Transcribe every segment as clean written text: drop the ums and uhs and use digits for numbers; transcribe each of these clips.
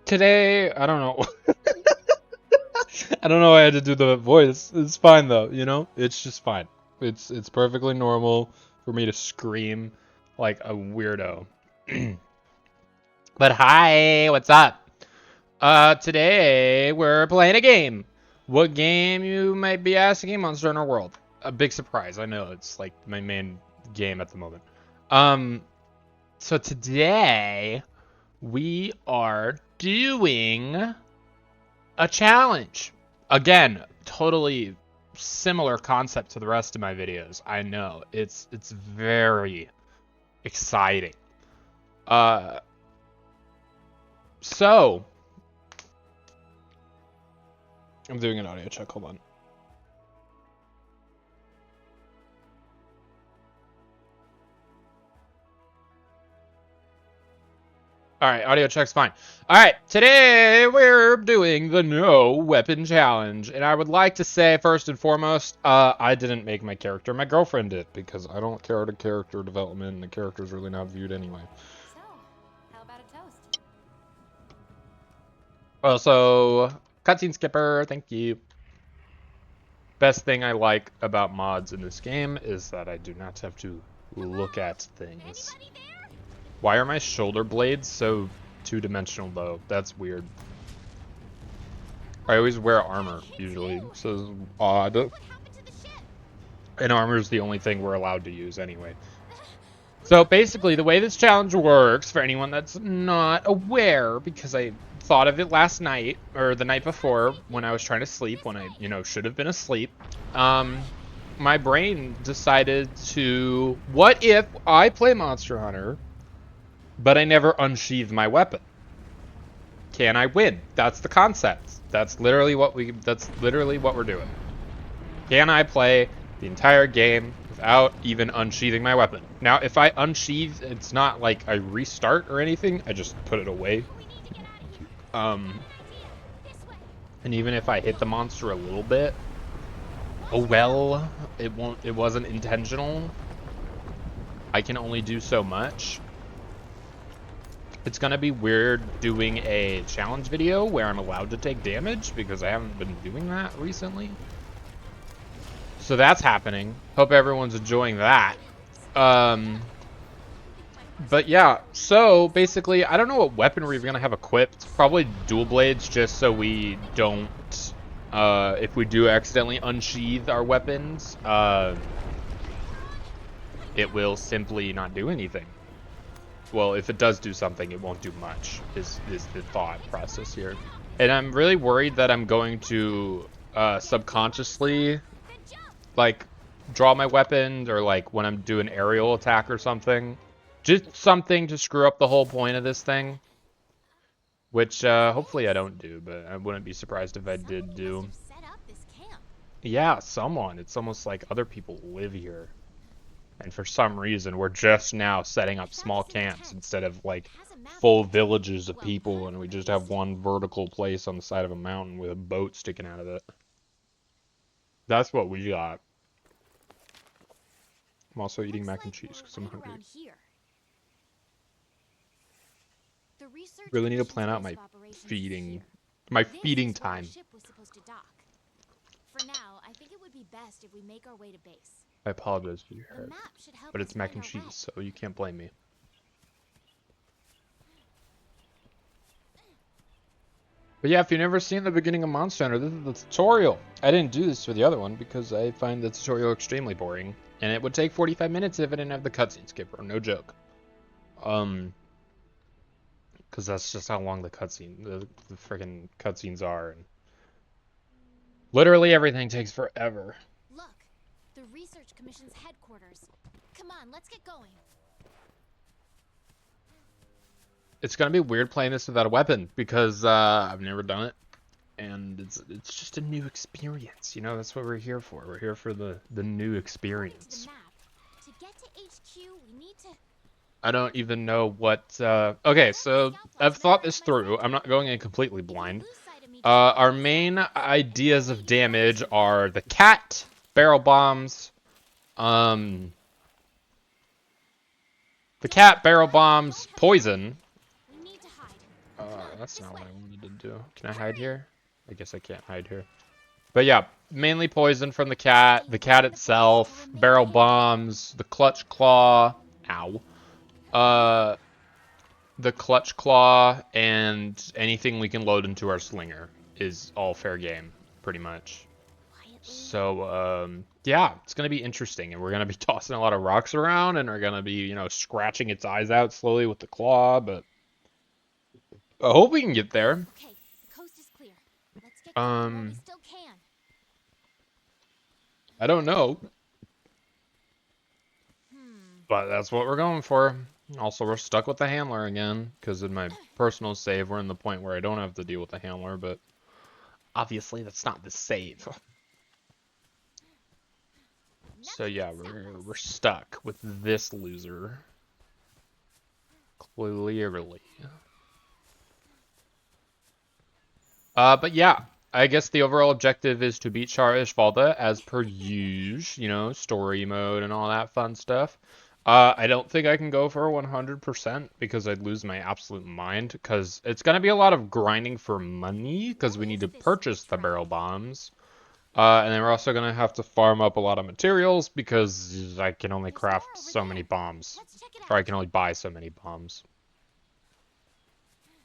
Today, I don't know. I don't know why I had to do the voice. It's fine though, you know? It's just fine. It's perfectly normal for me to scream like a weirdo. But hi, what's up? Today we're playing a game. What game, you might be asking? Monster Hunter World. A big surprise. I know it's like my main game at the moment. So today we are doing a challenge. Again, totally similar concept to the rest of my videos. I know. It's very exciting. So I'm doing an audio check. Hold on. All right, audio check's fine. All right, today we're doing the no weapon challenge, and I would like to say first and foremost, I didn't make my character. My girlfriend did because I don't care to character development, and the character's really not viewed anyway. So, how about a toast? Also, cutscene skipper, thank you. Best thing I like about mods in this game is that I do not have to look at things. Why are my shoulder blades so two-dimensional though? That's weird. I always wear armor usually, so it's odd. And armor is the only thing we're allowed to use anyway. So basically, the way this challenge works, for anyone that's not aware, because I thought of it last night, or the night before, when I was trying to sleep, when I, should have been asleep, my brain decided to, what if I play Monster Hunter, but I never unsheath my weapon? Can I win? That's the concept. That's literally what we're doing. Can I play the entire game without even unsheathing my weapon? Now, if I unsheath, it's not like I restart or anything. I just put it away. And even if I hit the monster a little bit, oh well, it wasn't intentional. I can only do so much. It's gonna be weird doing a challenge video where I'm allowed to take damage because I haven't been doing that recently. So that's happening. Hope everyone's enjoying that. But yeah, so basically, I don't know what weaponry we're gonna have equipped. Probably dual blades, just so we don't, if we do accidentally unsheath our weapons, it will simply not do anything. Well, if it does do something, it won't do much, is the thought process here. And I'm really worried that I'm going to subconsciously, like, draw my weapon, or like when I'm doing aerial attack or something. Just something to screw up the whole point of this thing. Which, hopefully I don't do, but I wouldn't be surprised if I did do. Yeah, someone. It's almost like other people live here. And for some reason, we're just now setting up small camps instead of, like, full villages of people, and we just have one vertical place on the side of a mountain with a boat sticking out of it. That's what we got. I'm also eating mac and cheese because I'm hungry. Really need to plan out my feeding time. For now, I think it would be best if we make our way to base. I apologize for your hurt, but it's mac and cheese, so you can't blame me. But yeah, if you've never seen the beginning of Monster Hunter, this is the tutorial. I didn't do this for the other one because I find the tutorial extremely boring, and it would take 45 minutes if I didn't have the cutscene skipper. No joke. Because that's just how long the freaking cutscenes are, and literally everything takes forever. Look, the Research Commission's headquarters. Come on, let's get going. It's gonna be weird playing this without a weapon because I've never done it, and it's just a new experience. You know, that's what we're here for. We're here for the new experience. To get to HQ, we need to... I don't even know what. Okay, so I've thought this through. I'm not going in completely blind. Our main ideas of damage are the cat, barrel bombs, the cat, barrel bombs, poison. that's not what I wanted to do. Can I hide here? I guess I can't hide here. But yeah, mainly poison from the cat itself, barrel bombs, the clutch claw, ow, uh, the clutch claw, and anything we can load into our slinger is all fair game, pretty much. So, yeah, it's gonna be interesting, and we're gonna be tossing a lot of rocks around, and we're gonna be, scratching its eyes out slowly with the claw, but I hope we can get there. Okay, the coast is clear. Let's get going while we still can. I don't know. But that's what we're going for. Also, we're stuck with the handler again, because in my personal save, we're in the point where I don't have to deal with the handler, but obviously that's not the save. So yeah, we're stuck with this loser. Clearly. But yeah, I guess the overall objective is to beat Shara Ishvalda as per usual, story mode and all that fun stuff. I don't think I can go for 100% because I'd lose my absolute mind, because it's going to be a lot of grinding for money because we need to purchase the barrel bombs. And then we're also going to have to farm up a lot of materials because I can only craft so many bombs. Or I can only buy so many bombs.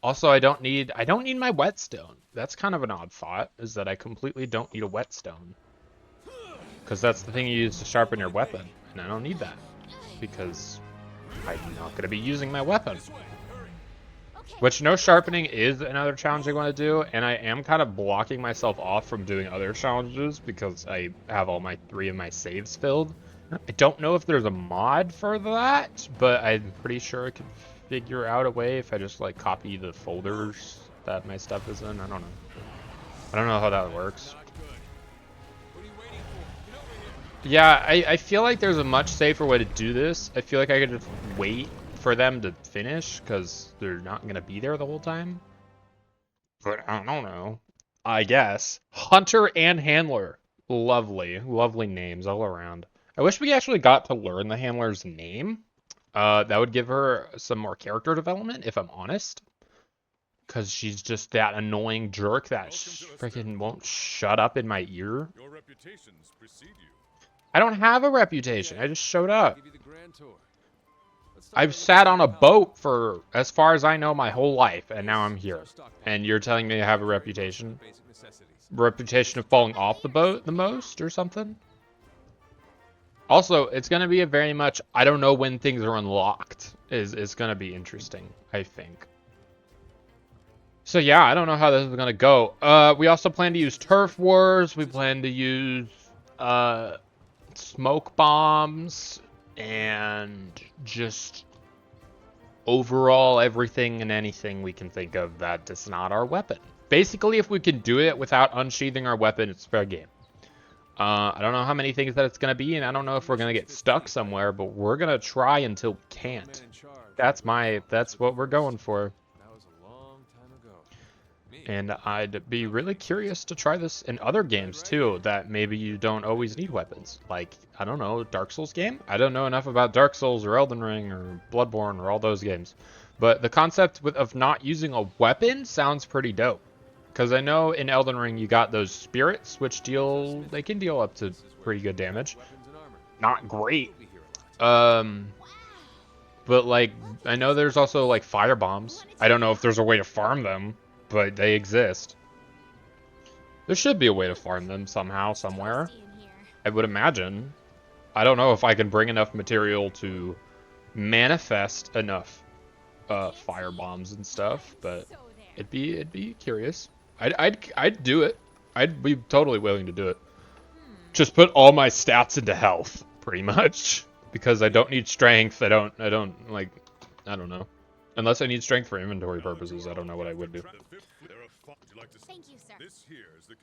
Also, I don't need my whetstone. That's kind of an odd thought, is that I completely don't need a whetstone. Because that's the thing you use to sharpen your weapon, and I don't need that. Because I'm not going to be using my weapon. Which, no sharpening is another challenge I want to do, and I am kind of blocking myself off from doing other challenges because I have all 3 of my saves filled. I don't know if there's a mod for that, but I'm pretty sure I could figure out a way if I just like copy the folders that my stuff is in. I don't know. I don't know how that works. Yeah, I feel like there's a much safer way to do this. I feel like I could just wait for them to finish because they're not going to be there the whole time. But I don't know. I guess. Hunter and Handler. Lovely. Lovely names all around. I wish we actually got to learn the handler's name. That would give her some more character development, if I'm honest. Because she's just that annoying jerk that freaking won't shut up in my ear. Your reputations precede you. I don't have a reputation. I just showed up. I've sat on a boat for, as far as I know, my whole life, and now I'm here. And you're telling me I have a reputation? Reputation of falling off the boat the most, or something? Also, it's going to be a very much, I don't know when things are unlocked, is going to be interesting, I think. So yeah, I don't know how this is going to go. We also plan to use turf wars. We plan to use smoke bombs and just overall everything and anything we can think of that is not our weapon. Basically, if we can do it without unsheathing our weapon, it's fair game. I don't know how many things that it's going to be, and I don't know if we're going to get stuck somewhere, but we're going to try until we can't. That's what we're going for. And I'd be really curious to try this in other games too, that maybe you don't always need weapons. Like, I don't know, Dark Souls game? I don't know enough about Dark Souls or Elden Ring or Bloodborne or all those games. But the concept of not using a weapon sounds pretty dope. Because I know in Elden Ring you got those spirits, which they can deal up to pretty good damage. Not great. But like, I know there's also like fire bombs. I don't know if there's a way to farm them, but they exist. There should be a way to farm them somehow, somewhere. I would imagine. I don't know if I can bring enough material to manifest enough fire bombs and stuff, but it'd be curious. I'd do it. I'd be totally willing to do it. Just put all my stats into health, pretty much, because I don't need strength. I don't know. Unless I need strength for inventory purposes, I don't know what I would do. Thank you, sir.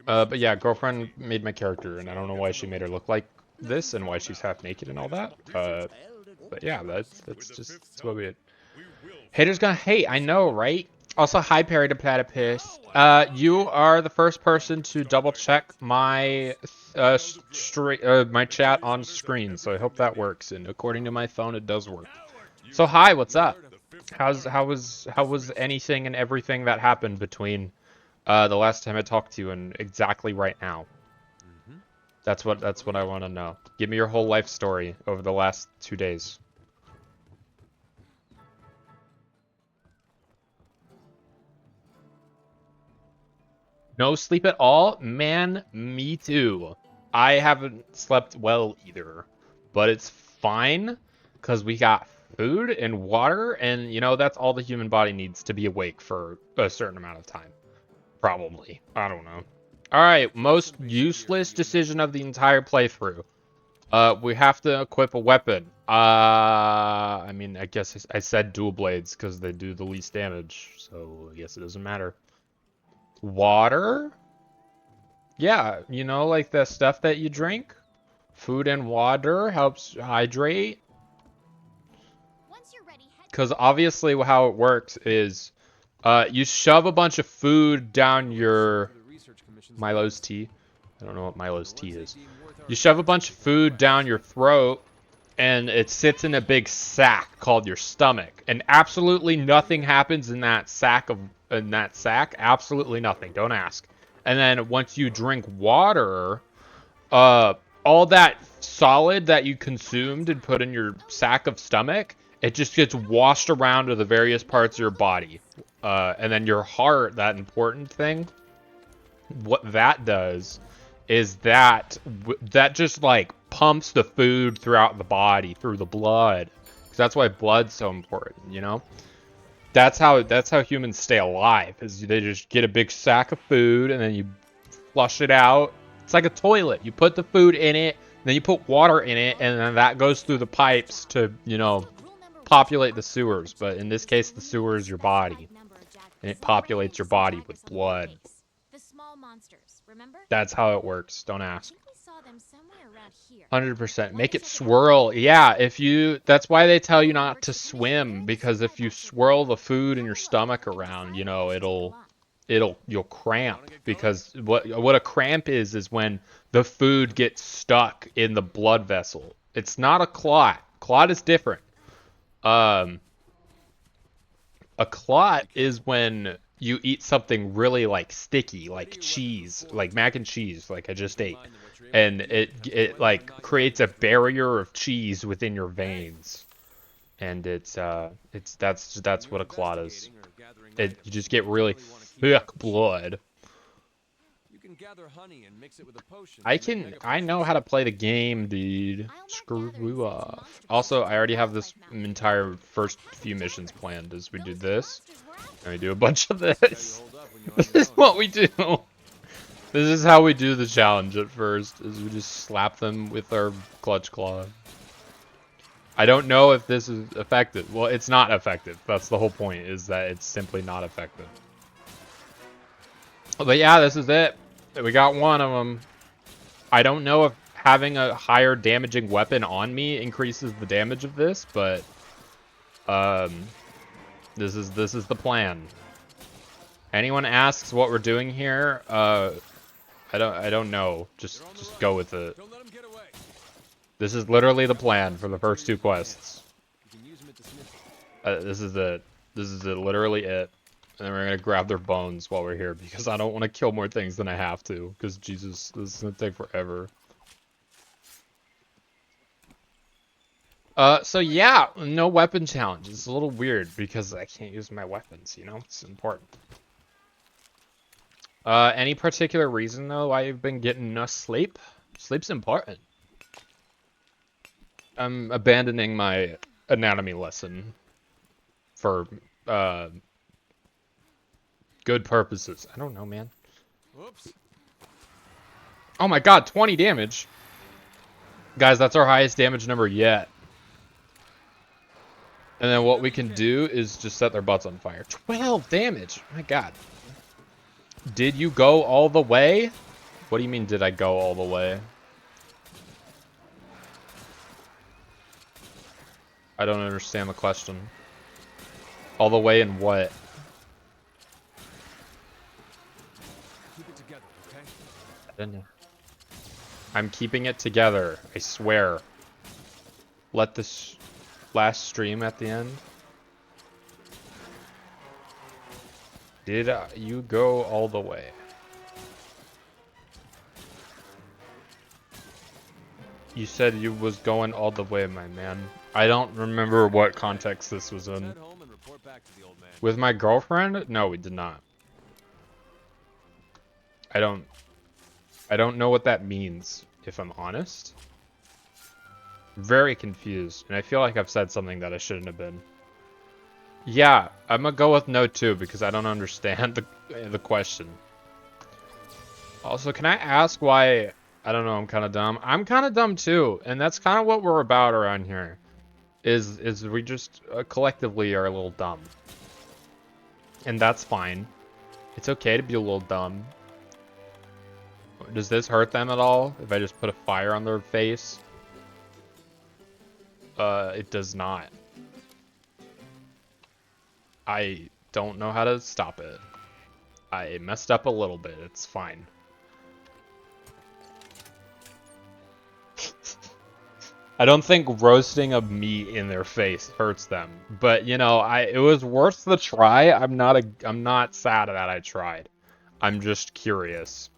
But yeah, girlfriend made my character, and I don't know why she made her look like this and why she's half naked and all that. But yeah, that's what we did. Haters gonna hate, I know, right? Also, hi Perry the Platypus. You are the first person to double check my my chat on screen, so I hope that works. And according to my phone, it does work. So hi, what's up? How was anything and everything that happened between the last time I talked to you and exactly right now? That's what I want to know. Give me your whole life story over the last 2 days. No sleep at all? Man, me too. I haven't slept well either, but it's fine because we got food and water, and that's all the human body needs to be awake for a certain amount of time. Probably. I don't know. All right, most useless decision of the entire playthrough. We have to equip a weapon. I mean, I guess I said dual blades because they do the least damage, so I guess it doesn't matter. Water? Yeah, like the stuff that you drink. Food and water helps hydrate. Once you're ready, head Because obviously how it works is you shove a bunch of food down your Milo's tea. I don't know what Milo's tea is. You shove a bunch of food down your throat, and it sits in a big sack called your stomach. And absolutely nothing happens in that sack. Absolutely nothing. Don't ask. And then once you drink water, all that solid that you consumed and put in your sack of stomach, it just gets washed around to the various parts of your body. And then your heart, that important thing, what that does is that just like pumps the food throughout the body through the blood, because that's why blood's so important. That's how humans stay alive, is they just get a big sack of food and then you flush it out. It's like a toilet. You put the food in it, then you put water in it, and then that goes through the pipes to populate the sewers. But in this case, the sewer is your body, and it populates your body with blood. the small monsters, remember? That's how it works. Don't I ask. think we saw them somewhere around here. 100%. Make it swirl. Yeah, that's why they tell you not to swim, because if you swirl the food in your stomach around, you'll cramp, because what a cramp is when the food gets stuck in the blood vessel. It's not a clot. Clot is different. A clot is when you eat something really like sticky, like cheese, like mac and cheese, like I just ate, and it like creates a barrier of cheese within your veins, and that's what a clot is. You just get really thick blood. I know how to play the game, dude. Screw off. Also, I already have this entire first few missions planned. As we do this, and we do a bunch of this. This is what we do. This is how we do the challenge at first, is we just slap them with our clutch claw. I don't know if this is effective. Well, it's not effective. That's the whole point, is that it's simply not effective. But yeah, this is it. We got one of them. I don't know if having a higher damaging weapon on me increases the damage of this, but this is the plan. Anyone asks what we're doing here, I don't know. Just go with it. This is literally the plan for the first 2 quests. This is it. This is literally it. And then we're gonna grab their bones while we're here, because I don't want to kill more things than I have to. Because Jesus, this is gonna take forever. So yeah, no weapon challenge. It's a little weird because I can't use my weapons. It's important. Any particular reason though why you've been getting no sleep? Sleep's important. I'm abandoning my anatomy lesson for good purposes. I don't know, man. Whoops. Oh my god, 20 damage. Guys, that's our highest damage number yet. And then what we can do is just set their butts on fire. 12 damage. My god. Did you go all the way? What do you mean, did I go all the way? I don't understand the question. All the way in what? Keep it together, okay? I don't know. I'm keeping it together. I swear. Let this last stream at the end. Did you go all the way? You said you was going all the way, my man. I don't remember what context this was in. Head home and report back to the old man. With my girlfriend? No, we did not. I don't know what that means, if I'm honest. Very confused, and I feel like I've said something that I shouldn't have been. Yeah, I'm gonna go with no too because I don't understand the question. Also, can I ask why? I don't know. I'm kind of dumb. I'm kind of dumb too, and that's kind of what we're about around here. Is we just collectively are a little dumb, and that's fine. It's okay to be a little dumb. Does this hurt them at all if I just put a fire on their face? It does not. I don't know how to stop it. I messed up a little bit. It's fine. I don't think roasting a meat in their face hurts them, but you know, it was worth the try. I'm not sad that I tried. I'm just curious.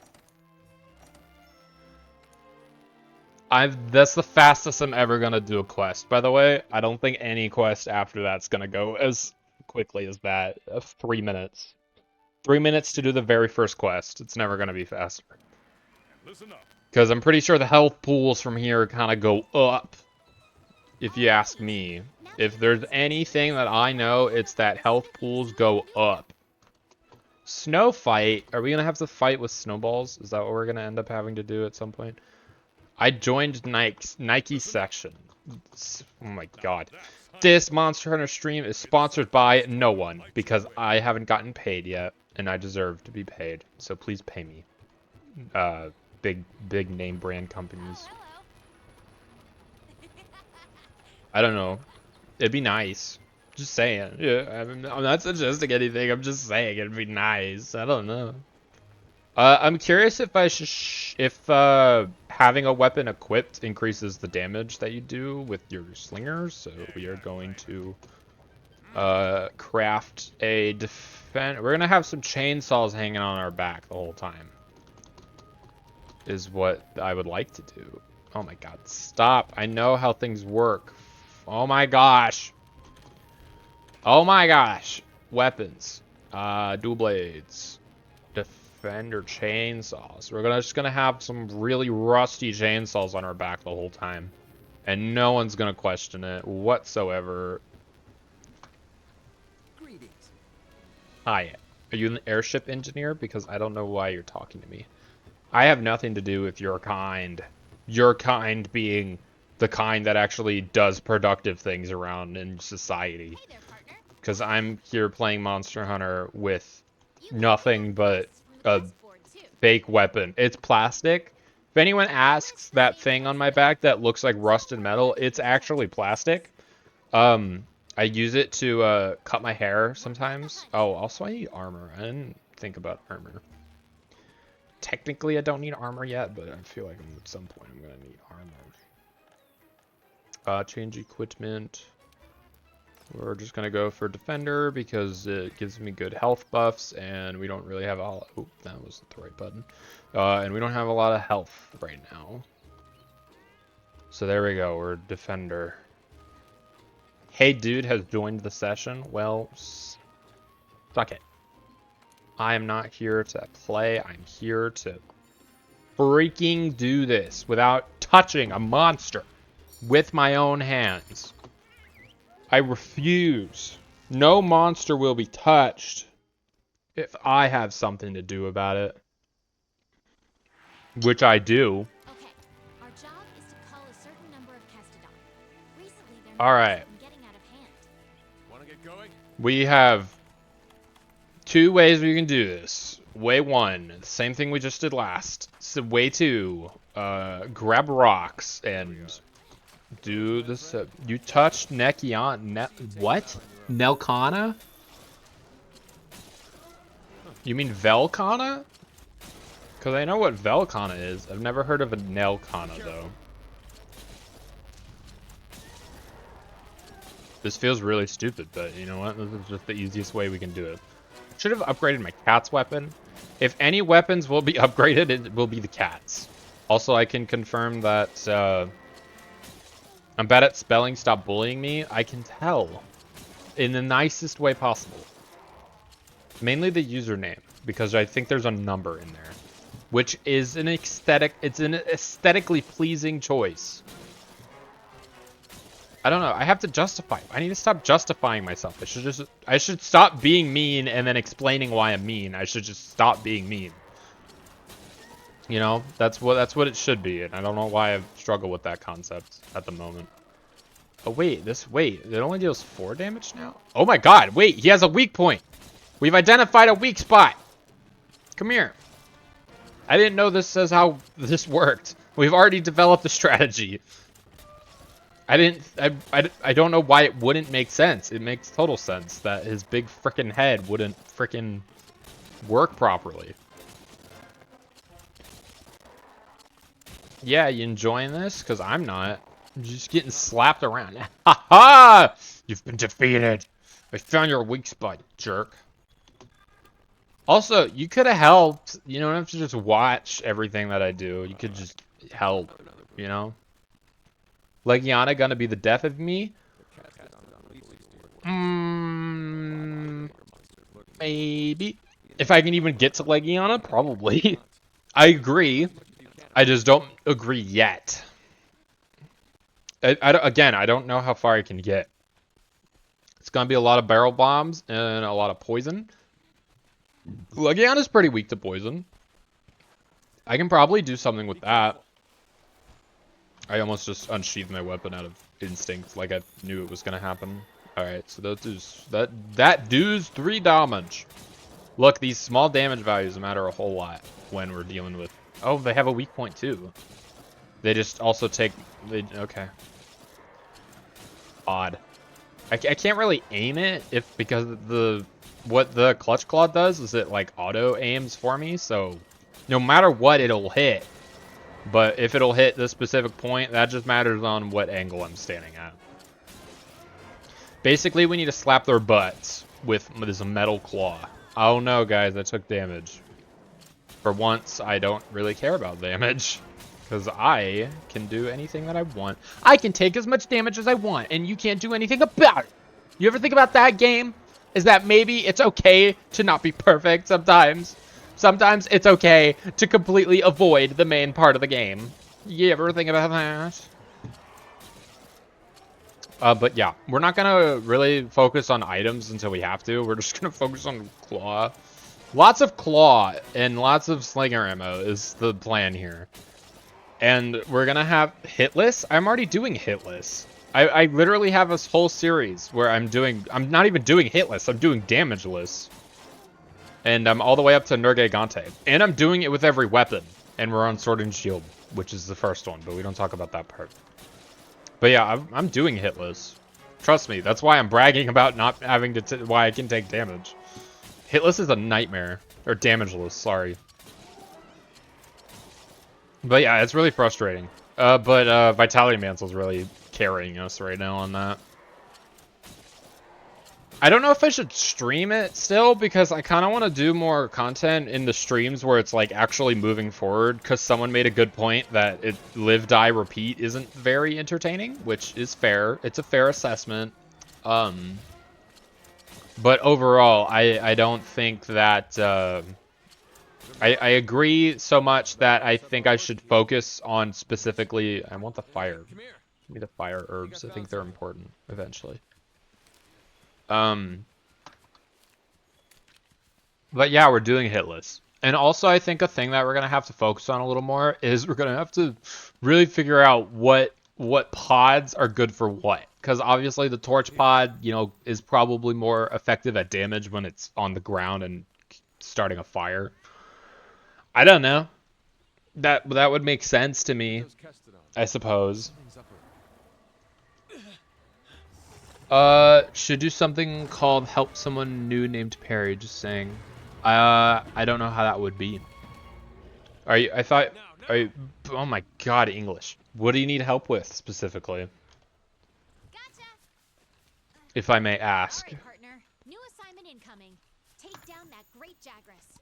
That's the fastest I'm ever gonna do a quest. By the way, I don't think any quest after that's gonna go as quickly as that. 3 minutes. 3 minutes to do the very first quest. It's never gonna be faster. Listen up. Because I'm pretty sure the health pools from here kind of go up, if you ask me. If there's anything that I know, it's that health pools go up. Snow fight? Are we going to have to fight with snowballs? Is that what we're going to end up having to do at some point? I joined Nike section. Oh my god. This Monster Hunter stream is sponsored by no one, because I haven't gotten paid yet, and I deserve to be paid. So please pay me. Big name brand companies. I don't know. It'd be nice. Just saying. Yeah, I'm not suggesting anything. I'm just saying it'd be nice. I don't know. I'm curious if I should if having a weapon equipped increases the damage that you do with your slingers. So we are going to craft a defense. We're gonna have some chainsaws hanging on our back the whole time. Is what I would like to do. Oh my god, stop. I know how things work. Oh my gosh. Oh my gosh. Weapons. Dual blades. Defender chainsaws. We're just gonna have some really rusty chainsaws on our back the whole time. And no one's gonna question it whatsoever. Greetings. Hi. Are you an airship engineer? Because I don't know why you're talking to me. I have nothing to do with your kind. Your kind being the kind that actually does productive things around in society. Because I'm here playing Monster Hunter with nothing but a fake weapon. It's plastic. If anyone asks that thing on my back that looks like rusted metal, it's actually plastic. I use it to cut my hair sometimes. Oh, also I need armor. I didn't think about armor. Technically, I don't need armor yet, but I feel like at some point I'm gonna need armor. Change equipment. We're just gonna go for defender because it gives me good health buffs, and we don't really have all. Oh, that wasn't the right button. And we don't have a lot of health right now. So there we go. We're defender. Hey, dude has joined the session. Well, suck it. I am not here to play. I'm here to freaking do this without touching a monster with my own hands. I refuse. No monster will be touched if I have something to do about it. Which I do. Okay, our job is to call a certain number of Castodon. Recently, their All numbers right. have been getting out of hand. Want to get going? We have 2 ways we can do this. Way 1, same thing we just did last. So way 2, grab rocks and do this. You touched Nekion. What? Nelkana? You mean Velkana? Because I know what Velkana is. I've never heard of a Nelkana, though. This feels really stupid, but you know what? This is just the easiest way we can do it. should have upgraded my cat's weapon. If any weapons will be upgraded, it will be the cat's. Also, I can confirm that I'm bad at spelling. Stop bullying me. I can tell in the nicest way possible. Mainly the username, because I think there's a number in there, which is an aesthetic. It's an aesthetically pleasing choice. I don't know. I have to justify. I need to stop justifying myself. I should stop being mean and then explaining why I'm mean. I should just stop being mean. You know, that's what it should be, and I don't know why I struggle with that concept at the moment. Oh wait, it only deals 4 damage now? Oh my god, wait, he has a weak point. We've identified a weak spot. Come here. I didn't know this says how this worked. We've already developed a strategy. I don't know why it wouldn't make sense. It makes total sense that his big frickin' head wouldn't frickin' work properly. Yeah, you enjoying this? Because I'm not. I'm just getting slapped around. Ha ha! You've been defeated. I found your weak spot, jerk. Also, you could have helped. You don't have to just watch everything that I do. You could just help, you know? Legiana gonna be the death of me? Maybe. If I can even get to Legiana, probably. I agree. I just don't agree yet. Again, I don't know how far I can get. It's gonna be a lot of barrel bombs and a lot of poison. Legiana's pretty weak to poison. I can probably do something with that. I almost just unsheathed my weapon out of instinct, like I knew it was gonna happen. Alright, so that does 3 damage. Look, these small damage values matter a whole lot when we're dealing with... Oh, they have a weak point too. They just also take... Okay. Odd. I can't really aim it because what the clutch claw does is it like auto aims for me, so no matter what it'll hit. But if it'll hit this specific point, that just matters on what angle I'm standing at. Basically, we need to slap their butts with this metal claw. Oh no, guys, I took damage. For once, I don't really care about damage. Because I can do anything that I want. I can take as much damage as I want, and you can't do anything about it. You ever think about that, game? Is that maybe it's okay to not be perfect sometimes? Sometimes it's okay to completely avoid the main part of the game. You ever think about that? But yeah, we're not gonna really focus on items until we have to. We're just gonna focus on claw. Lots of claw and lots of slinger ammo is the plan here. And we're gonna have hitless. I'm already doing hitless. I literally have this whole series where I'm not even doing hitless, I'm doing damageless. And I'm all the way up to Nergigante. And I'm doing it with every weapon. And we're on Sword and Shield, which is the first one, but we don't talk about that part. But yeah, I'm doing hitless. Trust me, that's why I'm bragging about not having to, why I can take damage. Hitless is a nightmare. Or damageless, sorry. But yeah, it's really frustrating. But Vitality Mantle's really carrying us right now on that. I don't know if I should stream it still, because I kind of want to do more content in the streams where it's like actually moving forward, because someone made a good point that live, die, repeat isn't very entertaining, which is fair. It's a fair assessment. But overall, I don't think that... I agree so much that I think I should focus on specifically... I want the fire. Give me the fire herbs. I think they're important eventually. But yeah, we're doing hitless. And also, I think a thing that we're going to have to focus on a little more is we're going to have to really figure out what pods are good for what. Because obviously the torch pod, you know, is probably more effective at damage when it's on the ground and starting a fire. I don't know. That would make sense to me, I suppose. Should do something called help someone new named Perry, just saying. I don't know how that would be. Are you, oh my god, English. What do you need help with, specifically? Gotcha. If I may ask. All right, partner. New assignment incoming. take down that great Jagras.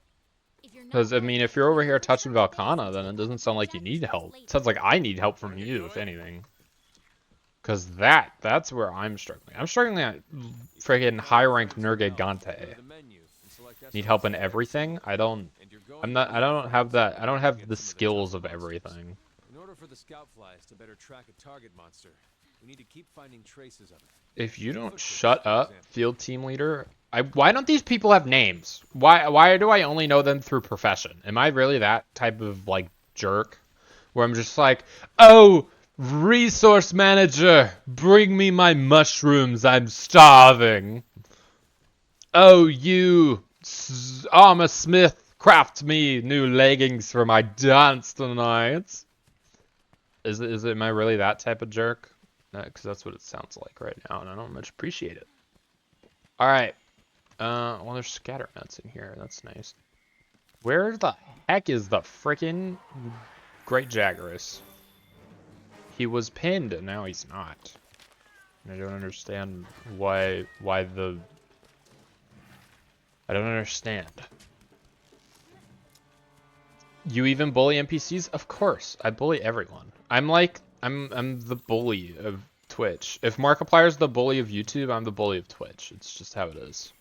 If you're not Because, I mean, if you're over here ready, touching return to base Valkana, and then take it doesn't sound like you Jagras need with help. later. It sounds like I need help from you, if anything. Because that's where I'm struggling. I'm struggling at friggin' high-rank Nergigante. Need help in everything? I don't have that. I don't have the skills of everything. In order for the scout flies to better track a target monster, we need to keep finding traces of it. If you don't shut up, field team leader. Why don't these people have names? Why do I only know them through profession? Am I really that type of like jerk? Where I'm just like, oh, resource manager, bring me my mushrooms. I'm starving. Oh, you armor smith, craft me new leggings for my dance tonight. Am I really that type of jerk? Because that's what it sounds like right now, and I don't much appreciate it. All right. Well, there's scatter nuts in here. That's nice. Where the heck is the frickin' Great Jagras? He was pinned, and now he's not. I don't understand why the... I don't understand. You even bully NPCs? Of course, I bully everyone. I'm the bully of Twitch. If Markiplier's the bully of YouTube, I'm the bully of Twitch. It's just how it is.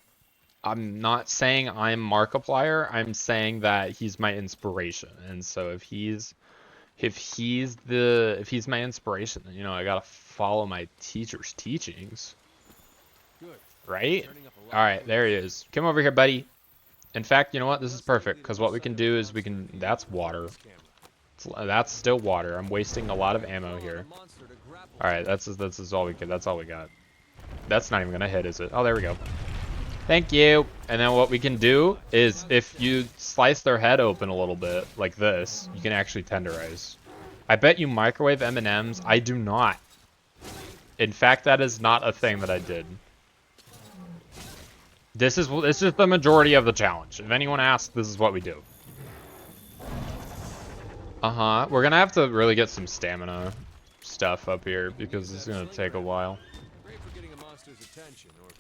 I'm not saying I'm Markiplier. I'm saying that he's my inspiration, and so if he's my inspiration, then, you know, I gotta follow my teacher's teachings. Right? All right, there he is. Come over here, buddy. In fact, you know what? This is perfect, because what we can do is that's water. That's still water. I'm wasting a lot of ammo here. All right, that's all we get. That's all we got. That's not even gonna hit, is it? Oh, there we go. Thank you. And then what we can do is, if you slice their head open a little bit, like this, you can actually tenderize. I bet you microwave M&Ms. I do not. In fact, that is not a thing that I did. This is the majority of the challenge. If anyone asks, this is what we do. We're gonna have to really get some stamina stuff up here, because this is gonna take a while.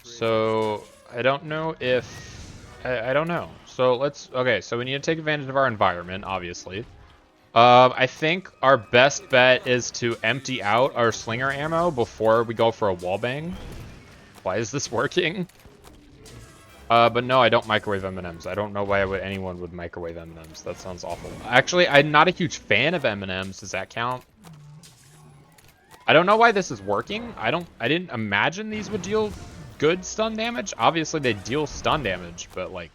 So I don't know if I don't know. So okay. So we need to take advantage of our environment, obviously. I think our best bet is to empty out our slinger ammo before we go for a wallbang. Why is this working? But no, I don't microwave M&Ms. I don't know why anyone would microwave M&Ms. That sounds awful. Actually, I'm not a huge fan of M&Ms. Does that count? I don't know why this is working. I didn't imagine these would deal good stun damage. Obviously, they deal stun damage, but like,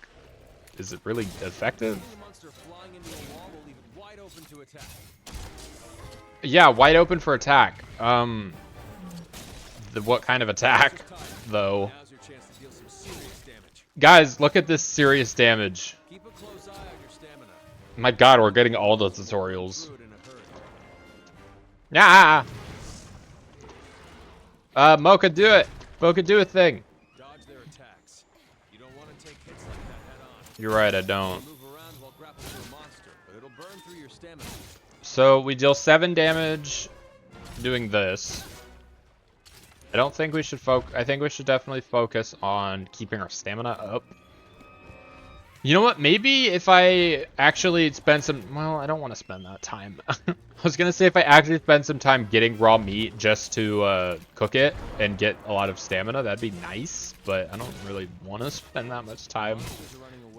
is it really effective? Yeah, wide open for attack. What kind of attack, though? Guys, look at this serious damage. My God, we're getting all the tutorials. Yeah. Mocha, do it. Mocha, do a thing. You're right, I don't. So we deal 7 damage doing this. I don't think we should I think we should definitely focus on keeping our stamina up. You know what? Maybe if I actually spend some... Well, I don't want to spend that time. I was going to say if I actually spend some time getting raw meat just to cook it and get a lot of stamina, that'd be nice. But I don't really want to spend that much time,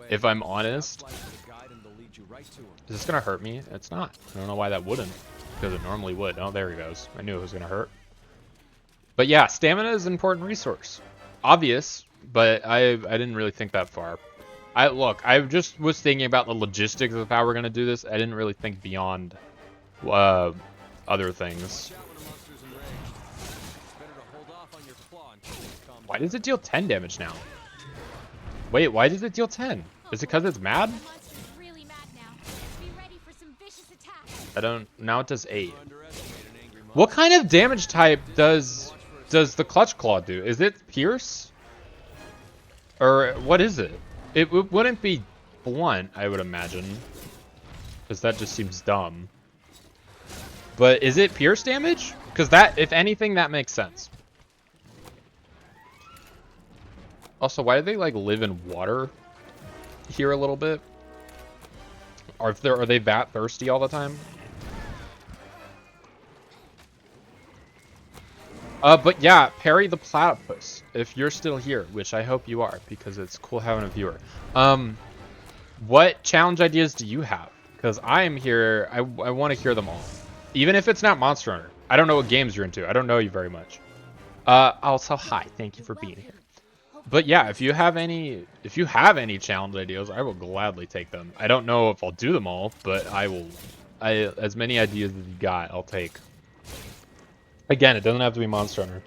if I'm honest. Is this going to hurt me? It's not. I don't know why that wouldn't, because it normally would. Oh, there he goes. I knew it was going to hurt. But yeah, stamina is an important resource. Obvious, but I didn't really think that far. I just was thinking about the logistics of how we're gonna do this. I didn't really think beyond other things. Why does it deal 10 damage now? Wait, why does it deal 10? Is it because it's mad? I don't. Now it does 8. What kind of damage type does the clutch claw do? Is it pierce? Or what is it? It wouldn't be blunt, I would imagine, because that just seems dumb. But is it pierce damage? Because that, if anything, that makes sense. Also, why do they like live in water? here a little bit. Or if are they that thirsty all the time? But yeah, Perry the Platypus, if you're still here, which I hope you are, because it's cool having a viewer. What challenge ideas do you have? Because I am here, I want to hear them all. Even if it's not Monster Hunter. I don't know what games you're into. I don't know you very much. Also, hi, thank you for being here. But yeah, if you have any challenge ideas, I will gladly take them. I don't know if I'll do them all, but as many ideas as you got, I'll take. Again, it doesn't have to be Monster Hunter.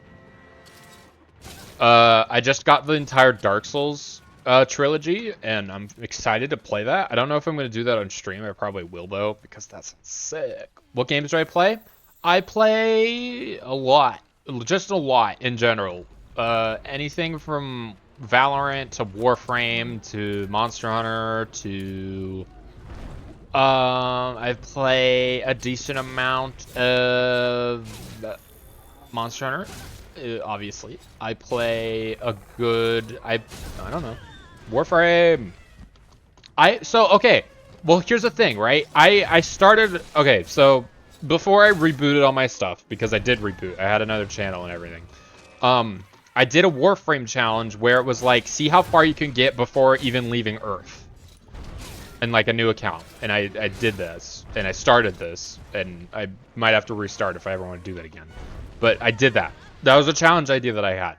I just got the entire Dark Souls trilogy, and I'm excited to play that. I don't know if I'm going to do that on stream. I probably will, though, because that's sick. What games do I play? I play a lot. Just a lot in general. Anything from Valorant to Warframe to Monster Hunter to... I play a decent amount of Monster Hunter, obviously. I play a good... I don't know. Warframe! Okay. Well, here's the thing, right? I started... Okay, so before I rebooted all my stuff, because I did reboot. I had another channel and everything. I did a Warframe challenge where it was like, see how far you can get before even leaving Earth. And like a new account. And I did this. And I started this. And I might have to restart if I ever want to do that again. But I did that. That was a challenge idea that I had.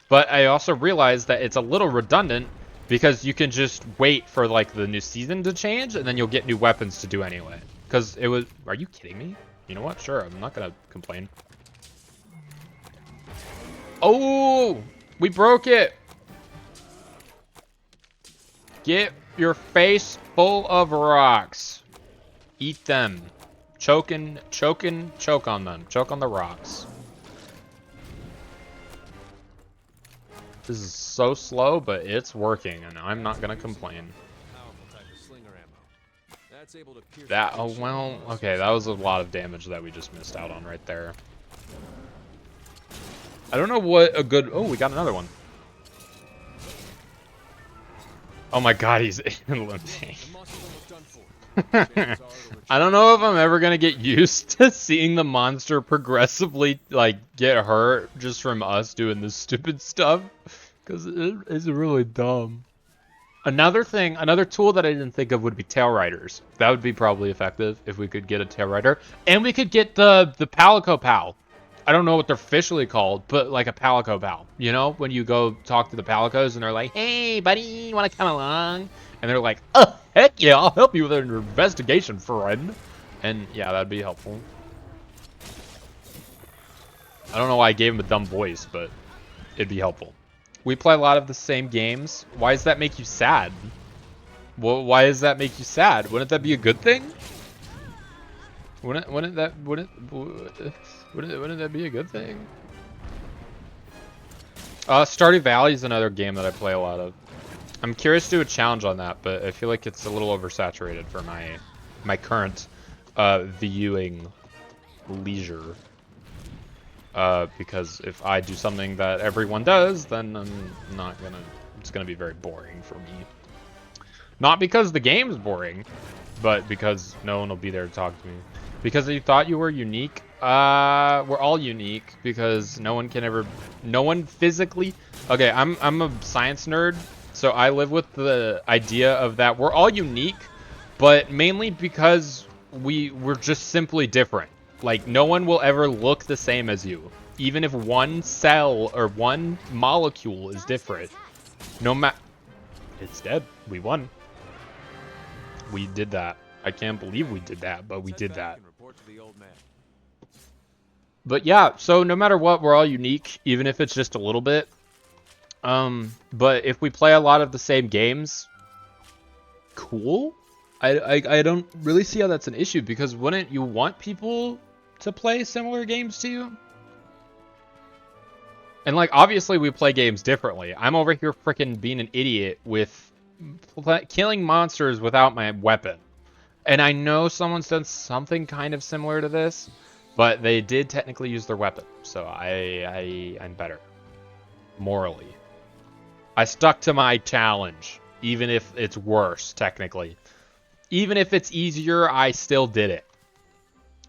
But I also realized that it's a little redundant because you can just wait for like the new season to change and then you'll get new weapons to do anyway. Because it was... Are you kidding me? You know what? Sure, I'm not going to complain. Oh! We broke it! Get your face full of rocks. Eat them. Choke on them. Choke on the rocks. This is so slow, but it's working, and I'm not gonna complain. That, oh well, okay, that was a lot of damage that we just missed out on right there. I don't know what a good... Oh, we got another one. Oh my god, he's limping. I don't know if I'm ever gonna get used to seeing the monster progressively, like, get hurt just from us doing this stupid stuff. Because it's really dumb. Another tool that I didn't think of would be tail riders. That would be probably effective if we could get a tail rider. And we could get the Palico Pal. I don't know what they're officially called, but like a Palico Pal. You know, when you go talk to the Palicos and they're like, hey, buddy, you want to come along? And they're like, oh, heck yeah, I'll help you with an investigation, friend. And yeah, that'd be helpful. I don't know why I gave him a dumb voice, but it'd be helpful. We play a lot of the same games. Why does that make you sad? Well, why does that make you sad? Wouldn't that be a good thing? Wouldn't that be a good thing? Stardew Valley is another game that I play a lot of. I'm curious to do a challenge on that, but I feel like it's a little oversaturated for my current viewing leisure. Because if I do something that everyone does, then it's gonna be very boring for me. Not because the game's boring, but because no one will be there to talk to me. Because you thought you were unique. We're all unique because no one physically. Okay, I'm a science nerd, so I live with the idea of that we're all unique, but mainly because we're just simply different. Like, no one will ever look the same as you. Even if one cell or one molecule is different. No matter... It's dead. We won. We did that. I can't believe we did that, but we did that. But yeah, so no matter what, we're all unique, even if it's just a little bit. But if we play a lot of the same games, cool. I don't really see how that's an issue, because wouldn't you want people to play similar games to you? And like, obviously we play games differently. I'm over here freaking being an idiot with killing monsters without my weapon. And I know someone's done something kind of similar to this, but they did technically use their weapon. So I'm better. Morally. I stuck to my challenge. even if it's worse, technically. Even if it's easier, I still did it.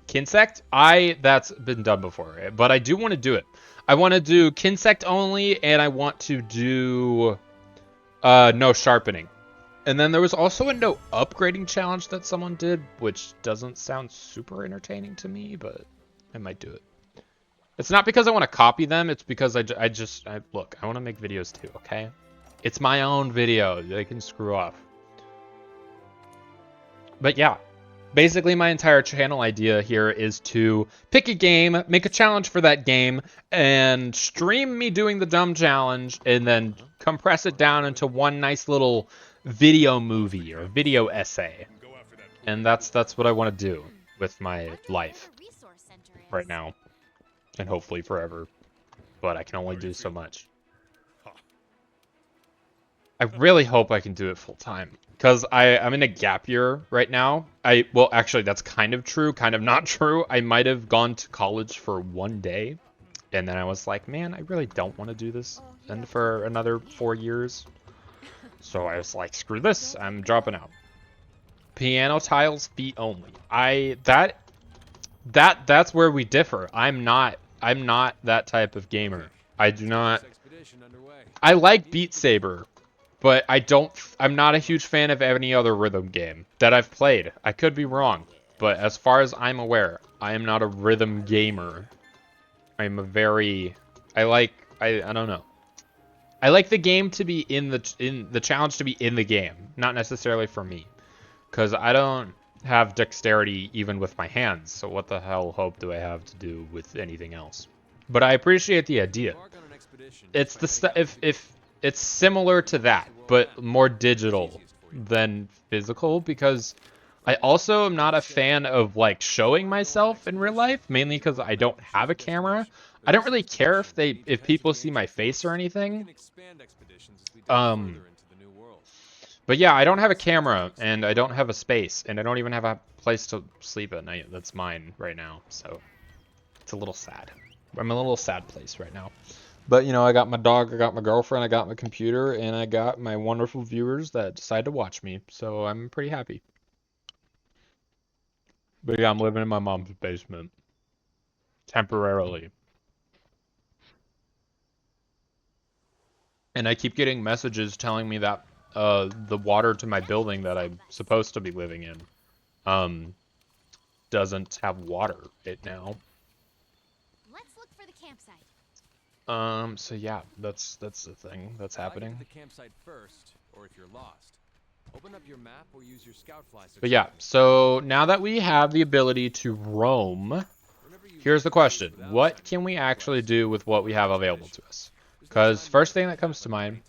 Kinsect, that's been done before, but I do want to do it. I want to do Kinsect only, and I want to do no sharpening. And then there was also a no upgrading challenge that someone did, which doesn't sound super entertaining to me, but I might do it. It's not because I want to copy them, it's because I look, I want to make videos too, okay? It's my own video, they can screw off. But yeah, basically my entire channel idea here is to pick a game, make a challenge for that game, and stream me doing the dumb challenge, and then compress it down into one nice little video movie or video essay. And that's what I want to do with my life right now, and hopefully forever. But I can only do so much. I really hope I can do it full time, because I'm in a gap year right now. Well, actually, that's kind of true, kind of not true. I might have gone to college for 1 day, and then I was like, man, I really don't want to do this and for another 4 years. So I was like, screw this, I'm dropping out. Piano tiles, feet only. That's where we differ. I'm not that type of gamer. I do not. I like Beat Saber, but I'm not a huge fan of any other rhythm game that I've played. I could be wrong, but as far as I'm aware, I am not a rhythm gamer. I don't know. I like the game to be in the challenge to be in the game, not necessarily for me, because I don't have dexterity even with my hands. So what the hell hope do I have to do with anything else? But I appreciate the idea. It's if it's similar to that, but more digital than physical, because I also am not a fan of like showing myself in real life, mainly because I don't have a camera. I don't really care if people see my face or anything. But yeah, I don't have a camera, and I don't have a space, and I don't even have a place to sleep at night that's mine right now, so it's a little sad. I'm in a little sad place right now. But, you know, I got my dog, I got my girlfriend, I got my computer, and I got my wonderful viewers that decide to watch me, so I'm pretty happy. But yeah, I'm living in my mom's basement. Temporarily. And I keep getting messages telling me that the water to my building that I'm supposed to be living in doesn't have water now. Let's look for the campsite. So yeah, that's the thing that's happening. The campsite first, or if you're lost, open up your map or use your scout flies. But yeah, so now that we have the ability to roam, here's the question: what can we actually do with what we have available to us? Because first thing that comes to mind,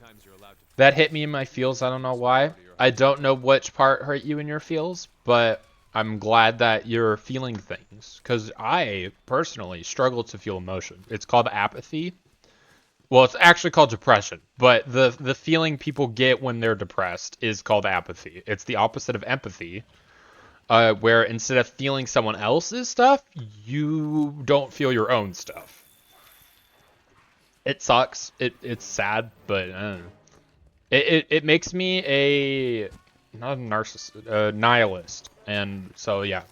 that hit me in my feels. I don't know why. I don't know which part hurt you in your feels, but I'm glad that you're feeling things, because I personally struggle to feel emotion. It's called apathy. Well, it's actually called depression, but the feeling people get when they're depressed is called apathy. It's the opposite of empathy, where instead of feeling someone else's stuff, you don't feel your own stuff. It sucks. It's sad, but it makes me not a narcissist, a nihilist, and so yeah.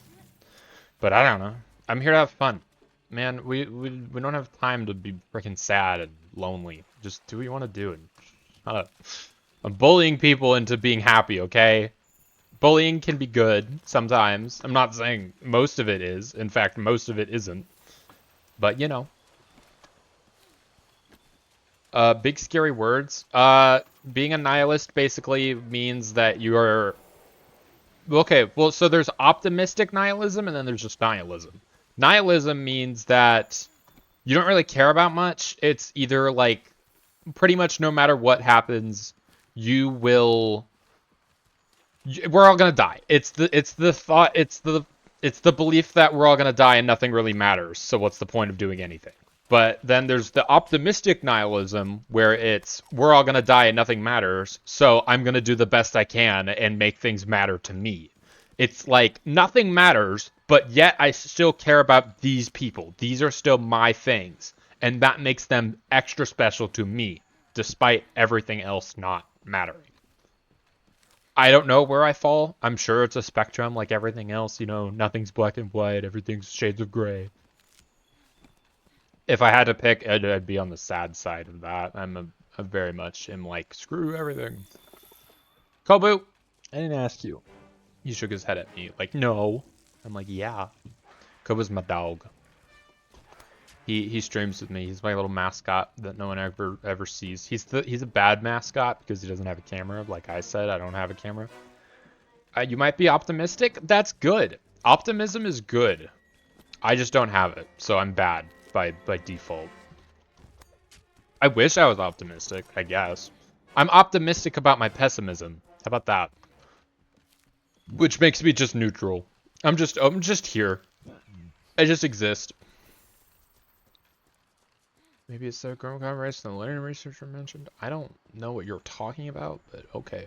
But I don't know. I'm here to have fun. Man, we don't have time to be freaking sad and lonely. Just do what you want to do and shut up. I'm bullying people into being happy, okay? Bullying can be good sometimes. I'm not saying most of it is. In fact, most of it isn't. But, you know. Big scary words. Being a nihilist basically means that you're... Okay, well, so there's optimistic nihilism and then there's just nihilism. Nihilism means that you don't really care about much. It's either like pretty much no matter what happens, we're all gonna die. It's the thought, it's the belief that we're all gonna die and nothing really matters. So what's the point of doing anything? But then there's the optimistic nihilism where it's we're all gonna die and nothing matters. So I'm gonna do the best I can and make things matter to me. It's like nothing matters, but yet I still care about these people. These are still my things. And that makes them extra special to me, despite everything else not mattering. I don't know where I fall. I'm sure it's a spectrum like everything else, you know, nothing's black and white, everything's shades of gray. If I had to pick, I'd be on the sad side of that. I very much am like, screw everything. Kobu, I didn't ask you. He shook his head at me, like, no. I'm like, yeah. Kobu's my dog. He streams with me. He's my little mascot that no one ever sees. He's a bad mascot because he doesn't have a camera. Like I said, I don't have a camera. You might be optimistic. That's good. Optimism is good. I just don't have it, so I'm bad by default. I wish I was optimistic, I guess. I'm optimistic about my pessimism. How about that? Which makes me just neutral. I'm just here. I just exist. Maybe it's the chromocom race and the learning researcher mentioned. I don't know what you're talking about, but okay.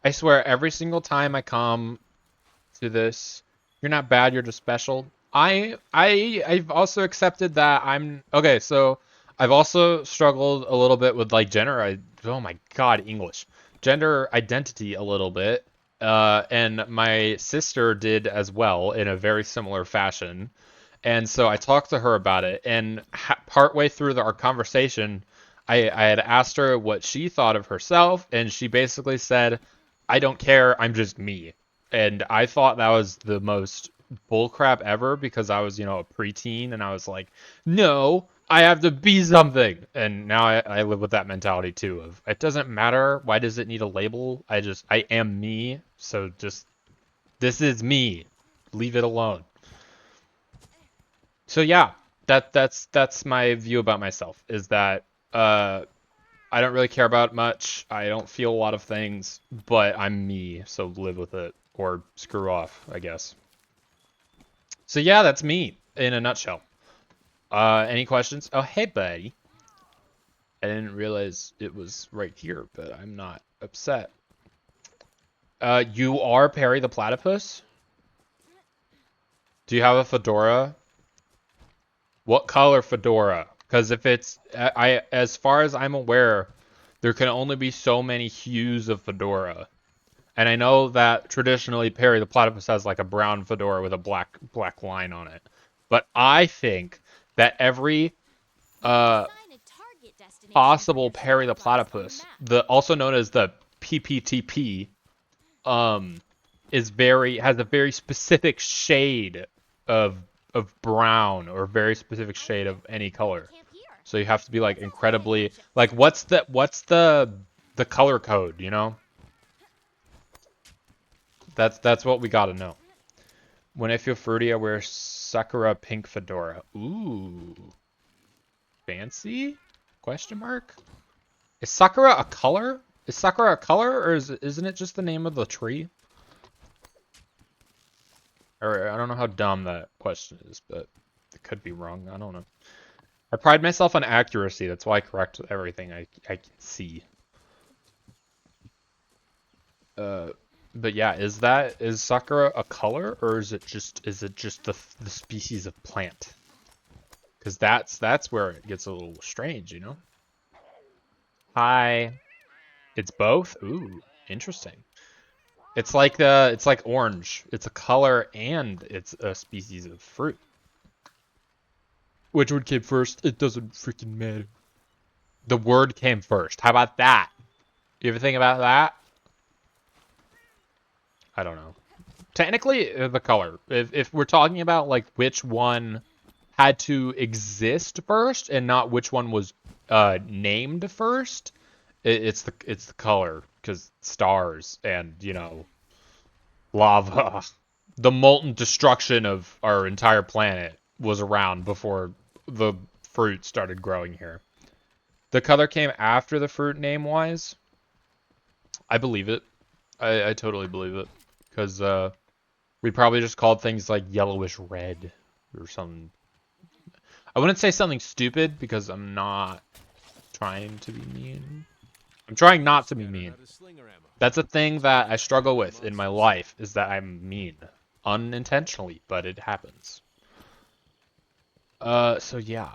I swear, every single time I come to this, you're not bad, you're just special. I've also accepted that I'm okay, so I've also struggled a little bit with like oh my god, English. Gender identity a little bit. And my sister did as well in a very similar fashion. And so I talked to her about it, and partway through our conversation, I had asked her what she thought of herself, and she basically said, I don't care, I'm just me. And I thought that was the most bullcrap ever because I was, you know, a preteen, and I was like, no, I have to be something. And now I live with that mentality too of, it doesn't matter, why does it need a label? I am me, so just, this is me. Leave it alone. So yeah, that's my view about myself, is that I don't really care about much. I don't feel a lot of things, but I'm me, so live with it or screw off, I guess. So yeah, that's me in a nutshell. Any questions? Oh, hey, buddy. I didn't realize it was right here, but I'm not upset. You are Perry the Platypus? Do you have a fedora? What color fedora? Because if it's, as far as I'm aware, there can only be so many hues of fedora. And I know that traditionally Perry the Platypus has like a brown fedora with a black line on it. But I think that every possible Perry the Platypus, also known as the PPTP, has a very specific shade of brown, or very specific shade of any color. So you have to be like incredibly like, what's the color code, you know? That's what we gotta know. When I feel fruity, I wear Sakura pink fedora. Ooh, fancy? Question mark? Is Sakura a color? Is Sakura a color, or isn't it just the name of the tree? Or I don't know how dumb that question is, but it could be wrong. I don't know. I pride myself on accuracy. That's why I correct everything I can see. But yeah, is Sakura a color, or is it just the species of plant? Because that's where it gets a little strange, you know? Hi. It's both? Ooh, interesting. It's like orange. It's a color and it's a species of fruit. Which one came first? It doesn't freaking matter. The word came first. How about that? You ever think about that? I don't know. Technically, the color. If we're talking about like which one had to exist first and not which one was named first, it's the color, because stars and, you know, lava, the molten destruction of our entire planet was around before the fruit started growing here. The color came after the fruit name-wise. I believe it. I totally believe it. Because we probably just called things like yellowish red or something. I wouldn't say something stupid because I'm not trying to be mean. I'm trying not to be mean. That's a thing that I struggle with in my life, is that I'm mean. Unintentionally, but it happens. So yeah.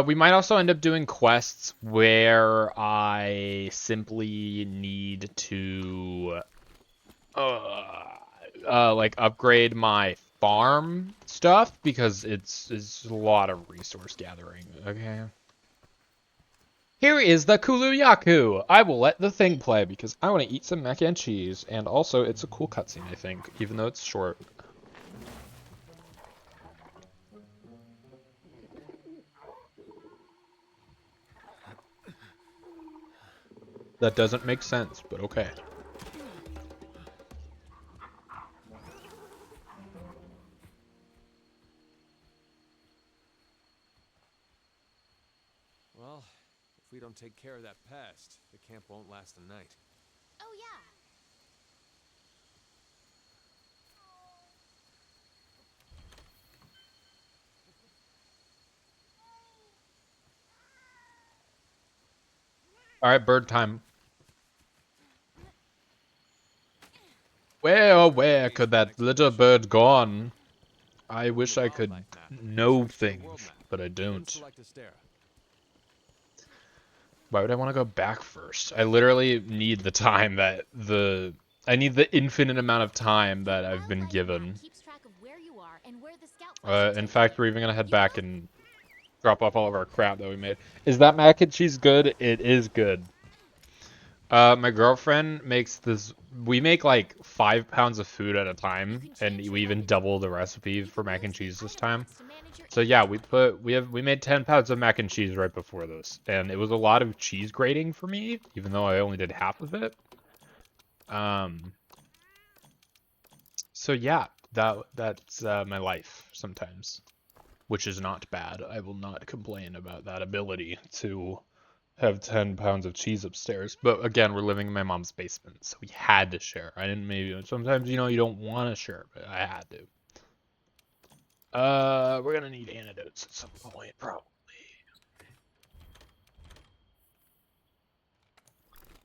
We might also end up doing quests where I simply need to like upgrade my farm stuff because it's a lot of resource gathering. Okay. Here is the Kulu-Yaku. I will let the thing play because I want to eat some mac and cheese, and also it's a cool cutscene, I think, even though it's short. That doesn't make sense, but okay. Well, if we don't take care of that pest, the camp won't last the night. Oh, yeah. All right, bird time. Where, oh, where could that little bird gone? I wish I could know things, but I don't. Why would I want to go back first? I literally need the time that I need the infinite amount of time that I've been given. In fact, we're even gonna head back and drop off all of our crap that we made. Is that mac and cheese good? It is good. My girlfriend makes this. We make like 5 pounds of food at a time, and we even double the recipe for mac and cheese this time. So yeah, we made 10 pounds of mac and cheese right before this, and it was a lot of cheese grating for me, even though I only did half of it. So yeah, that's my life sometimes, which is not bad. I will not complain about that ability to have 10 pounds of cheese upstairs. But again, we're living in my mom's basement, so we had to share. I didn't maybe sometimes you don't want to share, but I had to. We're gonna need antidotes at some point, probably.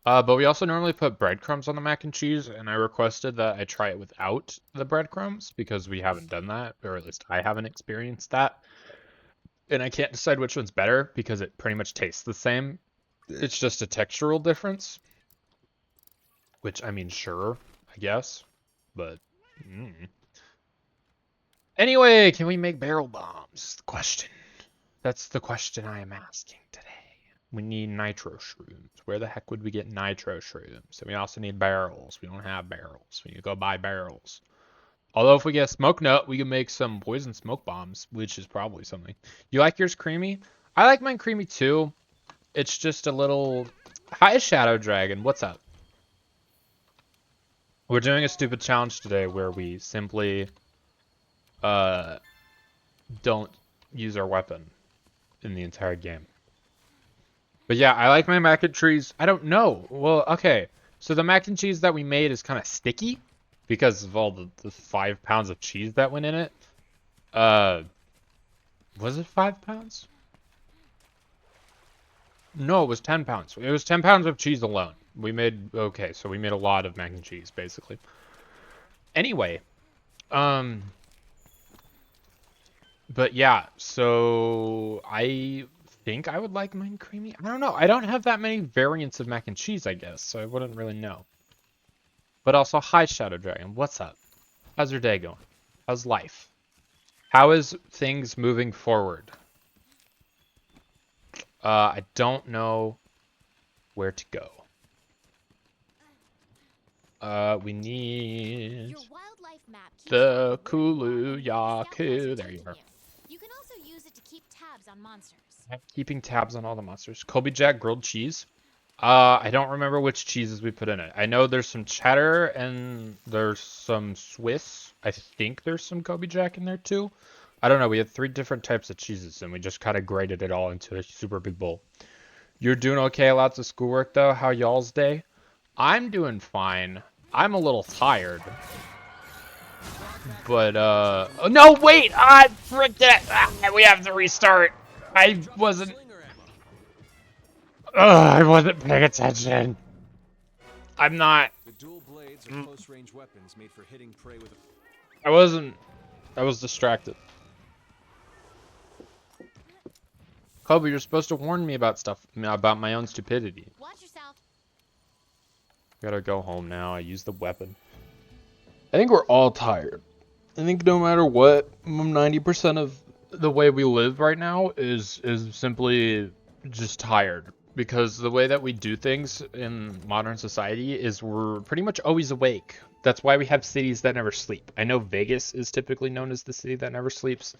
But we also normally put breadcrumbs on the mac and cheese, and I requested that I try it without the breadcrumbs because we haven't done that, or at least I haven't experienced that. And I can't decide which one's better because it pretty much tastes the same. It's just a textural difference. Which, I mean, sure, I guess. But, Anyway, can we make barrel bombs? The question. That's the question I am asking today. We need nitro shrooms. Where the heck would we get nitro shrooms? And we also need barrels. We don't have barrels. We need to go buy barrels. Although if we get a smoke nut, we can make some poison smoke bombs, which is probably something. You like yours creamy? I like mine creamy too. It's just a little... Hi, Shadow Dragon. What's up? We're doing a stupid challenge today where we simply don't use our weapon in the entire game. But yeah, I like my mac and cheese. I don't know. Well, okay. So the mac and cheese that we made is kind of sticky because of all the 5 pounds of cheese that went in it. Was it 5 pounds? No, it was 10 pounds. It was 10 pounds of cheese alone. We made, okay, so we made a lot of mac and cheese, basically. Anyway, but yeah, so I think I would like mine creamy. I don't know. I don't have that many variants of mac and cheese, I guess, so I wouldn't really know. But also, hi, Shadow Dragon. What's up? How's your day going? How's life? How is things moving forward? I don't know where to go. We need the Kulu-Yaku. There you are. You can also use it to keep tabs on monsters. Keeping tabs on all the monsters. Colby Jack grilled cheese. I don't remember which cheeses we put in it. I know there's some cheddar and there's some Swiss. I think there's some Colby Jack in there too. I don't know. We had 3 different types of cheeses and we just kind of grated it all into a super big bowl. You're doing okay? Lots of schoolwork though. How y'all's day? I'm doing fine. I'm a little tired. But, oh, no, wait! I fricked it! We have to restart. I wasn't paying attention. I'm not. The dual blades are close-range weapons made for hitting prey with I was distracted. Kobe, you're supposed to warn me about stuff, about my own stupidity. Watch yourself. Gotta go home now. I used the weapon. I think we're all tired. I think no matter what, 90% of the way we live right now is simply just tired. Because the way that we do things in modern society is we're pretty much always awake. That's why we have cities that never sleep. I know Vegas is typically known as the city that never sleeps.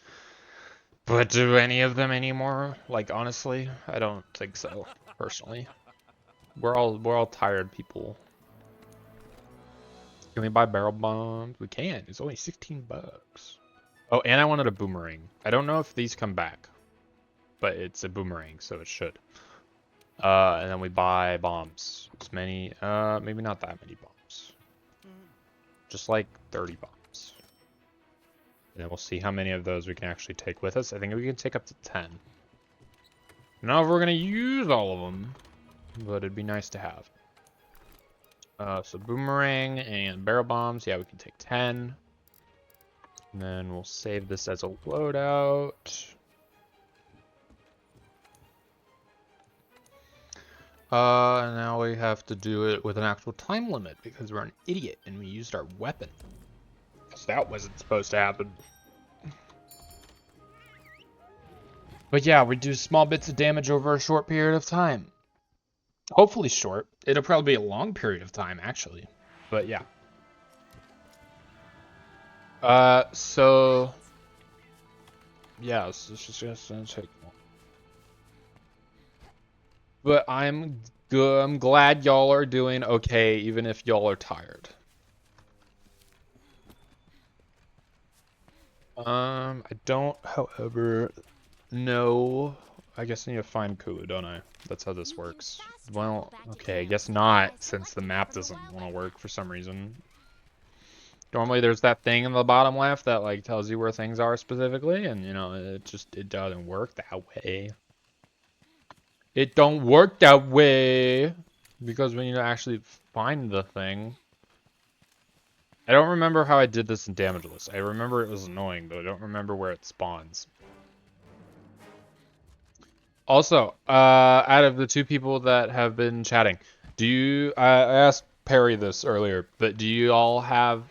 But do any of them anymore? Like, honestly, I don't think so, personally. We're all tired people. Can we buy barrel bombs? We can. It's only 16 bucks. Oh, and I wanted a boomerang. I don't know if these come back, but it's a boomerang, so it should. And then we buy bombs. As many, maybe not that many bombs. Just like 30 bombs. And then we'll see how many of those we can actually take with us. I think we can take up to 10. Not if we're gonna use all of them, but it'd be nice to have. So boomerang and barrel bombs. Yeah, we can take 10. And then we'll save this as a loadout. And now we have to do it with an actual time limit because we're an idiot and we used our weapon. So that wasn't supposed to happen. But yeah, we do small bits of damage over a short period of time. Hopefully short. It'll probably be a long period of time, actually. But yeah. So... yeah, it's just gonna take long. But I'm good. I'm glad y'all are doing okay, even if y'all are tired. I don't, however, know. I guess I need to find Kulu, don't I? That's how this works. Well, okay, I guess not, since the map doesn't want to work for some reason. Normally there's that thing in the bottom left that like tells you where things are specifically, and you know, it doesn't work that way. It don't work that way because we need to actually find the thing. I don't remember how I did this in Damageless. I remember it was annoying, but I don't remember where it spawns. Also, out of the two people that have been chatting, do you? I asked Perry this earlier, but do you all have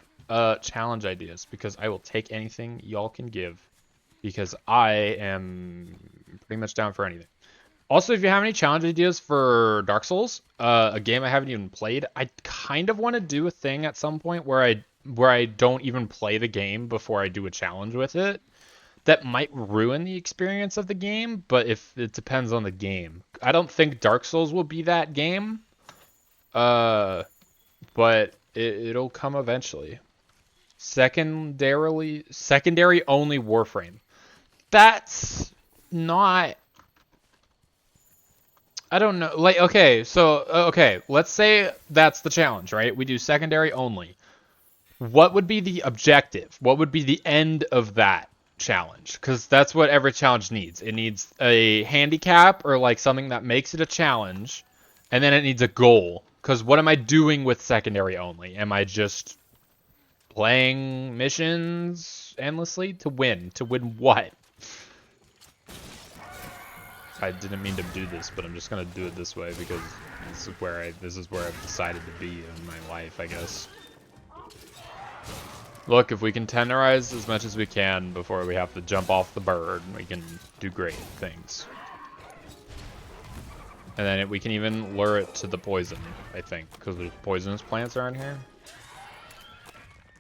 challenge ideas? Because I will take anything y'all can give, because I am pretty much down for anything. Also, if you have any challenge ideas for Dark Souls, a game I haven't even played, I kind of want to do a thing at some point where I don't even play the game before I do a challenge with it. That might ruin the experience of the game, but if it depends on the game. I don't think Dark Souls will be that game, but it'll come eventually. Secondary only Warframe. That's not... I don't know. Like, okay, so, okay, let's say that's the challenge, right? We do secondary only. What would be the objective? What would be the end of that challenge? Because that's what every challenge needs. It needs a handicap or, like, something that makes it a challenge, and then it needs a goal. Because what am I doing with secondary only? Am I just playing missions endlessly to win? To win what? I didn't mean to do this, but I'm just gonna do it this way because this is where I've decided to be in my life, I guess. Look, if we can tenderize as much as we can before we have to jump off the bird, we can do great things. And then we can even lure it to the poison, I think, because there's poisonous plants around here.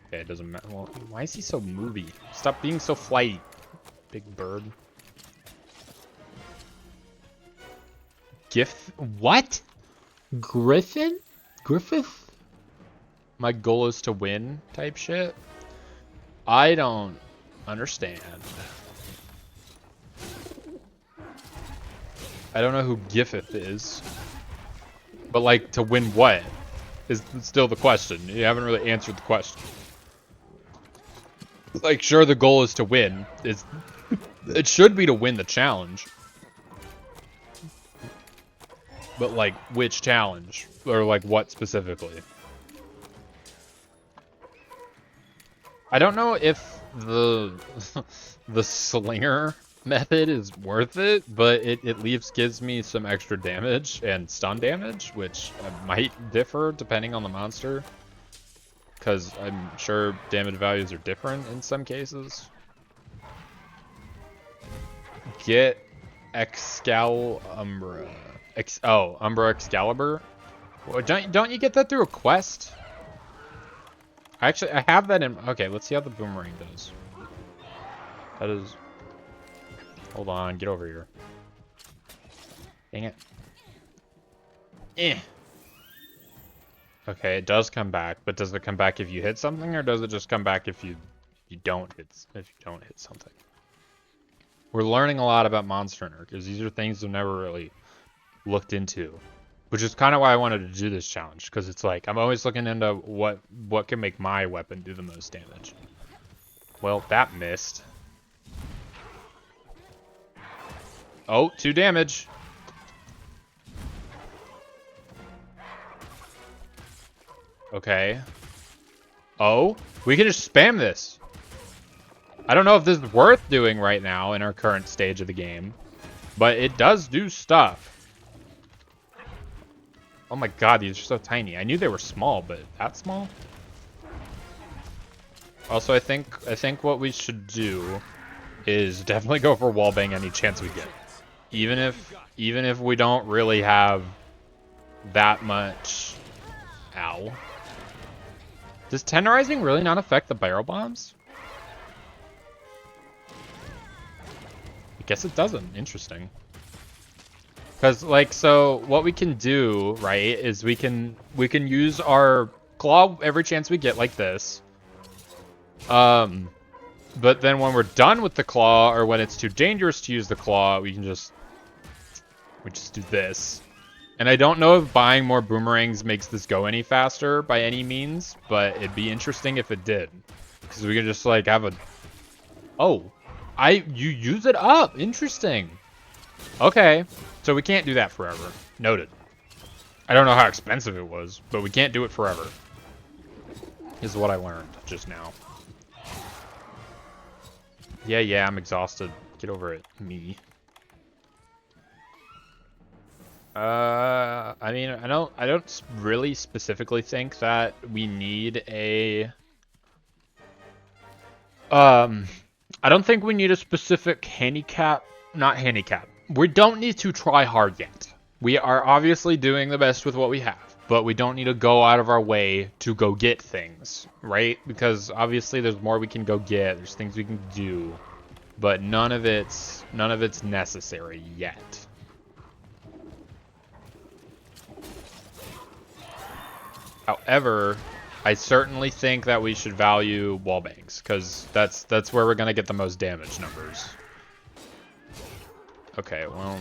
Okay, it doesn't matter. Well, why is he so movie? Stop being so flighty, big bird. What? Griffin? Griffith? My goal is to win type shit? I don't understand. I don't know who Giffith is. But like, to win what? Is still the question. You haven't really answered the question. Like, sure, the goal is to win. It should be to win the challenge. But, like, which challenge? Or, like, what specifically? I don't know if the the slinger method is worth it, but it gives me some extra damage and stun damage, which might differ depending on the monster. because I'm sure damage values are different in some cases. Get Umbra. Umbra Excalibur. Well, don't you get that through a quest? Actually, I have that in. Okay, let's see how the boomerang does. That is. Hold on, get over here. Dang it. Eh. Okay, it does come back, but does it come back if you hit something, or does it just come back if you don't hit something? We're learning a lot about Monster Hunter because these are things I've never really looked into, which is kind of why I wanted to do this challenge, because it's like I'm always looking into what can make my weapon do the most damage. Well, that missed. Oh, 2 damage. Okay. Oh, we can just spam this. I don't know if this is worth doing right now in our current stage of the game, but it does do stuff. Oh my god, these are so tiny. I knew they were small, but that small? Also, I think what we should do is definitely go for wallbang any chance we get. Even if we don't really have that much. Ow. Does tenderizing really not affect the barrel bombs? I guess it doesn't. Interesting. Because, like, so what we can do, right, is we can use our claw every chance we get, like this. But then when we're done with the claw, or when it's too dangerous to use the claw, we just do this. And I don't know if buying more boomerangs makes this go any faster by any means, but it'd be interesting if it did. Because we could just, like, have a... Oh, you use it up. Interesting. Okay, so we can't do that forever. Noted. I don't know how expensive it was, but we can't do it forever. Is what I learned just now. Yeah, I'm exhausted. Get over it, me. I mean, I don't really specifically think that we need a... I don't think we need a specific handicap. Not handicap. We don't need to try hard yet. We are obviously doing the best with what we have, but we don't need to go out of our way to go get things, right? Because obviously there's more we can go get. There's things we can do, but none of it's necessary yet. However, I certainly think that we should value wallbangs, because that's where we're gonna get the most damage numbers. Okay, well,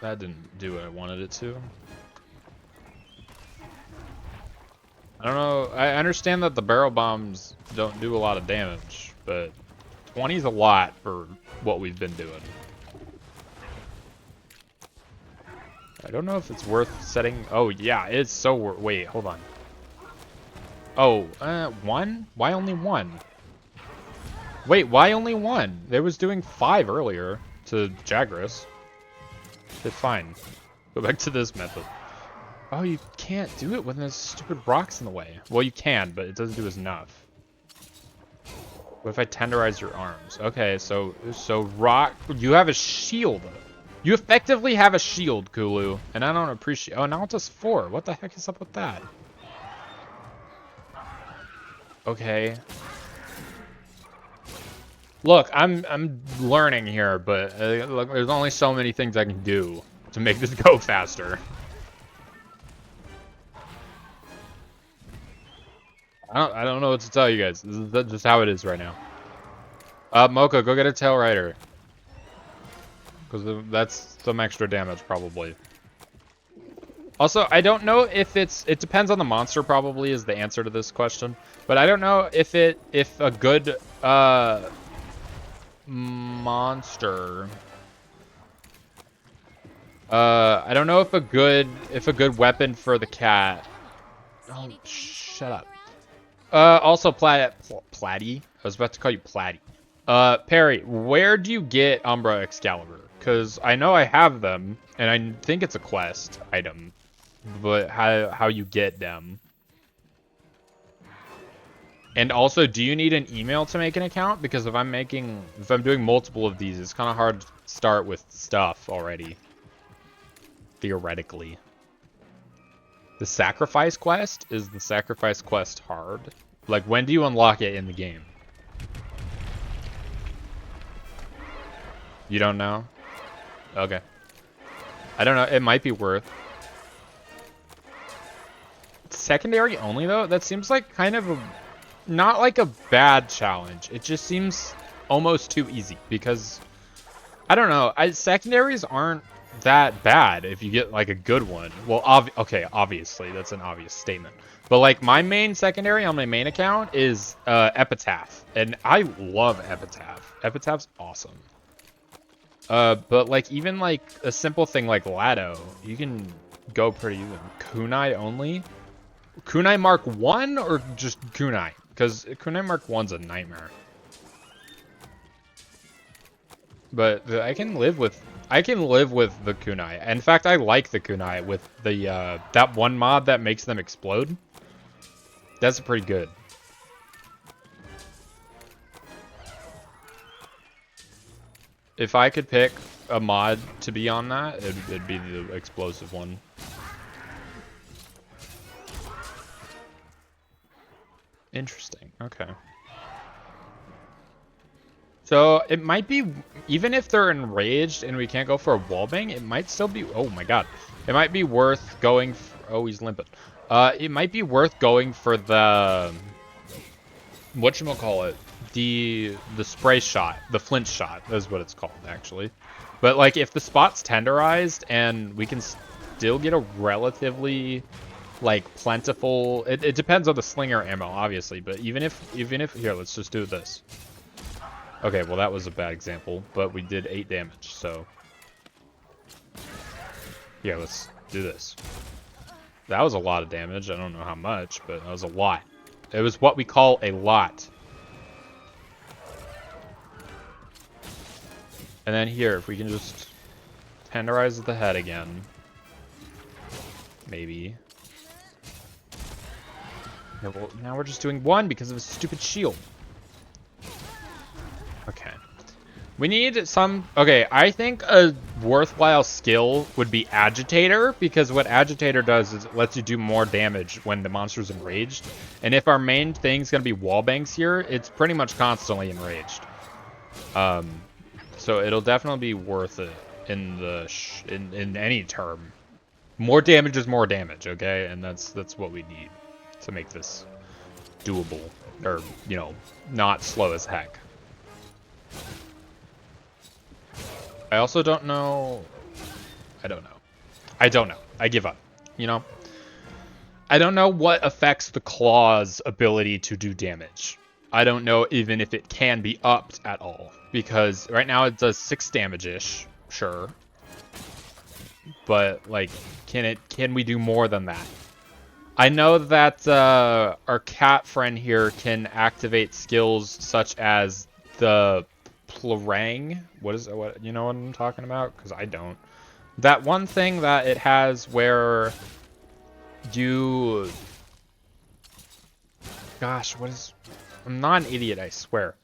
that didn't do what I wanted it to. I don't know. I understand that the barrel bombs don't do a lot of damage, but 20 is a lot for what we've been doing. I don't know if it's worth setting. Oh yeah, it's so wait, hold on. Oh, 1? Why only 1? Wait, why only 1? They was doing 5 earlier to Jagras. Okay, fine. Go back to this method. Oh, you can't do it when there's stupid rocks in the way. Well, you can, but it doesn't do enough. What if I tenderize your arms? Okay, so rock. You have a shield. You effectively have a shield, Kulu, and I don't appreciate. Oh, now it does 4. What the heck is up with that? Okay. Look, I'm learning here, but look, there's only so many things I can do to make this go faster. I don't know what to tell you guys. This is just how it is right now. Mocha, go get a tail rider. Because that's some extra damage, probably. Also, I don't know if it depends on the monster, probably, is the answer to this question. But I don't know if a good, monster... I don't know if a good weapon for the cat... Oh, shut up. Also, Platty. I was about to call you Platty. Perry, where do you get Umbra Excalibur? Because I know I have them, and I think it's a quest item. But how you get them? And also, do you need an email to make an account? Because if I'm doing multiple of these, it's kind of hard to start with stuff already. Theoretically. The sacrifice quest? Is the sacrifice quest hard? Like, when do you unlock it in the game? You don't know? Okay. I don't know. It might be worth. Secondary only, though? That seems like kind of a... Not like a bad challenge. It just seems almost too easy because... I don't know. Secondaries aren't that bad if you get like a good one. Well, okay, obviously that's an obvious statement. But like my main secondary on my main account is Epitaph, and I love Epitaph. Epitaph's awesome. But like even like a simple thing like Lado, you can go pretty even. Kunai only. Kunai Mark 1 or just Kunai? Because Kunai Mark 1's a nightmare. But I can live with the kunai. In fact, I like the kunai with the that one mod that makes them explode. That's pretty good. If I could pick a mod to be on that, it'd be the explosive one. Interesting. Okay. So it might be, even if they're enraged and we can't go for a wallbang, it might still be, oh my god. It might be worth going, oh, he's limping. It might be worth going for the, whatchamacallit, the spray shot, the flint shot, is what it's called, actually. But, like, if the spot's tenderized and we can still get a relatively, like, plentiful, it depends on the slinger ammo, obviously, but even if, here, let's just do this. Okay, well that was a bad example, but we did 8 damage, so... Yeah, let's do this. That was a lot of damage, I don't know how much, but that was a lot. It was what we call a lot. And then here, if we can just tenderize the head again. Maybe. Yeah, well, now we're just doing 1 because of a stupid shield. Okay. We need some... Okay, I think a worthwhile skill would be Agitator, because what Agitator does is it lets you do more damage when the monster's enraged. And if our main thing's going to be wallbangs here, it's pretty much constantly enraged. So it'll definitely be worth it in the in any term. More damage is more damage, okay? And that's what we need to make this doable. Or, you know, not slow as heck. I also don't know. I don't know. I give up. You know? I don't know what affects the claw's ability to do damage. I don't know even if it can be upped at all. Because right now it does 6 damage-ish. Sure. But, like, can we do more than that? I know that our cat friend here can activate skills such as the Plarang. What you know what I'm talking about? Because I don't. That one thing that it has where you... Gosh, what is... I'm not an idiot, I swear.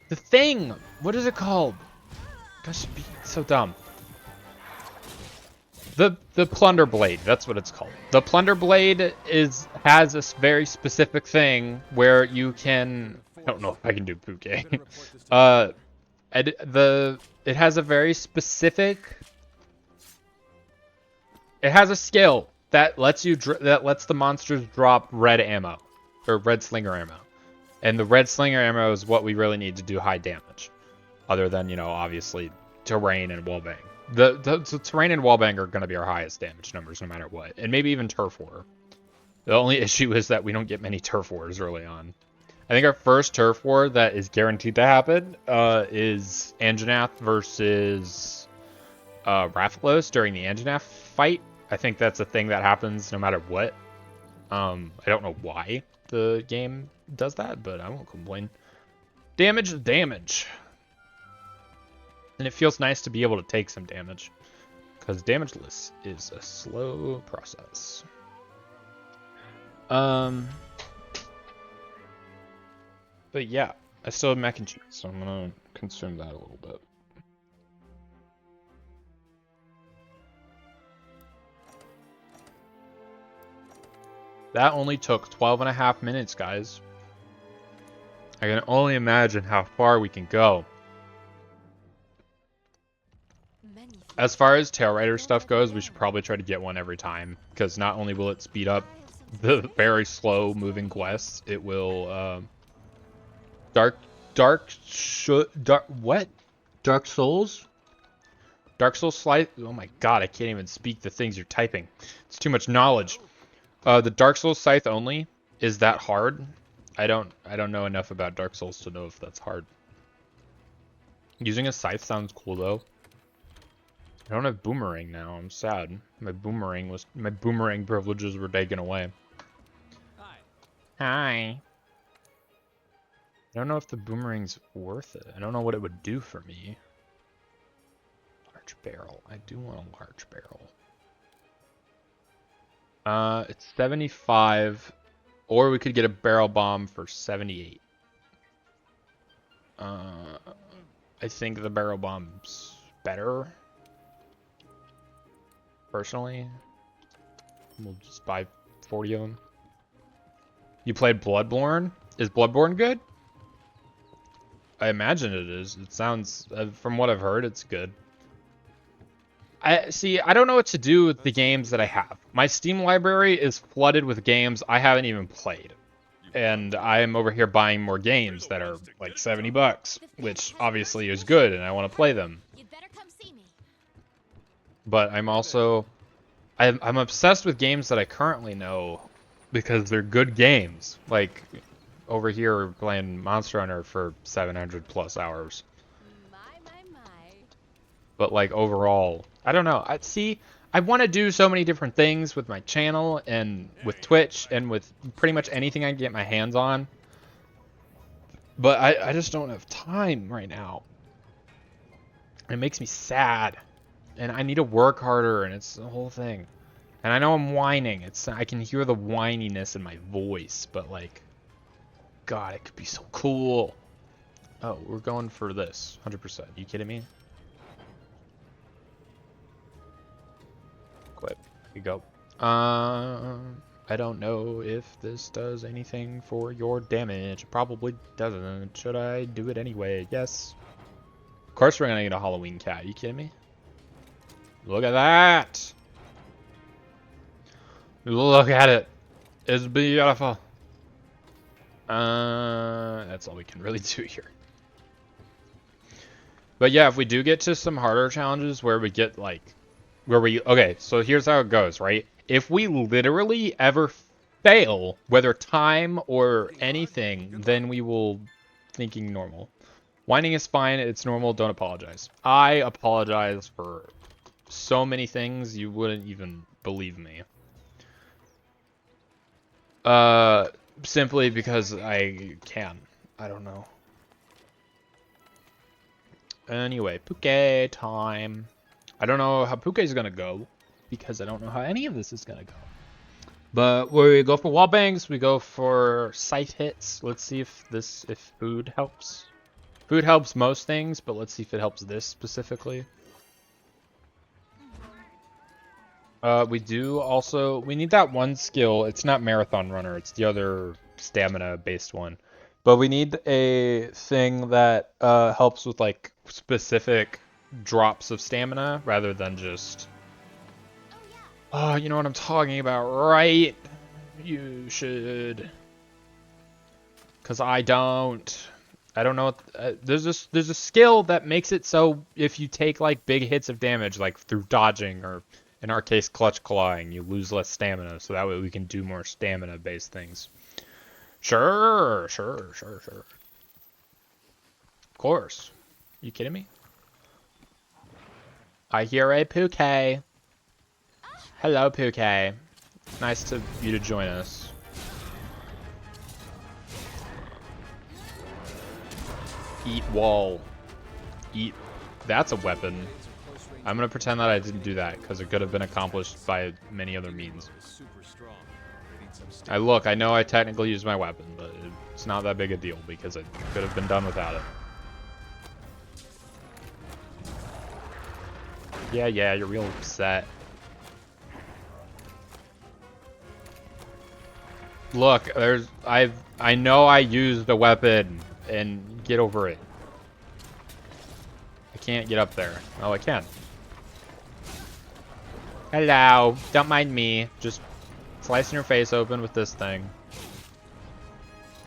The thing! What is it called? Gosh, be so dumb. The Plunder Blade, that's what it's called. The Plunder Blade has a very specific thing where you can... I don't know if I can do Puke. It has a very specific... It has a skill that lets the monsters drop red ammo. Or red slinger ammo. And the red slinger ammo is what we really need to do high damage. Other than, you know, obviously, terrain and wallbang. The terrain and wallbang are going to be our highest damage numbers no matter what. And maybe even turf war. The only issue is that we don't get many turf wars early on. I think our first turf war that is guaranteed to happen is Anjanath versus Rathalos during the Anjanath fight. I think that's a thing that happens no matter what. I don't know why the game does that, but I won't complain. Damage is damage. And it feels nice to be able to take some damage. Because damageless is a slow process. But yeah, I still have mac and cheese, so I'm gonna consume that a little bit. That only took 12.5 minutes, guys. I can only imagine how far we can go. As far as tail rider stuff goes, we should probably try to get one every time, because not only will it speed up the very slow moving quests, it will Dark Souls? Dark Souls Slice. Oh my god, I can't even speak the things you're typing. It's too much knowledge. The Dark Souls Scythe only, is that hard? I don't know enough about Dark Souls to know if that's hard. Using a scythe sounds cool though. I don't have boomerang now. I'm sad. My boomerang privileges were taken away. Hi. Hi. I don't know if the boomerang's worth it. I don't know what it would do for me. Large barrel. I do want a large barrel. It's 75, or we could get a barrel bomb for 78. I think the barrel bomb's better. Personally, we'll just buy 40 of them. You played Bloodborne? Is Bloodborne good? I imagine it is. It sounds, from what I've heard, it's good. I don't know what to do with the games that I have. My Steam library is flooded with games I haven't even played. And I'm over here buying more games that are like $70, which obviously is good, and I want to play them. But I'm also, I'm obsessed with games that I currently know because they're good games. Like over here playing Monster Hunter for 700 plus hours. But like overall, I don't know. I want to do so many different things with my channel and with Twitch and with pretty much anything I can get my hands on. But I just don't have time right now. It makes me sad. And I need to work harder, and it's the whole thing. And I know I'm whining. I can hear the whininess in my voice, but like, God, it could be so cool. Oh, we're going for this, 100%. You kidding me? Quit. Here you go. I don't know if this does anything for your damage. It probably doesn't. Should I do it anyway? Yes. Of course we're gonna get a Halloween cat. You kidding me? Look at that! Look at it! It's beautiful! That's all we can really do here. But yeah, if we do get to some harder challenges where we get like... Okay, so here's how it goes, right? If we literally ever fail, whether time or anything, then we will thinking normal. Whining is fine, it's normal, don't apologize. I apologize for so many things you wouldn't even believe me. Simply because I can. I don't know. Anyway, Puke time. I don't know how Puke is gonna go, because I don't know how any of this is gonna go. But we go for wall bangs, we go for sight hits. Let's see if food helps. Food helps most things, but let's see if it helps this specifically. We need that one skill. It's not Marathon Runner, it's the other stamina-based one. But we need a thing that helps with, like, specific drops of stamina, rather than just... Oh, you know what I'm talking about, right? You should... Because I don't. I don't know. There's a skill that makes it so if you take, like, big hits of damage, like, through dodging, or... in our case, clutch clawing, you lose less stamina, so that way we can do more stamina-based things. Sure. Of course. You kidding me? I hear a Puke. Hello, Puke. Nice to you to join us. Eat wall. Eat. That's a weapon. I'm gonna pretend that I didn't do that, because it could have been accomplished by many other means. Super strong, ready crates upstairs. I know I technically used my weapon, but it's not that big a deal because it could have been done without it. Yeah, you're real upset. Look, I know I used a weapon, and get over it. I can't get up there. Oh, I can. Hello, don't mind me. Just slicing your face open with this thing.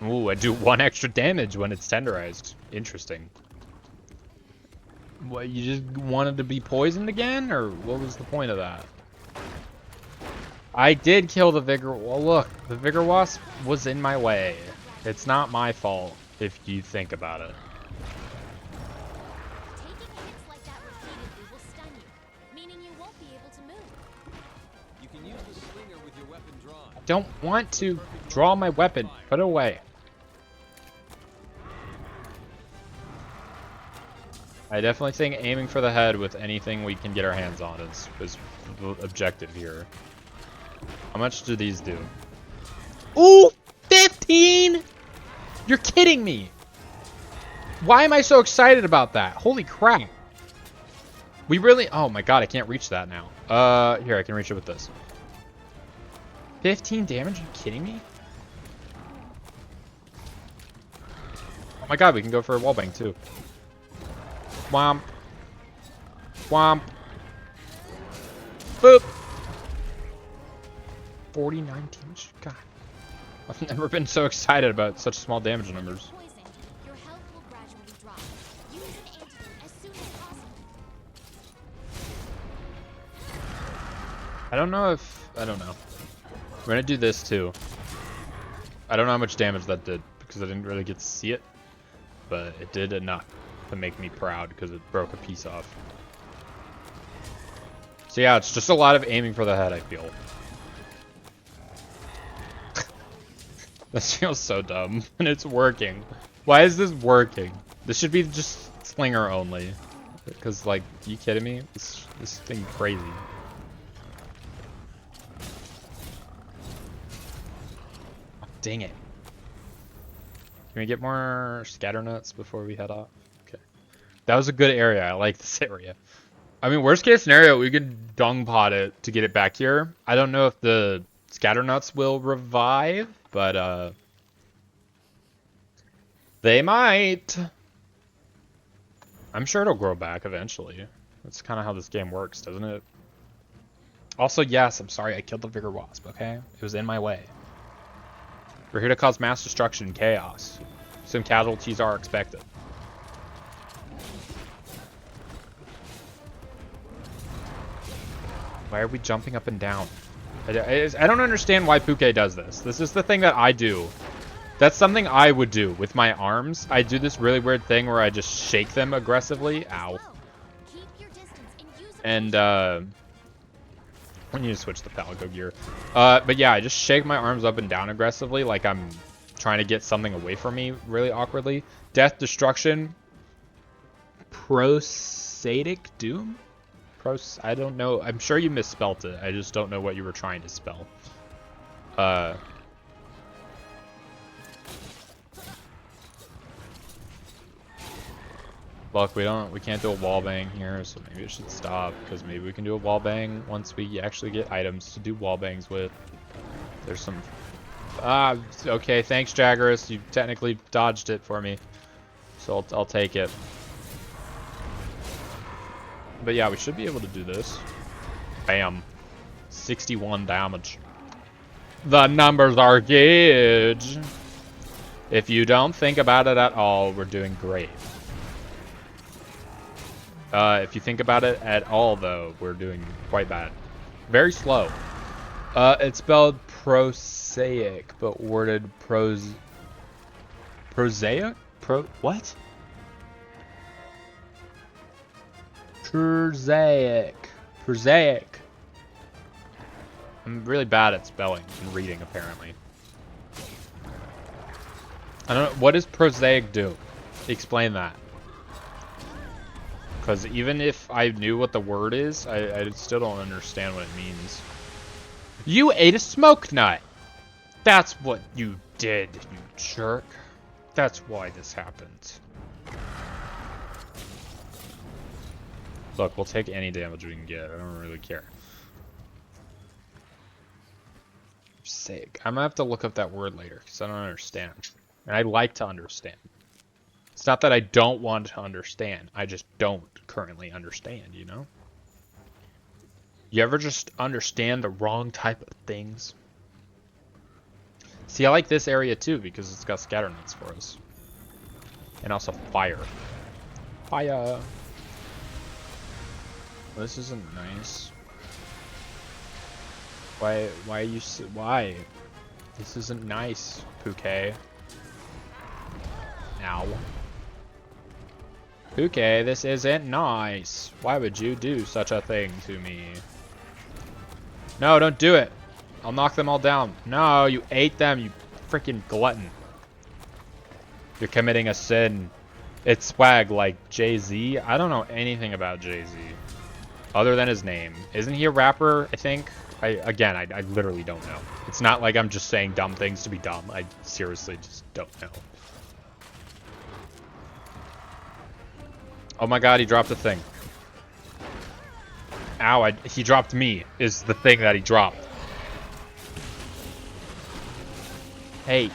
Ooh, I do 1 extra damage when it's tenderized. Interesting. What, you just wanted to be poisoned again, or what was the point of that? I did kill the Vigor. Well, look, the Vigor Wasp was in my way. It's not my fault if you think about it. Taking hits like that repeatedly will stun you, meaning you won't be able to move. You can use the slinger with your weapon drawn. I don't want to draw my weapon. Put it away. I definitely think aiming for the head with anything we can get our hands on is the objective here. How much do these do? Ooh, 15! You're kidding me! Why am I so excited about that? Holy crap. We really... Oh my god, I can't reach that now. Here, I can reach it with this. 15 damage? Are you kidding me? Oh my god, we can go for a wallbang too. Womp. Womp. Boop. 49 damage? God. I've never been so excited about such small damage numbers. Poison, your health will gradually drop. Use an antidote as soon as possible. I don't know if... I don't know. We're gonna do this too. I don't know how much damage that did because I didn't really get to see it. But it did enough to make me proud because it broke a piece off. So yeah, it's just a lot of aiming for the head, I feel. This feels so dumb, and it's working. Why is this working? This should be just slinger only. Because, like, you kidding me? This thing crazy. Oh, dang it. Can we get more scatter nuts before we head off? Okay. That was a good area. I like this area. I mean, worst case scenario, we could dung pot it to get it back here. I don't know if the scatter nuts will revive, but they might. I'm sure it'll grow back eventually. That's kind of how this game works, doesn't it? Also, yes, I'm sorry I killed the Vigor Wasp, okay? It was in my way. We're here to cause mass destruction and chaos. Some casualties are expected. Why are we jumping up and down? I don't understand why Puke does this. This is the thing that I do. That's something I would do with my arms. I do this really weird thing where I just shake them aggressively. Ow. Keep your distance and use a And, I need to switch the palico gear. But yeah, I just shake my arms up and down aggressively like I'm trying to get something away from me really awkwardly. Death, destruction, prosaic doom? I don't know. I'm sure you misspelt it. I just don't know what you were trying to spell. Look, we can't do a wall bang here, so maybe it should stop, because maybe we can do a wall bang once we actually get items to do wall bangs with. There's some... okay, thanks, Jaggerus. You technically dodged it for me, so I'll take it. But yeah, we should be able to do this. Bam. 61 damage. The numbers are huge. If you don't think about it at all, we're doing great. If you think about it at all, though, we're doing quite bad. Very slow. It's spelled prosaic, but worded prosaic? What? Prosaic. I'm really bad at spelling and reading, apparently. I don't know. What does prosaic do? Explain that. Because even if I knew what the word is, I still don't understand what it means. You ate a smoke nut! That's what you did, you jerk. That's why this happened. Look, we'll take any damage we can get. I don't really care. For sake. I'm gonna have to look up that word later because I don't understand. And I like to understand. It's not that I don't want to understand. I just don't currently understand, you know? You ever just understand the wrong type of things? See, I like this area too because it's got scatter nets for us. And also fire. Fire! This isn't nice. Why are you why? This isn't nice, Picrew. Ow. Picrew, this isn't nice. Why would you do such a thing to me? No, don't do it. I'll knock them all down. No, you ate them, you freaking glutton. You're committing a sin. It's swag like Jay-Z. I don't know anything about Jay-Z. Other than his name. Isn't he a rapper, I think? I literally don't know. It's not like I'm just saying dumb things to be dumb. I seriously just don't know. Oh my god, he dropped a thing. Ow, he dropped me, is the thing that he dropped. Hey,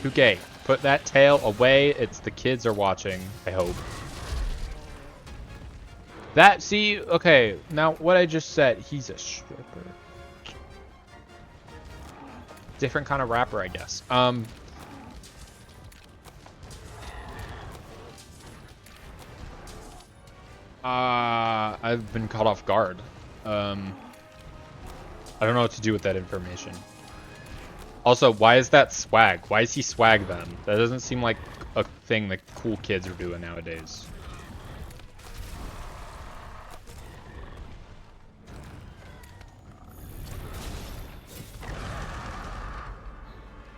Picrew, put that tail away. It's the kids are watching, I hope. That, see, okay, now what I just said, he's a stripper. Different kind of rapper, I guess. I've been caught off guard. I don't know what to do with that information. Also, why is that swag? Why is he swag then? That doesn't seem like a thing that cool kids are doing nowadays.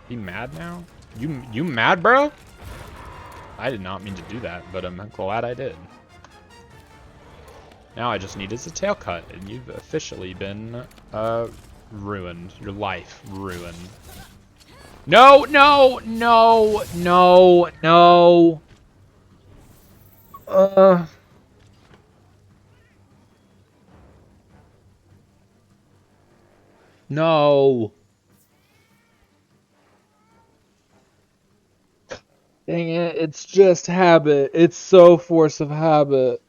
He mad now? You mad, bro? I did not mean to do that, but I'm glad I did. Now I just need is a tail cut, and you've officially been ruined. Your life ruined. No, no, no, no, no. No. Dang it, it's just habit. It's so force of habit.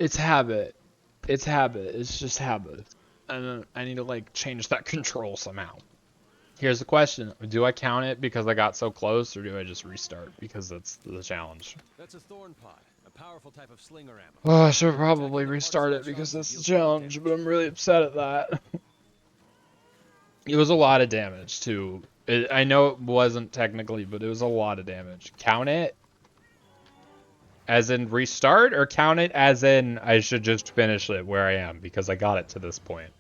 It's habit. It's habit. It's just habit. And I need to like change that control somehow. Here's the question. Do I count it because I got so close, or do I just restart? Because that's the challenge. That's a thorn pot, a powerful type of slinger ammo. Oh, I should probably restart it because that's the challenge, but I'm really upset at that. It was a lot of damage, too. I know it wasn't technically, but it was a lot of damage. Count it as in restart, or count it as in I should just finish it where I am because I got it to this point?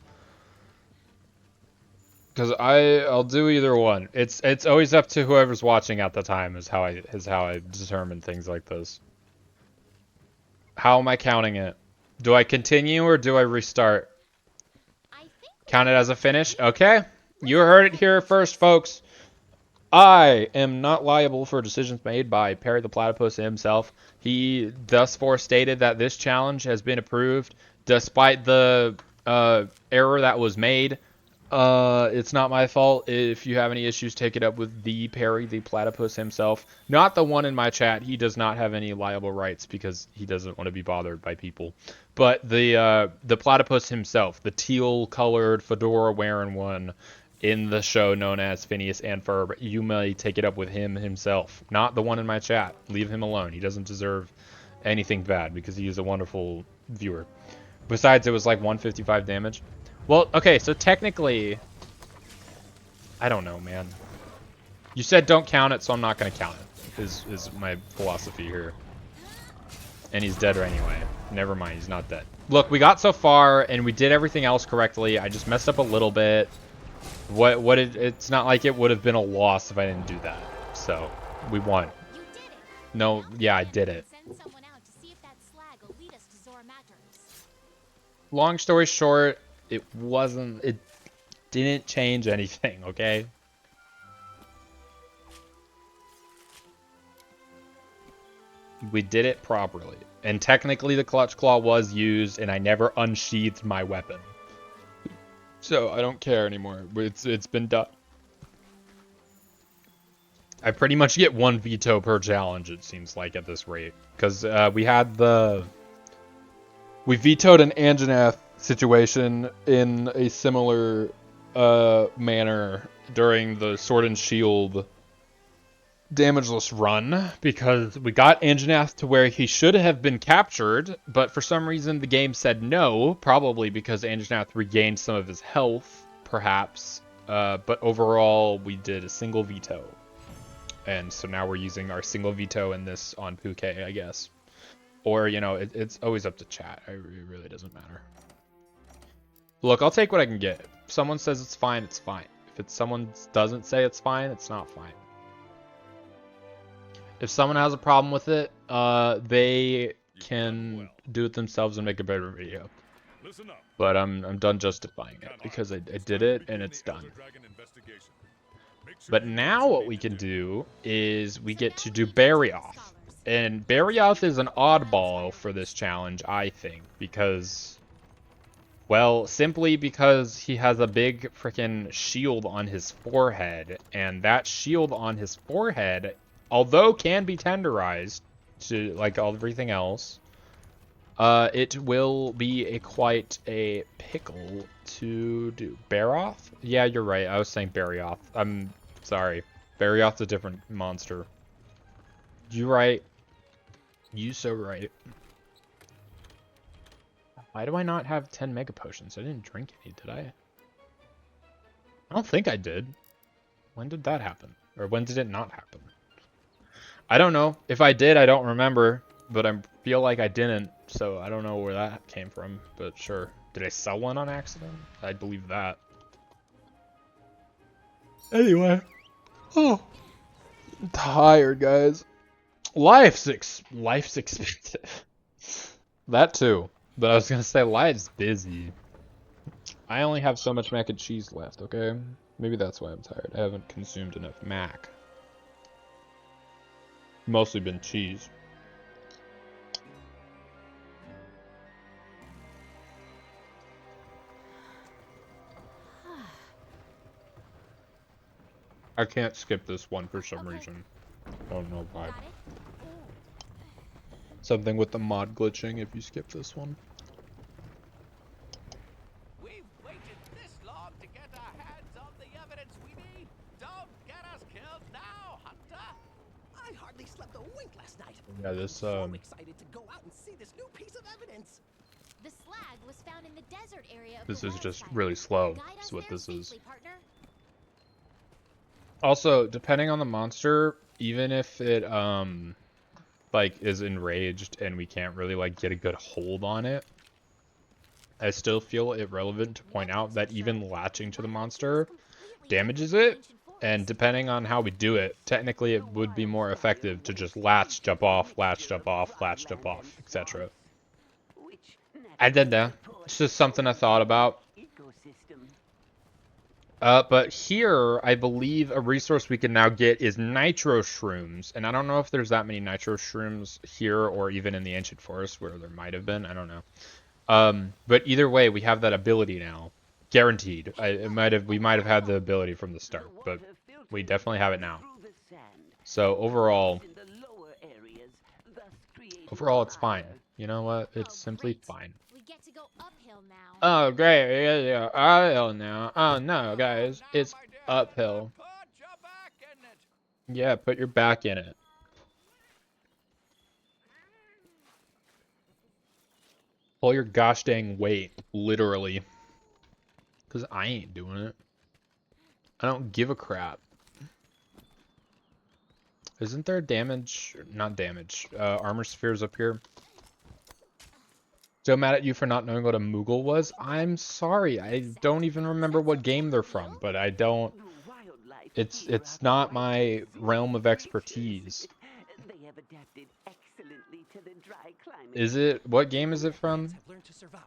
Because I'll do either one. It's always up to whoever's watching at the time is how I determine things like this. How am I counting it? Do I continue or do I restart? Count it as a finish? Okay. You heard it here first, folks. I am not liable for decisions made by Perry the Platypus himself. He thus far stated that this challenge has been approved despite the error that was made. It's not my fault. If you have any issues, take it up with the Perry the Platypus himself. Not the one in my chat. He does not have any liable rights because he doesn't want to be bothered by people. But the platypus himself, the teal-colored fedora-wearing one in the show known as Phineas and Ferb, you may take it up with him himself. Not the one in my chat. Leave him alone. He doesn't deserve anything bad because he is a wonderful viewer. Besides, it was like 155 damage. Well, okay, so technically, I don't know, man. You said don't count it, so I'm not going to count it, is my philosophy here. And he's dead anyway. Never mind, he's not dead. Look, we got so far, and we did everything else correctly. I just messed up a little bit. It's not like it would have been a loss if I didn't do that. So, we won. You did it. No, yeah, I did it. Send someone out to see if that slag will lead us to Zora Matters. Long story short, it wasn't... Didn't change anything, okay? We did it properly. And technically the clutch claw was used, and I never unsheathed my weapon. So I don't care anymore. It's been done. I pretty much get one veto per challenge, it seems like, at this rate. Because we vetoed an Anjanath situation in a similar manner during the Sword and Shield damageless run, because we got Anjanath to where he should have been captured, but for some reason the game said no, probably because Anjanath regained some of his health, perhaps. But overall, we did a single veto. And so now we're using our single veto in this on Puke, I guess. Or, you know, it's always up to chat. It really doesn't matter. Look, I'll take what I can get. If someone says it's fine, it's fine. If someone doesn't say it's fine, it's not fine. If someone has a problem with it, they can do it themselves and make a better video. But I'm done justifying it because I did it and it's done. But now what we can do is we get to do Barioth. And Barioth is an oddball for this challenge, I think, because, well, simply because he has a big freaking shield on his forehead, and that shield on his forehead, although can be tenderized to like everything else, it will be quite a pickle to do. Barioth? Yeah, you're right. I was saying Barioth. I'm sorry. Barioth's a different monster. You right. You so right. Why do I not have 10 mega potions? I didn't drink any, did I? I don't think I did. When did that happen? Or when did it not happen? I don't know. If I did, I don't remember. But I feel like I didn't. So I don't know where that came from. But sure. Did I sell one on accident? I believe that. Anyway. Oh. I'm tired, guys. Life's expensive. That too. But I was gonna say life's busy. I only have so much mac and cheese left, okay? Maybe that's why I'm tired. I haven't consumed enough mac. Mostly been cheese. I can't skip this one for some reason. I don't know why. Something with the mod glitching if you skip this one. We've waited this long to get our hands on the evidence we need. Don't get us killed now, Hunter. I hardly slept a wink last night. Yeah, this So excited to go out and see this new piece of evidence. The slag was found in the desert area of This the is well just site. really slow. Guide Is us what there this is. safely, partner. Also, depending on the monster, even if it like is enraged and we can't really like get a good hold on it, I still feel it relevant to point out that even latching to the monster damages it, and depending on how we do it, technically it would be more effective to just latch, jump off, latch, jump off, latch, jump off, etc. I did that. It's just something I thought about. But here, I believe a resource we can now get is nitro shrooms, and I don't know if there's that many nitro shrooms here or even in the ancient forest where there might have been. I don't know. But either way, we have that ability now, guaranteed. We might have had the ability from the start, but we definitely have it now. So overall, it's fine. You know what? It's simply fine. We get to go uphill now. Oh, great. Yeah, uphill now. Oh, no, guys. It's uphill. Put your back in it. Yeah, put your back in it. Pull your gosh dang weight, literally. Because I ain't doing it. I don't give a crap. Isn't there damage? Not damage. Armor spheres up here. So mad at you for not knowing what a Moogle was. I'm sorry. I don't even remember what game they're from, but I don't. It's not my realm of expertise. Is it? What game is it from? Have learned to survive.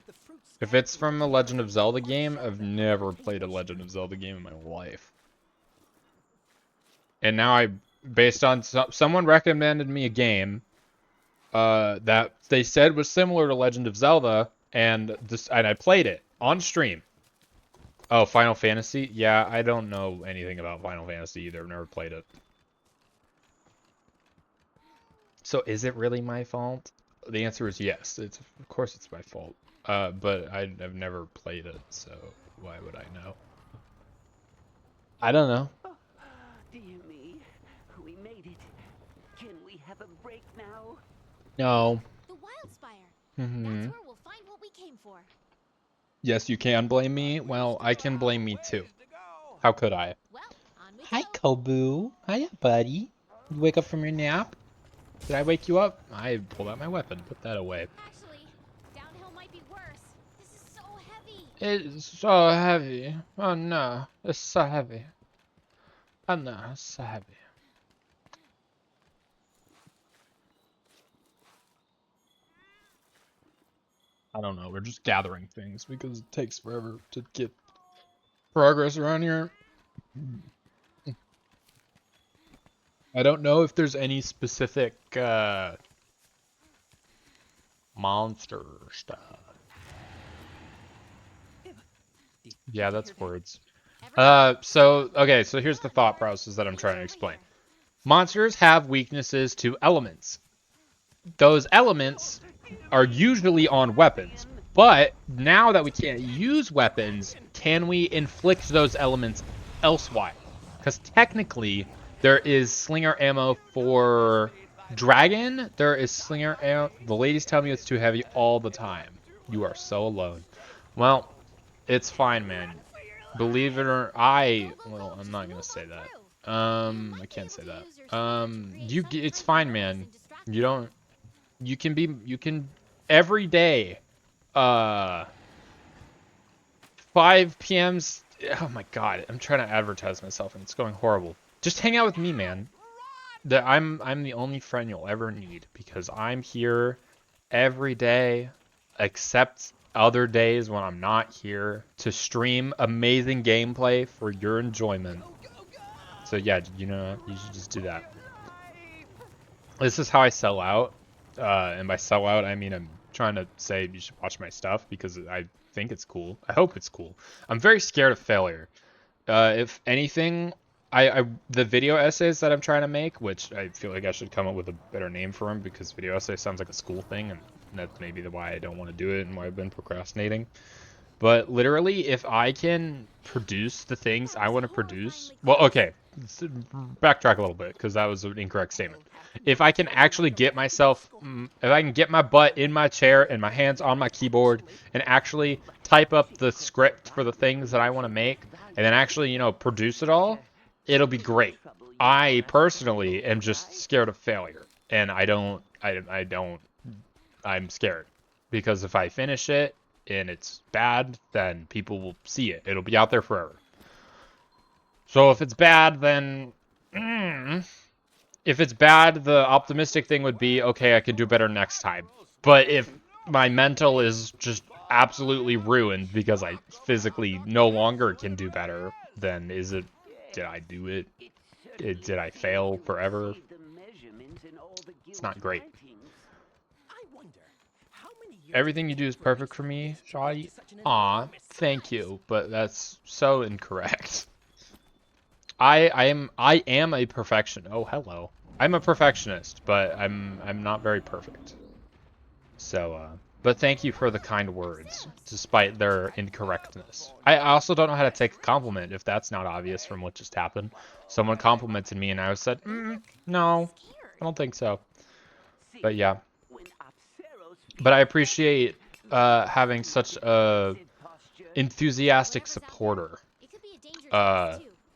The fruit If it's from a Legend of Zelda game, I've never played a Legend of Zelda game in my life. And now based on someone recommended me a game that they said was similar to Legend of Zelda, and I played it on stream. Oh, Final Fantasy? Yeah, I don't know anything about Final Fantasy either. I've never played it. So is it really my fault? The answer is yes. Of course it's my fault. But I've never played it, so why would I know? I don't know. Oh, dear me, we made it. Can we have a break now? No. The Wildspire. Mm-hmm. That's where we'll find what we came for. Yes, you can blame me. Well, I can blame me too. How could I? Well, on we Hi, go. Kobu. Hiya, buddy. You wake up from your nap? Did I wake you up? I pulled out my weapon. Put that away. Actually, downhill might be worse. This is so heavy. It's so heavy. Oh no, it's so heavy. Oh no, it's so heavy. I don't know. We're just gathering things because it takes forever to get progress around here. I don't know if there's any specific monster stuff. Yeah, that's words. Okay, so here's the thought process that I'm trying to explain. Monsters have weaknesses to elements. Those elements are usually on weapons, but now that we can't use weapons, can we inflict those elements elsewhere? Because technically, there is slinger ammo for dragon. There is slinger ammo. The ladies tell me it's too heavy all the time. You are so alone. Well, it's fine, man. Believe it or well, I'm not gonna say that. I can't say that. It's fine, man. You can every day, 5 p.m.'s. Oh my god, I'm trying to advertise myself and it's going horrible. Just hang out with me, man. I'm the only friend you'll ever need because I'm here every day, except other days when I'm not here, to stream amazing gameplay for your enjoyment. So yeah, you should just do that. This is how I sell out. And by sell out, I mean I'm trying to say you should watch my stuff because I think it's cool. I hope it's cool. I'm very scared of failure. If anything, the video essays that I'm trying to make, which I feel like I should come up with a better name for them because video essay sounds like a school thing, and that's maybe why I don't want to do it and why I've been procrastinating. But literally, if I can produce the things I want to produce, well, okay, let's backtrack a little bit because that was an incorrect statement. If I can actually get myself, if I can get my butt in my chair and my hands on my keyboard and actually type up the script for the things that I want to make and then actually, produce it all, it'll be great. I personally am just scared of failure, and I'm scared because if I finish it and it's bad, then people will see it. It'll be out there forever. So if it's bad, then if it's bad, the optimistic thing would be, okay, I can do better next time. But if my mental is just absolutely ruined because I physically no longer can do better, then did I do it? Did I fail forever? It's not great. Everything you do is perfect for me, Shawty. Aw, thank you, but that's so incorrect. I am a perfectionist. Oh, hello. I'm a perfectionist, but I'm not very perfect. So, but thank you for the kind words, despite their incorrectness. I also don't know how to take a compliment if that's not obvious from what just happened. Someone complimented me and I said, no, I don't think so. But yeah. But I appreciate having such a enthusiastic supporter.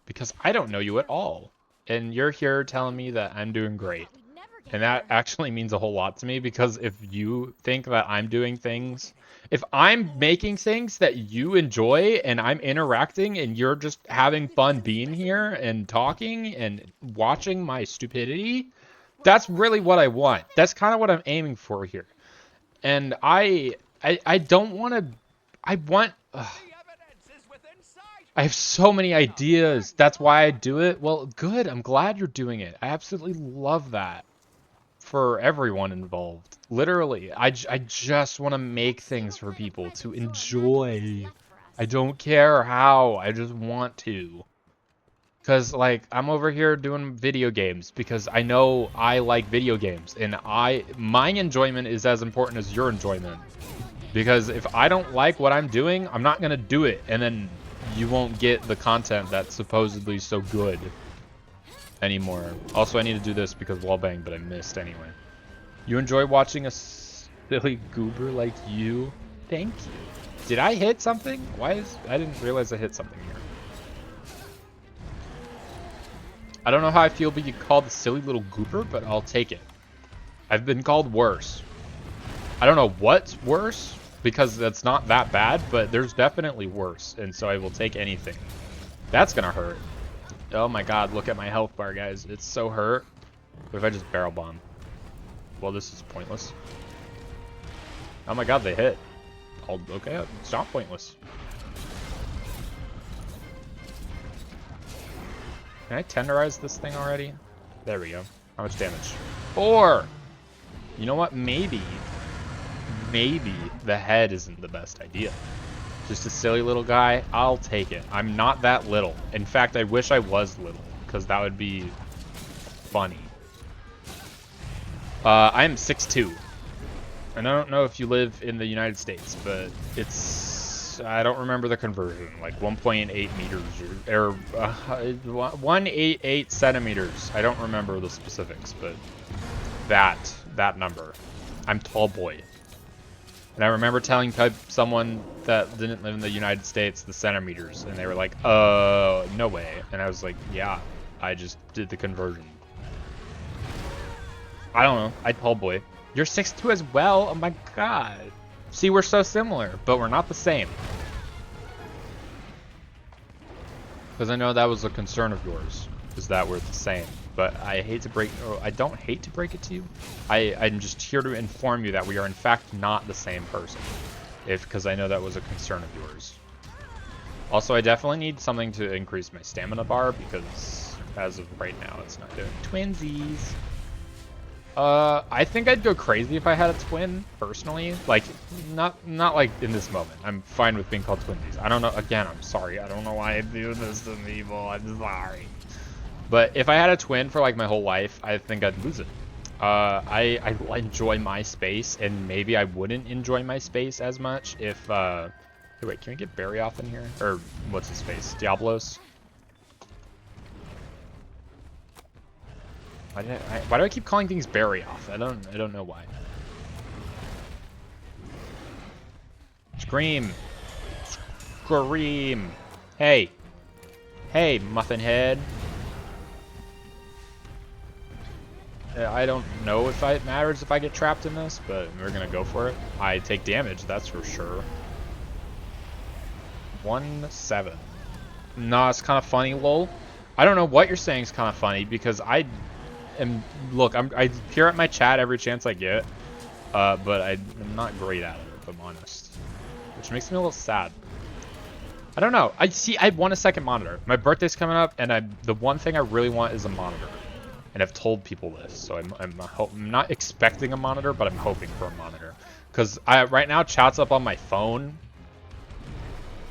Because I don't know you at all. And you're here telling me that I'm doing great. And that actually means a whole lot to me because if you think that I'm doing things, if I'm making things that you enjoy and I'm interacting and you're just having fun being here and talking and watching my stupidity, that's really what I want. That's kind of what I'm aiming for here. And I don't want to I want... The evidence is within sight. I have so many ideas. That's why I do it. Well, good. I'm glad you're doing it. I absolutely love that for everyone involved. Literally, I just want to make things for people to enjoy. I don't care how. I just want to. Because, like, I'm over here doing video games because I know I like video games. And my enjoyment is as important as your enjoyment. Because if I don't like what I'm doing, I'm not going to do it. And then you won't get the content that's supposedly so good anymore. Also, I need to do this because wallbang, but I missed anyway. You enjoy watching a silly goober like you? Thank you. Did I hit something? I didn't realize I hit something here. I don't know how I feel being called a silly little goober, but I'll take it. I've been called worse. I don't know what's worse, because that's not that bad, but there's definitely worse, and so I will take anything. That's gonna hurt. Oh my god, look at my health bar, guys. It's so hurt. What if I just barrel bomb? Well, this is pointless. Oh my god, they hit. Okay, it's not pointless. Can I tenderize this thing already? There we go. How much damage? 4! You know what? Maybe the head isn't the best idea. Just a silly little guy? I'll take it. I'm not that little. In fact, I wish I was little, because that would be funny. I am 6'2". And I don't know if you live in the United States, but it's... I don't remember the conversion. Like 1.8 meters or 188 centimeters. I don't remember the specifics, but that number. I'm tall boy. And I remember telling someone that didn't live in the United States the centimeters, and they were like, no way. And I was like, yeah, I just did the conversion. I don't know. I tall boy. You're 6'2" as well? Oh my god. See, we're so similar, but we're not the same. Because I know that was a concern of yours, is that we're the same. But I hate to break... Oh, I don't hate to break it to you. I'm just here to inform you that we are in fact not the same person. Because I know that was a concern of yours. Also, I definitely need something to increase my stamina bar, because as of right now, it's not doing twinsies. I think I'd go crazy if I had a twin, personally. Like, not like in this moment. I'm fine with being called twinsies. I don't know. Again, I'm sorry. I don't know why I do this to people. I'm sorry. But if I had a twin for like my whole life, I think I'd lose it. I enjoy my space, and maybe I wouldn't enjoy my space as much if, hey, wait, can we get Barry off in here? Or, what's his face? Diablos? Why do I keep calling things Barry off? I don't know why. Scream! Scream! Hey! Hey, muffin head! I don't know if it matters if I get trapped in this, but we're gonna go for it. I take damage, that's for sure. 1-7. Nah, it's kind of funny, lol. I don't know what you're saying is kind of funny, because I peer at my chat every chance I get, but I'm not great at it, if I'm honest. Which makes me a little sad. I don't know. I want a second monitor. My birthday's coming up, and the one thing I really want is a monitor. And I've told people this, so I'm not expecting a monitor, but I'm hoping for a monitor. Because right now, chat's up on my phone,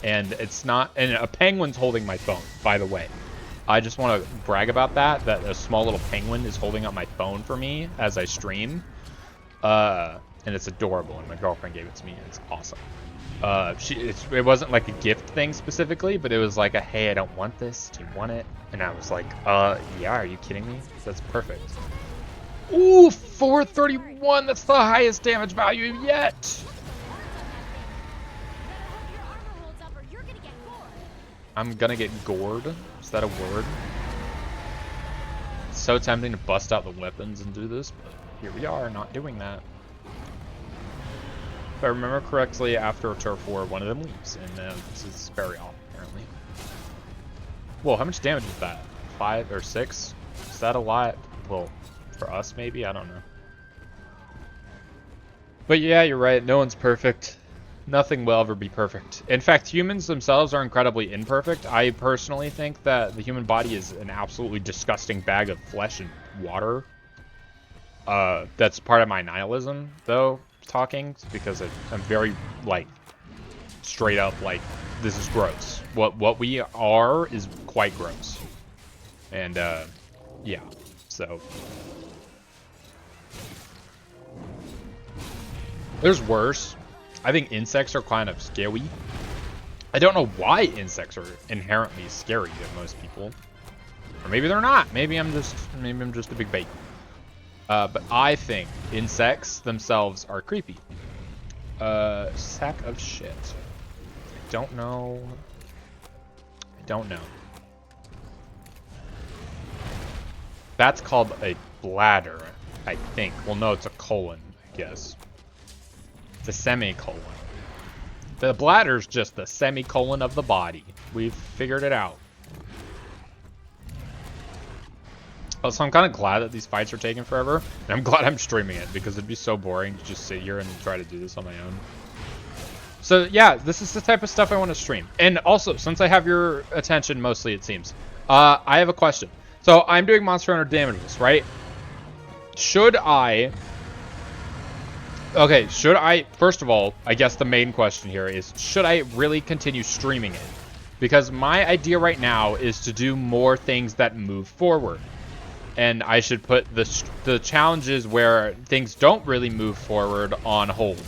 and it's not... And a penguin's holding my phone, by the way. I just want to brag about that a small little penguin is holding up my phone for me as I stream. And it's adorable, and my girlfriend gave it to me, and it's awesome. It wasn't like a gift thing specifically, but it was like a, hey, I don't want this, do you want it? And I was like, yeah, are you kidding me? That's perfect. Ooh, 431, that's the highest damage value yet! I'm gonna get gored. Is that a word? It's so tempting to bust out the weapons and do this, but here we are, not doing that. If I remember correctly, after turf war, one of them leaves, and this is very off, apparently. Whoa, how much damage is that? 5 or 6? Is that a lot? Well, for us, maybe? I don't know. But yeah, you're right. No one's perfect. Nothing will ever be perfect. In fact, humans themselves are incredibly imperfect. I personally think that the human body is an absolutely disgusting bag of flesh and water. That's part of my nihilism, though, talking, because I'm very, like, straight up, like, this is gross. What we are is quite gross. And, yeah, so... There's worse. I think insects are kind of scary. I don't know why insects are inherently scary to most people. Or maybe they're not. Maybe I'm just a big bait. But I think insects themselves are creepy. Sack of shit. I don't know. That's called a bladder, I think. Well, no, it's a colon, I guess. It's a semicolon. The bladder's just the semicolon of the body. We've figured it out. Also, I'm kind of glad that these fights are taking forever. And I'm glad I'm streaming it, because it'd be so boring to just sit here and try to do this on my own. So, yeah, this is the type of stuff I want to stream. And also, since I have your attention mostly, it seems, I have a question. So, I'm doing Monster Hunter Damages, right? Should I... Okay, should I... First of all, I guess the main question here is, should I really continue streaming it? Because my idea right now is to do more things that move forward. And I should put the challenges where things don't really move forward on hold.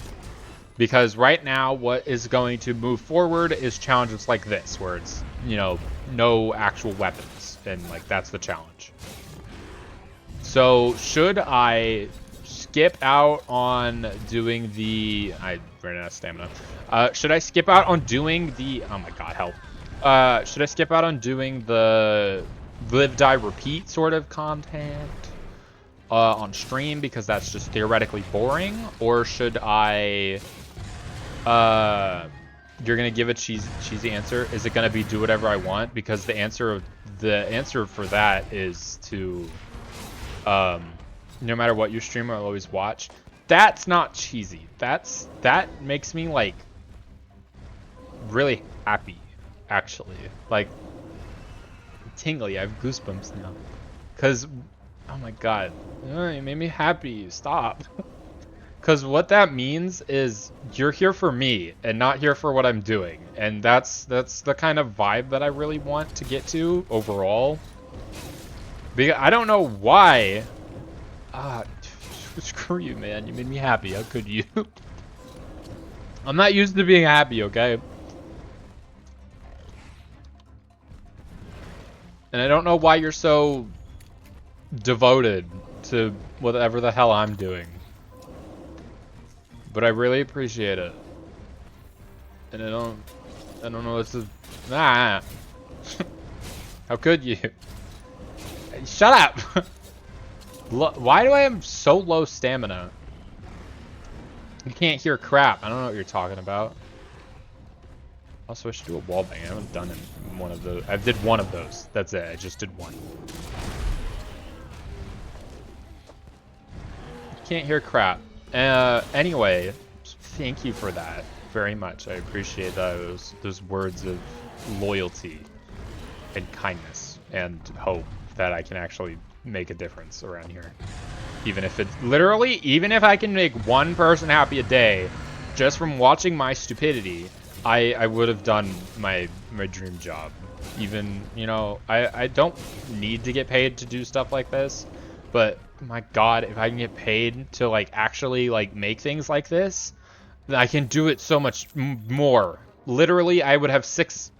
Because right now, what is going to move forward is challenges like this, where it's, you know, no actual weapons. And, like, that's the challenge. So, should I... skip out on doing the... I ran out of stamina. Should I skip out on doing the... Oh my god, help. Should I skip out on doing the live, die, repeat sort of content on stream because that's just theoretically boring? Or should I... You're gonna give a cheesy answer? Is it gonna be do whatever I want? Because the answer for that is to... no matter what you stream, I'll always watch. That's not cheesy. That makes me, like, really happy, actually. Like, tingly. I have goosebumps now. Because, oh my god. You made me happy. Stop. Because what that means is you're here for me and not here for what I'm doing. And that's the kind of vibe that I really want to get to overall. Because I don't know why... screw you, man. You made me happy. How could you? I'm not used to being happy, okay? And I don't know why you're so devoted to whatever the hell I'm doing. But I really appreciate it. And I don't know what to... How could you? Shut up! Why do I have so low stamina? You can't hear crap. I don't know what you're talking about. Also, I should do a wall bang. I haven't done one of those. I did one of those. That's it. I just did one. You can't hear crap. Anyway, thank you for that very much. I appreciate those words of loyalty and kindness and hope that I can actually make a difference around here. Even if it's literally, even if I can make one person happy a day just from watching my stupidity, I would have done my dream job. Even, you know, I don't need to get paid to do stuff like this, but my god, if I can get paid to, like, actually, like, make things like this, then I can do it so much more. Literally, I would have 6-7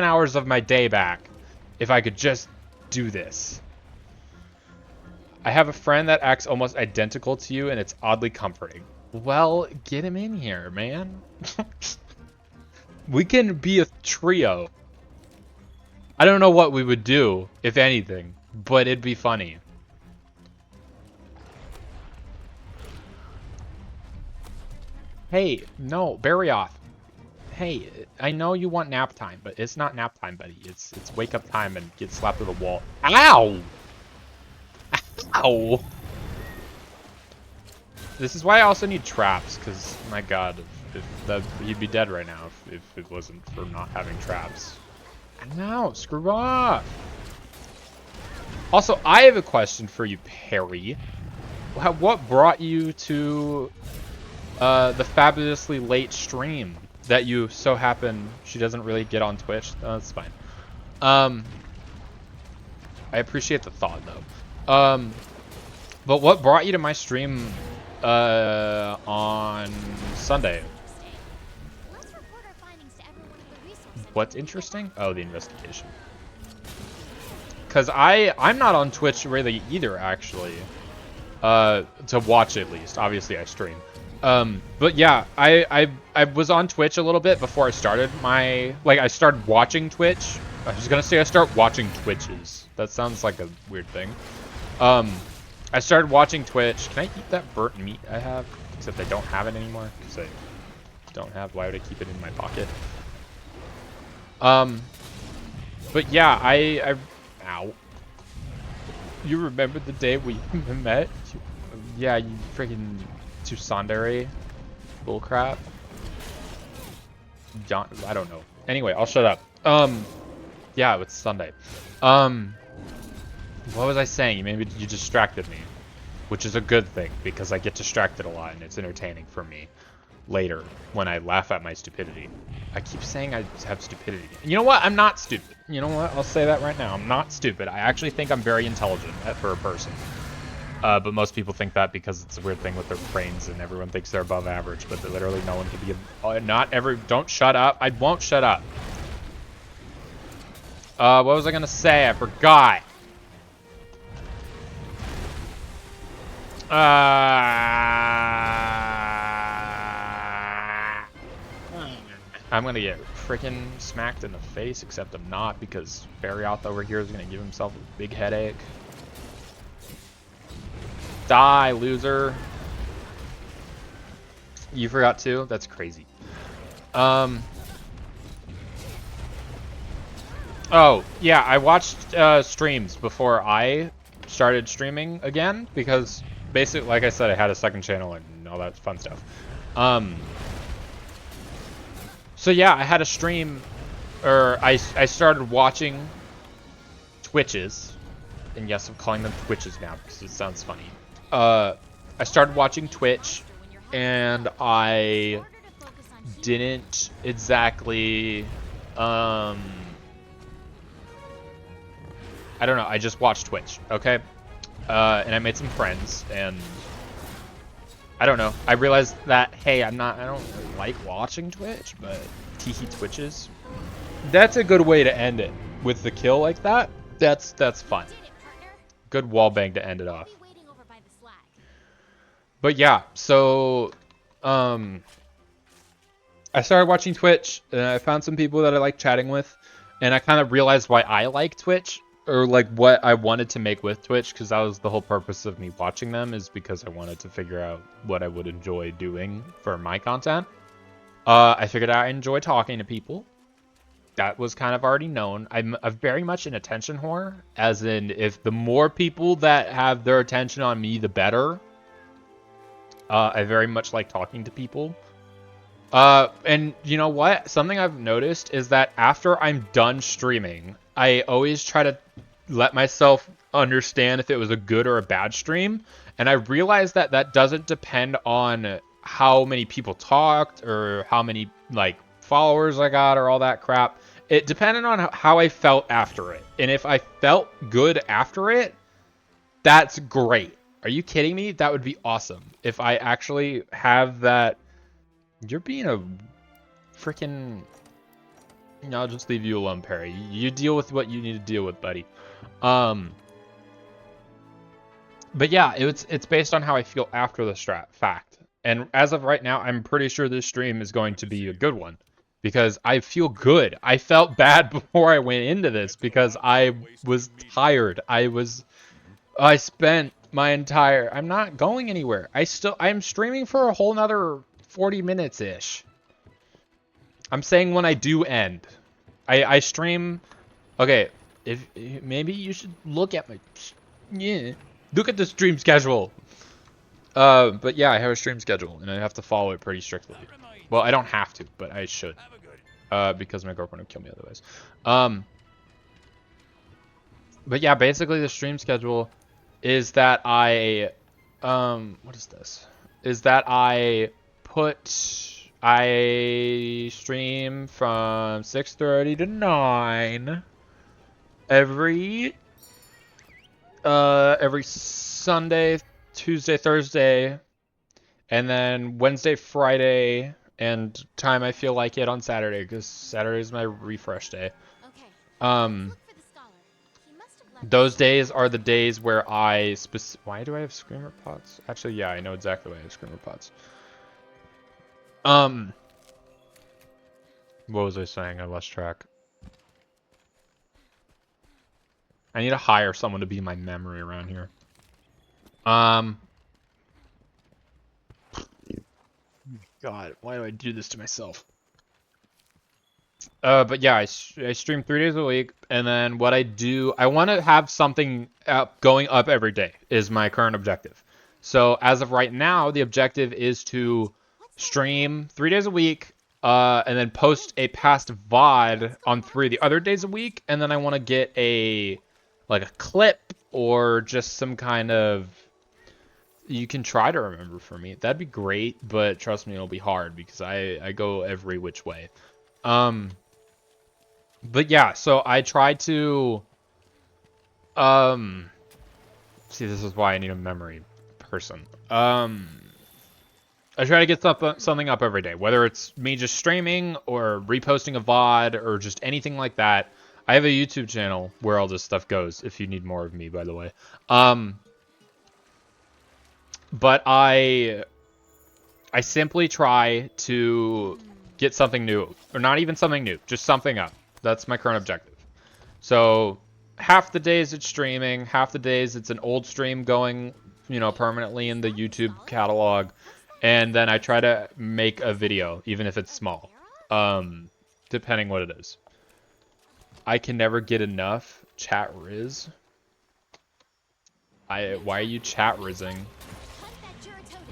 hours of my day back if I could just do this. I have a friend that acts almost identical to you, and it's oddly comforting. Well, get him in here, man. We can be a trio. I don't know what we would do, if anything, but it'd be funny. Hey, no, Barrioth. Hey, I know you want nap time, but it's not nap time, buddy. It's wake up time and get slapped to the wall. Ow! Ow! This is why I also need traps, because, my god, he'd be dead right now if it wasn't for not having traps. No, screw off. Also, I have a question for you, Perry. What brought you to the fabulously late stream that you so happen? She doesn't really get on Twitch. That's fine. I appreciate the thought though. But what brought you to my stream on Sunday? Let's report our findings to everyone at the resource center. What's interesting? Oh, the investigation. Because I'm not on Twitch really either, actually. To watch at least. Obviously, I stream. But yeah, I was on Twitch a little bit before I started my... Like, I started watching Twitch. I was gonna say I start watching Twitches. That sounds like a weird thing. I started watching Twitch. Can I keep that burnt meat I have? Except I don't have it anymore. Because I don't have... Why would I keep it in my pocket? But yeah, I ow. You remember the day we met? Yeah, you freaking tsundere bullcrap. John, I don't know. Anyway, I'll shut up. Yeah, it's Sunday. What was I saying? You distracted me, which is a good thing because I get distracted a lot and it's entertaining for me later when I laugh at my stupidity. I keep saying I have stupidity. You know what? I'm not stupid. You know what? I'll say that right now. I'm not stupid. I actually think I'm very intelligent for a person. But most people think that because it's a weird thing with their brains and everyone thinks they're above average, but literally no one can be... Don't shut up. I won't shut up. What was I gonna say? I forgot. I'm gonna get freaking smacked in the face, except I'm not because Barrioth over here is gonna give himself a big headache. Die, loser. You forgot too? That's crazy. Oh, yeah, I watched streams before I started streaming again because basically, like I said, I had a second channel and all that fun stuff. So yeah, I had a stream, or I started watching Twitches, and yes, I'm calling them Twitches now because it sounds funny. I started watching Twitch, and I didn't exactly, I don't know, I just watched Twitch, okay? And I made some friends, and I don't know. I realized that, hey, I don't really like watching Twitch, but teehee Twitches. That's a good way to end it. With the kill like that, that's fun. Good wallbang to end it off. But yeah, so, I started watching Twitch, and I found some people that I like chatting with, and I kind of realized why I like Twitch. Or like what I wanted to make with Twitch, because that was the whole purpose of me watching them, is because I wanted to figure out what I would enjoy doing for my content. I figured out I enjoy talking to people. That was kind of already known. I'm very much an attention whore, as in if the more people that have their attention on me, the better. I very much like talking to people. And you know what? Something I've noticed is that after I'm done streaming, I always try to let myself understand if it was a good or a bad stream. And I realized that that doesn't depend on how many people talked or how many like followers I got or all that crap. It depended on how I felt after it. And if I felt good after it, that's great. Are you kidding me? That would be awesome. If I actually have that... You're being a freaking... I'll just leave you alone, Perry. You deal with what you need to deal with, buddy. But yeah, it's based on how I feel after the fact. And as of right now, I'm pretty sure this stream is going to be a good one. Because I feel good. I felt bad before I went into this because I was tired. I spent my entire... I'm not going anywhere. I'm streaming for a whole nother 40 minutes-ish. I'm saying when I do end. I stream... Okay, maybe you should look at my... Yeah, look at the stream schedule. But yeah, I have a stream schedule, and I have to follow it pretty strictly. Well, I don't have to, but I should. Have a good. Because my girlfriend would kill me otherwise. But yeah, basically the stream schedule is that I, what is this? Is that I stream from 6:30 to 9 every Sunday, Tuesday, Thursday, and then Wednesday, Friday, and time I feel like it on Saturday, because Saturday is my refresh day. Okay. Um, Look for the scholar. He must have left those days are the days where why do I have screamer pots? Actually, yeah, I know exactly why I have screamer pots. What was I saying? I lost track. I need to hire someone to be my memory around here. God, why do I do this to myself? But yeah, I stream 3 days a week, and then what I do, I want to have something going up every day is my current objective. So as of right now, the objective is to stream 3 days a week, and then post a past VOD on 3 the other days a week, and then I want to get a clip or just some kind of, you can try to remember for me. That'd be great, but trust me, it'll be hard because I go every which way. But yeah, so I try to, see, this is why I need a memory person. I try to get something up every day, whether it's me just streaming or reposting a VOD or just anything like that. I have a YouTube channel where all this stuff goes, if you need more of me, by the way. But I simply try to get something new, or not even something new, just something up. That's my current objective. So half the days it's streaming, half the days it's an old stream going, permanently in the YouTube catalog, and then I try to make a video, even if it's small, depending what it is. I can never get enough chat riz. Why are you chat rizzing? Hunt that Juratotus.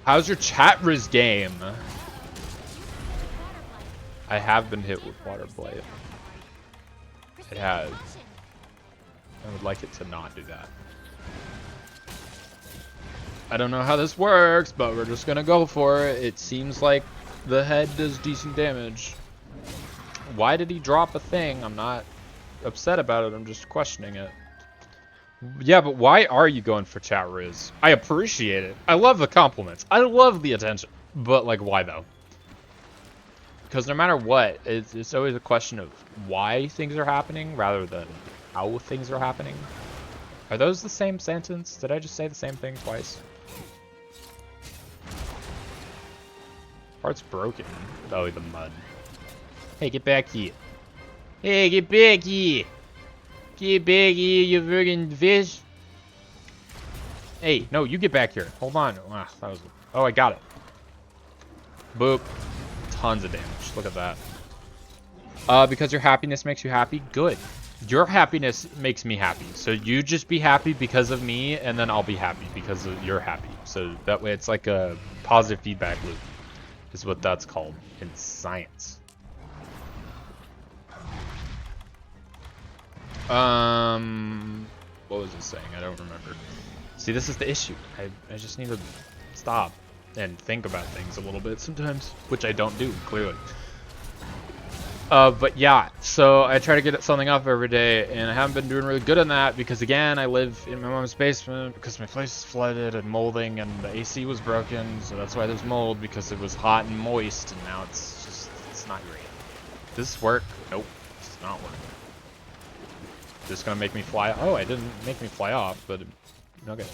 How's your chat riz game? I have been hit with water blight. It has. I would like it to not do that. I don't know how this works, but we're just gonna go for it. It seems like the head does decent damage. Why did he drop a thing? I'm not upset about it, I'm just questioning it. Yeah, but why are you going for chat riz? I appreciate it. I love the compliments. I love the attention. But, why though? Because no matter what, it's always a question of why things are happening rather than how things are happening. Are those the same sentence? Did I just say the same thing twice? Part's broken. Oh, the mud. Hey, get back here. Hey, get back here. Get back here, you friggin' fish. Hey, no, you get back here. Hold on. Oh, I got it. Boop. Tons of damage. Look at that. Because your happiness makes you happy? Good. Your happiness makes me happy. So you just be happy because of me, and then I'll be happy because you're happy. So that way it's like a positive feedback loop is what that's called in science. What was it saying? I don't remember. See, this is the issue. I just need to stop and think about things a little bit sometimes, which I don't do, clearly. But yeah, so I try to get something up every day, and I haven't been doing really good on that because, again, I live in my mom's basement because my place is flooded and molding, and the AC was broken, so that's why there's mold, because it was hot and moist, and now it's not great. Does this work? Nope, it's not working. Just gonna make me fly. Oh, it didn't make me fly off, but okay.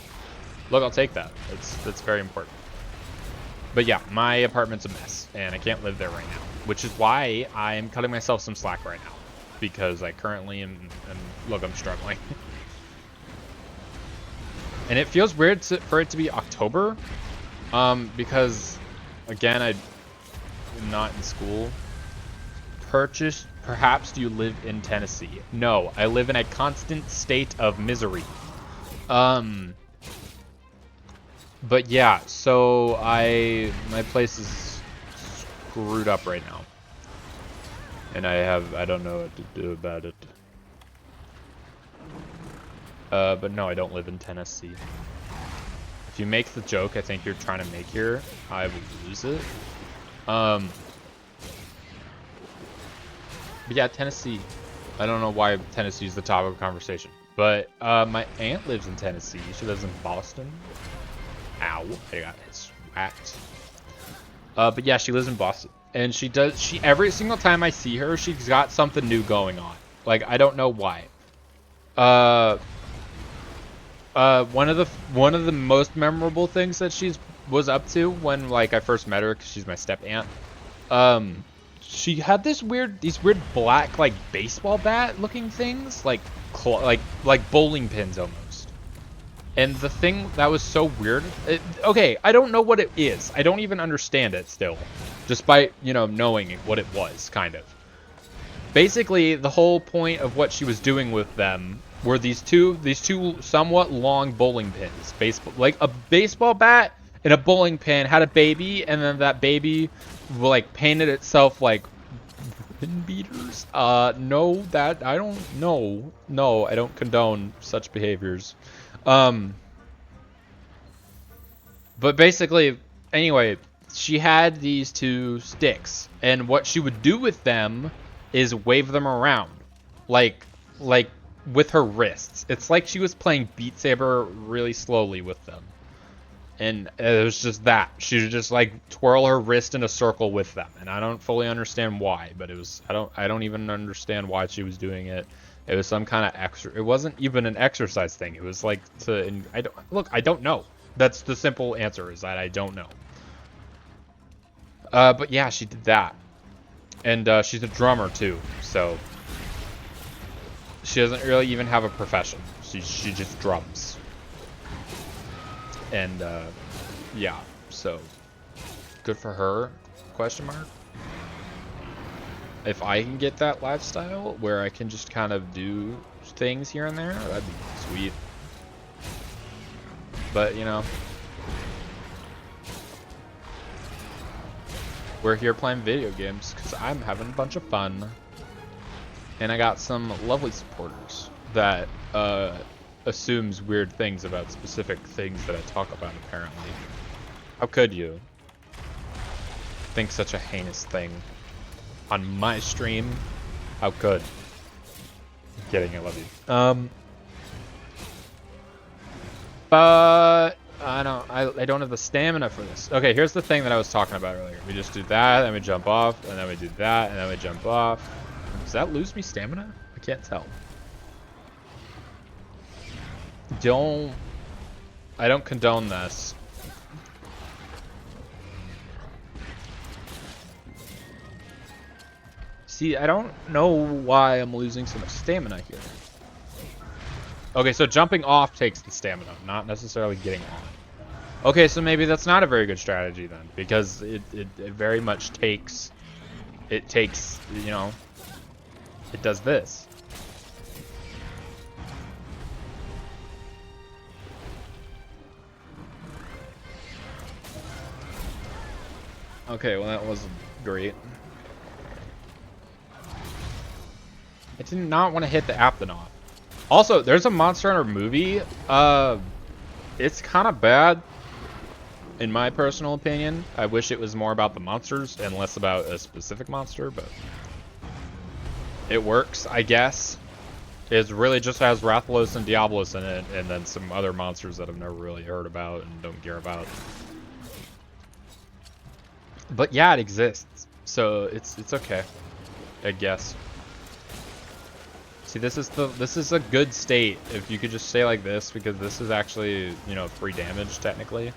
Look, I'll take that. That's very important. But yeah, my apartment's a mess, and I can't live there right now, which is why I'm cutting myself some slack right now, because I currently am look, I'm struggling. And it feels weird for it to be October, because again, I'm not in school. Perhaps do you live in Tennessee? No, I live in a constant state of misery. But yeah, so my place is screwed up right now. And I don't know what to do about it. But no, I don't live in Tennessee. If you make the joke I think you're trying to make here, I will lose it. But yeah, Tennessee. I don't know why Tennessee is the topic of conversation. But my aunt lives in Tennessee. She lives in Boston. Ow, I got swacked. But yeah, she lives in Boston. And she every single time I see her, she's got something new going on. Like, I don't know why. One of the most memorable things that was up to when like I first met her, because she's my step aunt. She had these weird black like baseball bat looking things, like bowling pins almost. And the thing that was so weird, okay, I don't know what it is. I don't even understand it still, just by knowing what it was, kind of. Basically, the whole point of what she was doing with them were these two somewhat long bowling pins, like a baseball bat and a bowling pin had a baby, and then that baby like painted itself like pin beaters. No, that I don't know. No, I don't condone such behaviors. But basically, anyway, she had these two sticks, and what she would do with them is wave them around, like with her wrists. It's like she was playing Beat Saber really slowly with them. And it was just that. She would just like twirl her wrist in a circle with them. And I don't fully understand why, but I don't even understand why she was doing it. It was some kind of it wasn't even an exercise thing. It was like I don't know. That's the simple answer, is that I don't know. But yeah, she did that. And she's a drummer too, so she doesn't really even have a profession. She just drums. And yeah, so good for her, question mark. If I can get that lifestyle where I can just kind of do things here and there, that'd be sweet. But we're here playing video games because I'm having a bunch of fun. And I got some lovely supporters that assumes weird things about specific things that I talk about, apparently. How could you think such a heinous thing on my stream? How could? I'm kidding, I love you. But I don't have the stamina for this. Okay, here's the thing that I was talking about earlier. We just do that, and we jump off, and then we do that, and then we jump off. Does that lose me stamina? I can't tell. I don't condone this. See, I don't know why I'm losing so much stamina here. Okay, so jumping off takes the stamina, not necessarily getting on. Okay, so maybe that's not a very good strategy then, because it very much takes, it does this. Okay, well that wasn't great. I did not want to hit the Aptonaut. Also, there's a Monster Hunter movie. It's kind of bad, in my personal opinion. I wish it was more about the monsters and less about a specific monster, but it works, I guess. It really just has Rathalos and Diablos in it, and then some other monsters that I've never really heard about and don't care about. But yeah, it exists, so it's okay, I guess. See, this is a good state if you could just stay like this, because this is actually, free damage technically.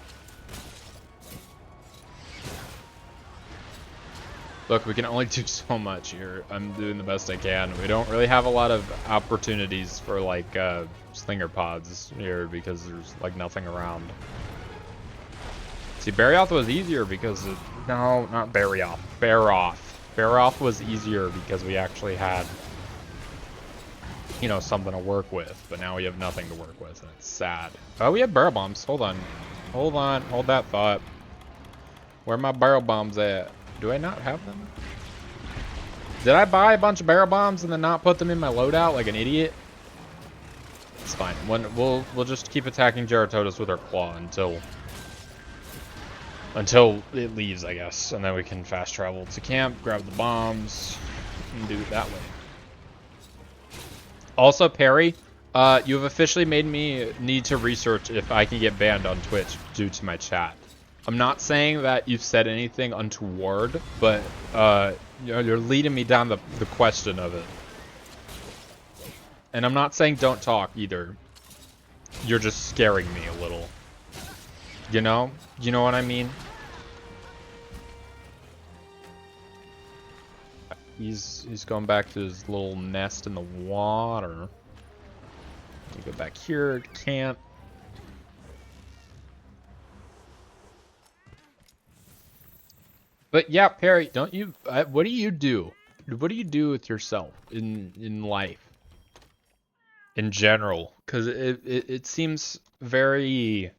Look, we can only do so much here. I'm doing the best I can. We don't really have a lot of opportunities for like slinger pods here because there's like nothing around. See, Barioth was easier because no, not Barioth. Baroth. Baroth was easier because we actually had something to work with, but now we have nothing to work with, and it's sad. Oh, we have barrel bombs. Hold on. Hold on. Hold that thought. Where are my barrel bombs at? Do I not have them? Did I buy a bunch of barrel bombs and then not put them in my loadout like an idiot? It's fine. We'll just keep attacking Geratotus with our claw until it leaves, I guess, and then we can fast travel to camp, grab the bombs, and do it that way. Also, Perry, you have officially made me need to research if I can get banned on Twitch due to my chat. I'm not saying that you've said anything untoward, but you're leading me down the question of it. And I'm not saying don't talk either. You're just scaring me a little. You know? You know what I mean? He's going back to his little nest in the water. You go back here to camp. But yeah, Perry, don't you? What do you do? What do you do with yourself in life, in general? Because it seems very.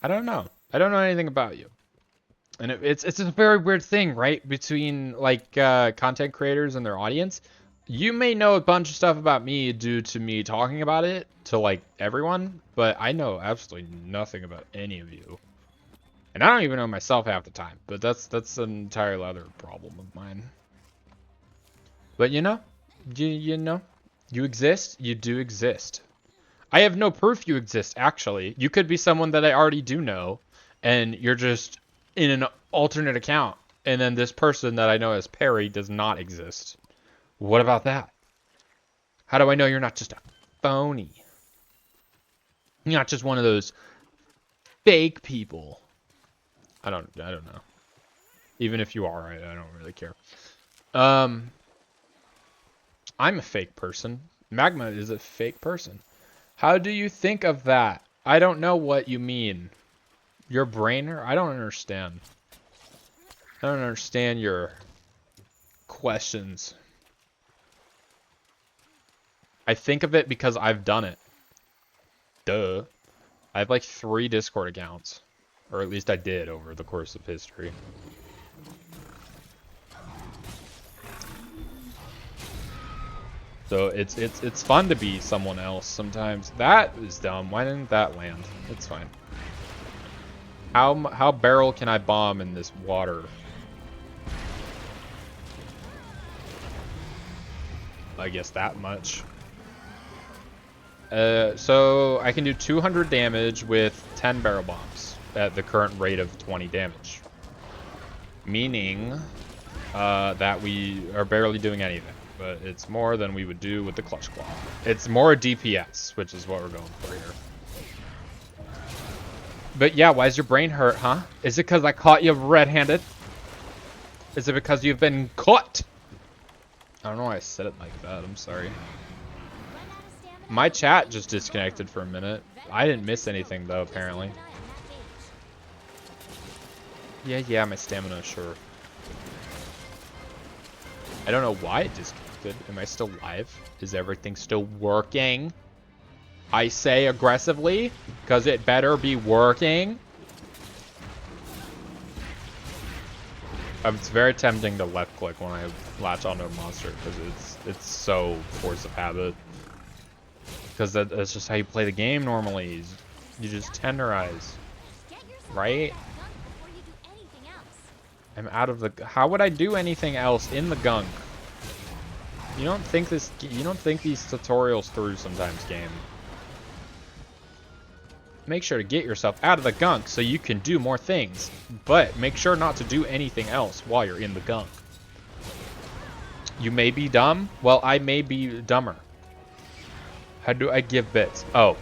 I don't know. I don't know anything about you, and it's a very weird thing, right? Between like content creators and their audience. You may know a bunch of stuff about me due to me talking about it to like everyone, but I know absolutely nothing about any of you. And I don't even know myself half the time, but that's an entirely other problem of mine. But you know, you know, you exist, you do exist. I have no proof you exist, actually. You could be someone that I already do know, and you're just in an alternate account, and then this person that I know as Perry does not exist. What about that? How do I know you're not just a phony? You're not just one of those fake people. I don't know. Even if you are, I don't really care. I'm a fake person. Magma is a fake person. How do you think of that? I don't know what you mean. Your brainer? I don't understand. I don't understand your questions. I think of it because I've done it. Duh. I have like 3 Discord accounts. Or at least I did over the course of history. So it's fun to be someone else sometimes. That is dumb. Why didn't that land? It's fine. How barrel can I bomb in this water? I guess that much. So I can do 200 damage with 10 barrel bombs at the current rate of 20 damage. Meaning that we are barely doing anything. But it's more than we would do with the clutch claw. It's more DPS, which is what we're going for here. But yeah, why is your brain hurt, huh? Is it because I caught you red-handed? Is it because you've been caught? I don't know why I said it like that. I'm sorry. My chat just disconnected for a minute. I didn't miss anything, though, apparently. Yeah, my stamina, sure. I don't know why it disconnected. Am I still live? Is everything still working? I say aggressively, because it better be working. It's very tempting to left click when I latch onto a monster, because it's so force of habit. Because that's just how you play the game normally. You just tenderize. Right? I'm out of the... How would I do anything else in the gunk? You don't think these tutorials through sometimes, game. Make sure to get yourself out of the gunk so you can do more things. But make sure not to do anything else while you're in the gunk. You may be dumb. Well, I may be dumber. How do I give bits? Oh.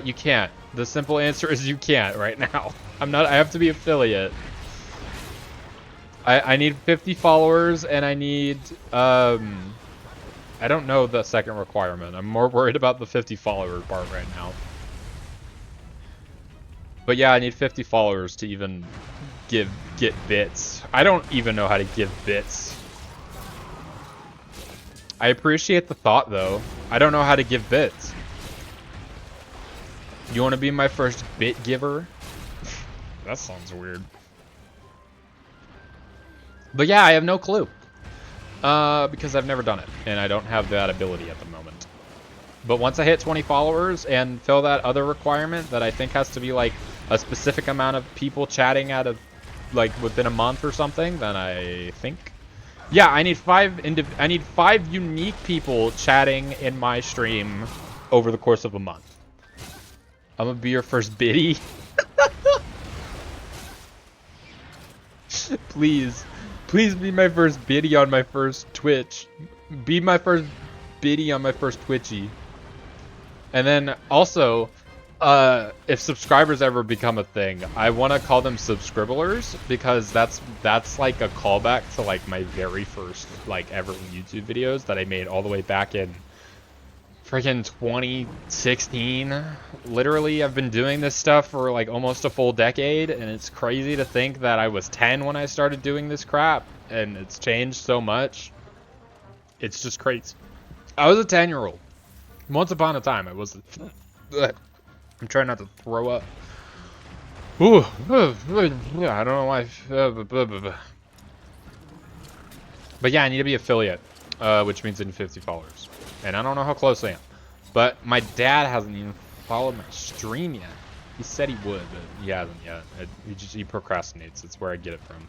You can't. The simple answer is you can't right now. I have to be affiliate. I need 50 followers and I need, I don't know the second requirement. I'm more worried about the 50 follower part right now. But yeah, I need 50 followers to even get bits. I don't even know how to give bits. I appreciate the thought though. I don't know how to give bits. You want to be my first bit giver? That sounds weird. But yeah, I have no clue. Because I've never done it, and I don't have that ability at the moment. But once I hit 20 followers and fill that other requirement that I think has to be like a specific amount of people chatting out of like within a month or something, then I think, yeah, I need five unique people chatting in my stream over the course of a month. I'm gonna be your first biddy. Please be my first biddy on my first Twitch. Be my first biddy on my first Twitchy. And then also, if subscribers ever become a thing, I want to call them subscribblers, because that's like a callback to like my very first like ever YouTube videos that I made all the way back in freaking 2016. Literally, I've been doing this stuff for like almost a full decade, and it's crazy to think that I was 10 when I started doing this crap, and it's changed so much. It's just crazy. I was a 10-year-old. Once upon a time, I was. I'm trying not to throw up. Ooh, I don't know why. But yeah, I need to be affiliate, which means I need 50 followers. And I don't know how close I am. But my dad hasn't even followed my stream yet. He said he would, but he hasn't yet. He procrastinates. That's where I get it from.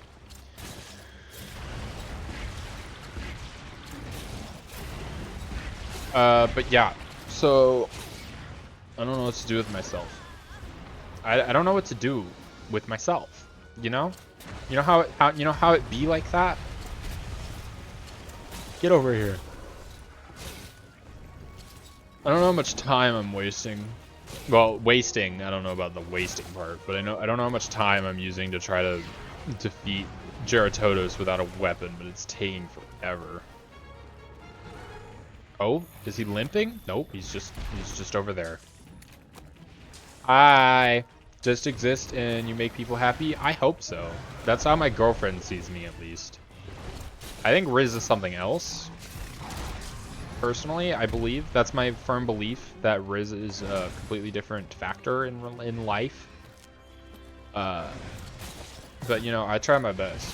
But yeah, so I don't know what to do with myself. I don't know what to do with myself. You know how it be like that. Get over here. I don't know how much time I'm wasting. Well, wasting. I don't know about the wasting part, but I don't know how much time I'm using to try to defeat Geratodos without a weapon, but it's taking forever. Oh, is he limping? Nope, he's just over there. I just exist and you make people happy? I hope so. That's how my girlfriend sees me, at least. I think Riz is something else. Personally, I believe. That's my firm belief, that Riz is a completely different factor in life. But, you know, I try my best.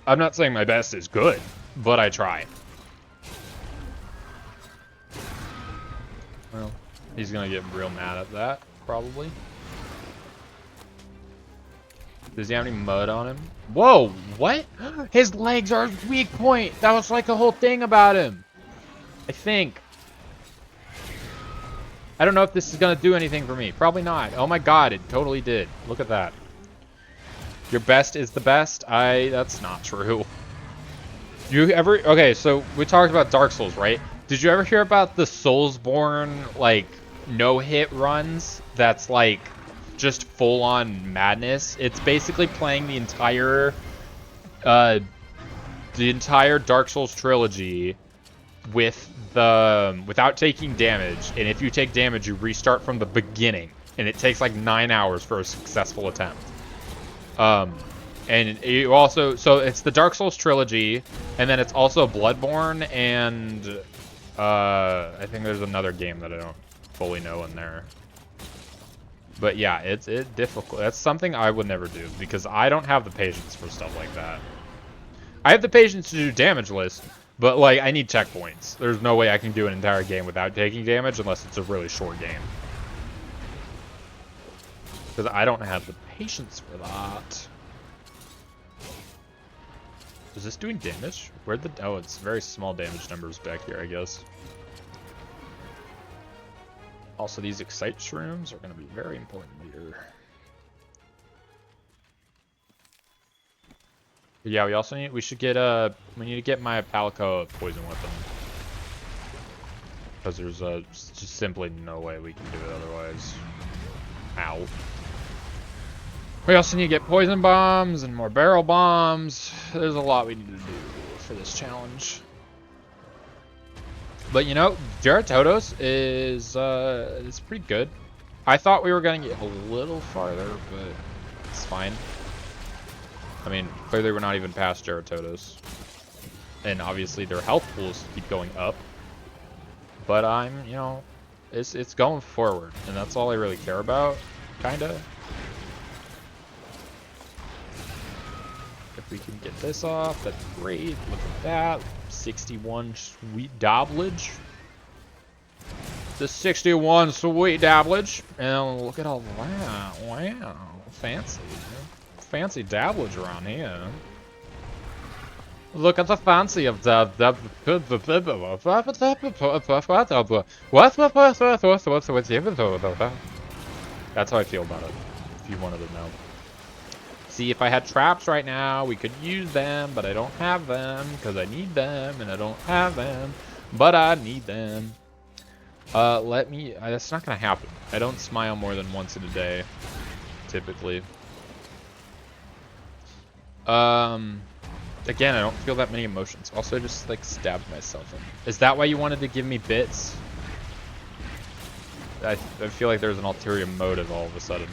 I'm not saying my best is good, but I try. Well, he's gonna get real mad at that, probably. Does he have any mud on him? Whoa, what? His legs are his weak point. That was like the whole thing about him. I think. I don't know if this is gonna do anything for me. Probably not. Oh my god, it totally did. Look at that. Your best is the best? That's not true. Okay, so we talked about Dark Souls, right? Did you ever hear about the Soulsborne, like, no-hit runs? That's, like, just full-on madness. It's basically playing the entire Dark Souls trilogy without taking damage. And if you take damage, you restart from the beginning. And it takes, like, 9 hours for a successful attempt. And you also, so it's the Dark Souls trilogy, and then it's also Bloodborne, and I think there's another game that I don't fully know in there. But yeah, it's difficult. That's something I would never do, because I don't have the patience for stuff like that. I have the patience to do damage list, but like I need checkpoints. There's no way I can do an entire game without taking damage unless it's a really short game. Because I don't have the patience for that. Is this doing damage? Where'd the... Oh, it's very small damage numbers back here, I guess. Also, these excite shrooms are going to be very important here. But yeah, we also need... We should get we need to get my Palico a poison weapon. Because there's just simply no way we can do it otherwise. Ow. We also need to get poison bombs and more barrel bombs. There's a lot we need to do for this challenge. But you know, Geratodos is pretty good. I thought we were gonna get a little farther, but it's fine. I mean, clearly we're not even past Geratodos. And obviously their health pools keep going up. But I'm, you know, It's going forward, and that's all I really care about, kinda. If we can get this off, that's great. Look at that. 61 sweet dabblage. The 61 sweet dabblage. And look at all that. Wow. Fancy. Fancy dabblage around here. Look at the fancy of the That's how I feel about it, if you wanted to know. See, if I had traps right now, we could use them, but I don't have them, because I need them, and I don't have them, but I need them. That's not gonna happen. I don't smile more than once in a day, typically. Again, I don't feel that many emotions. Also, I just, like, stabbed myself in. Is that why you wanted to give me bits? I feel like there's an ulterior motive all of a sudden.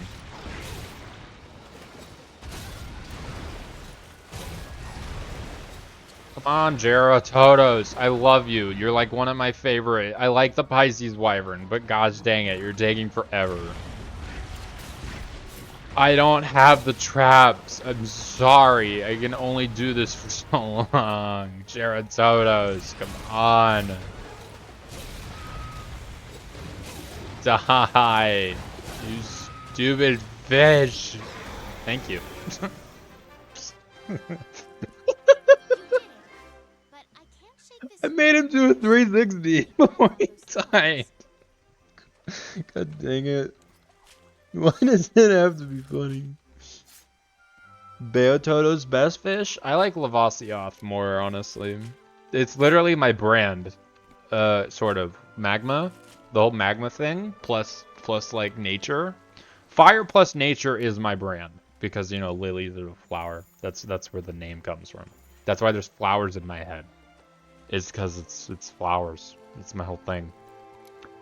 Come on, Jera, Totos. I love you. You're like one of my favorite. I like the Pisces Wyvern, but gosh dang it, you're taking forever. I don't have the traps. I'm sorry. I can only do this for so long. Jera, Totos, come on. Die. You stupid fish. Thank you. I made him do a 360 before he died. God dang it. Why does it have to be funny? Beototo's best fish? I like Lavasioth more, honestly. It's literally my brand. Sort of. Magma. The whole magma thing. Plus like nature. Fire plus nature is my brand. Because, you know, lilies are a flower. That's where the name comes from. That's why there's flowers in my head. It's because it's flowers. It's my whole thing.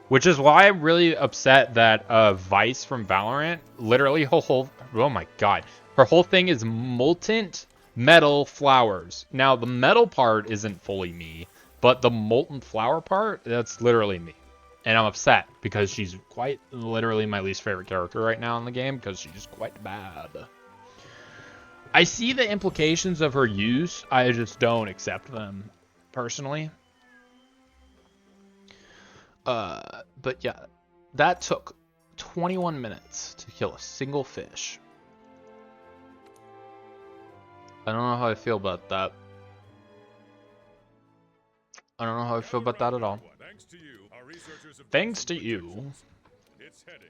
Which is why I'm really upset that Vice from Valorant, literally her whole, oh my god, her whole thing is molten metal flowers. Now the metal part isn't fully me, but the molten flower part, that's literally me. And I'm upset because she's quite literally my least favorite character right now in the game because she's quite bad. I see the implications of her use, I just don't accept them personally. But yeah, that took 21 minutes to kill a single fish. I don't know how I feel about that. I don't know how I feel about that at all. Thanks to you, our researchers have Thanks to you. It's heading.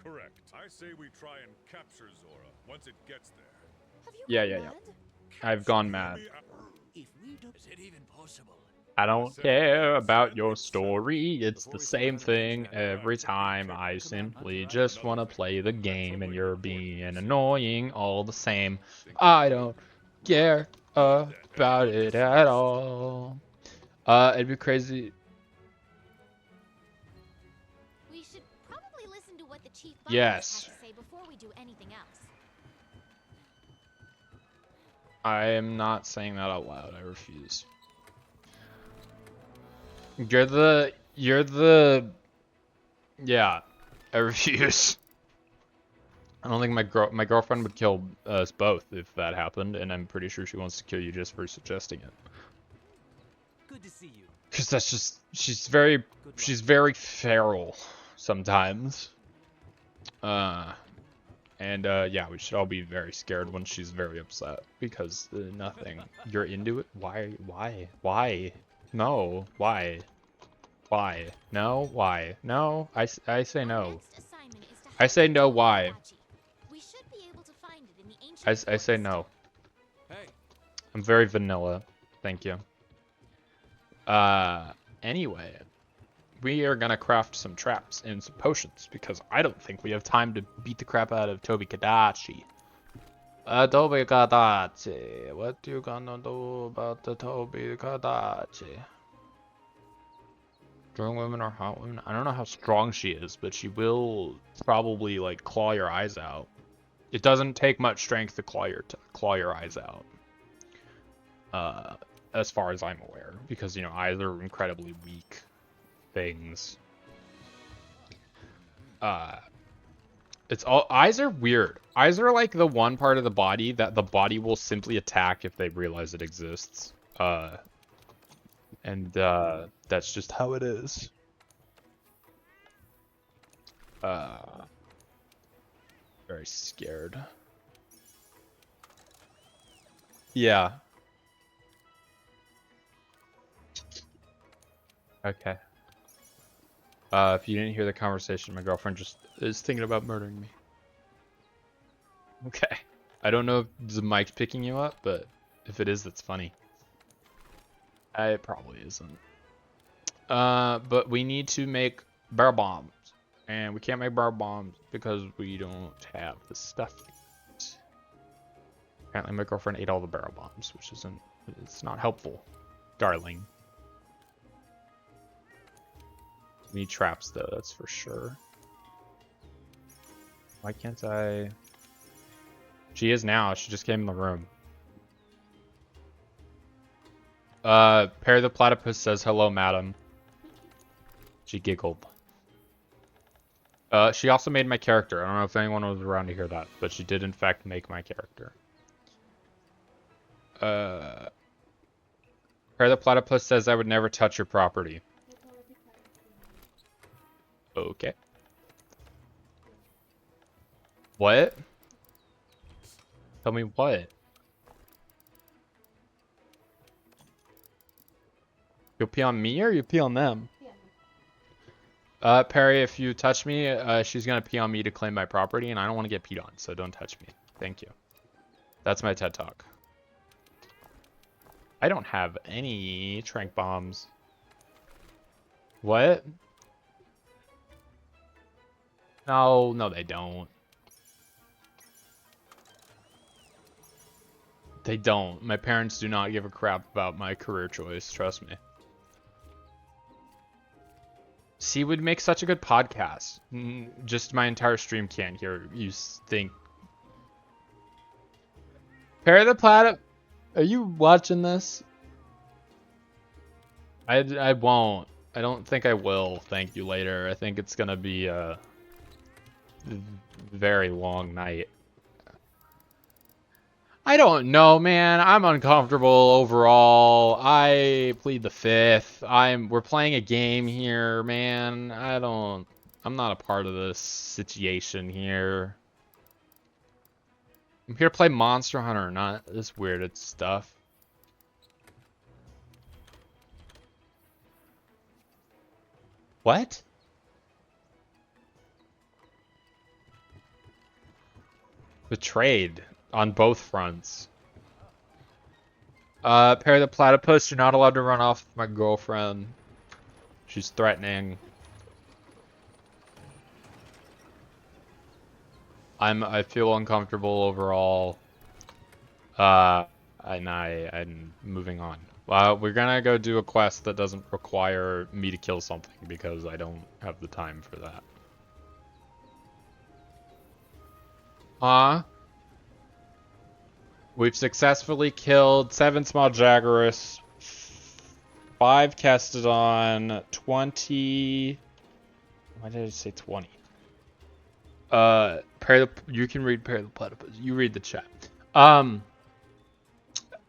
Correct. I say we try and capture Zora once it gets there. Yeah. I've gone mad. If we do, is it even possible? I don't care about your story. It's the same thing every time. I simply just want to play the game and you're being annoying all the same. I don't care about it at all. It'd be crazy. We should probably listen to what the chief Yes. has to say before we do anything else. I am not saying that out loud. I refuse. You're the, yeah, I refuse. I don't think my girlfriend would kill us both if that happened, and I'm pretty sure she wants to kill you just for suggesting it. Good to see you. Cause that's just, she's very feral sometimes. Yeah, we should all be very scared when she's very upset because nothing. You're into it? Why? No, why? No, why? No, I say no. I say no, why? We should be able to find it in the ancient I say no. Hey, I'm very vanilla. Thank you. Anyway, we are gonna craft some traps and some potions because I don't think we have time to beat the crap out of Toby Kadachi. Toby Kadachi, what you gonna do about the Toby Kadachi? Strong women are hot women. I don't know how strong she is, but she will probably like claw your eyes out. It doesn't take much strength to claw your eyes out. As far as I'm aware, because you know eyes are incredibly weak things. It's all eyes are weird. Eyes are like the one part of the body that the body will simply attack if they realize it exists. And that's just how it is. Very scared. Yeah. Okay. If you didn't hear the conversation, my girlfriend just is thinking about murdering me. Okay. I don't know if the mic's picking you up, but if it is, that's funny. It probably isn't. But we need to make barrel bombs. And we can't make barrel bombs because we don't have the stuff. Apparently my girlfriend ate all the barrel bombs, which isn't, it's not helpful, darling. We need traps though, that's for sure. Why can't I? She is now, she just came in the room. Perry the Platypus says, hello, madam. She giggled. She also made my character. I don't know if anyone was around to hear that, but she did in fact make my character. Perry the Platypus says, I would never touch your property. Okay. What? Tell me what? You'll pee on me or you pee on them? Perry, if you touch me, she's gonna pee on me to claim my property, and I don't want to get peed on, so don't touch me. Thank you. That's my TED Talk. I don't have any trank bombs. What? No, no they don't. They don't. My parents do not give a crap about my career choice, trust me. See, would make such a good podcast. Just my entire stream can't hear you think. Perry the Platypus, are you watching this? I won't. I don't think I will. Thank you later. I think it's gonna be a very long night. I don't know, man. I'm uncomfortable overall. I plead the fifth. We're playing a game here, man. I'm not a part of this situation here. I'm here to play Monster Hunter, not this weird stuff. What? Betrayed. On both fronts. Perry the Platypus, you're not allowed to run off with my girlfriend. She's threatening. I feel uncomfortable overall. And I'm moving on. We're gonna go do a quest that doesn't require me to kill something because I don't have the time for that. We've successfully killed 7 small jaguars, 5 Castodon, 20... Why did I say 20? You can read Perry the Platypus. You read the chat.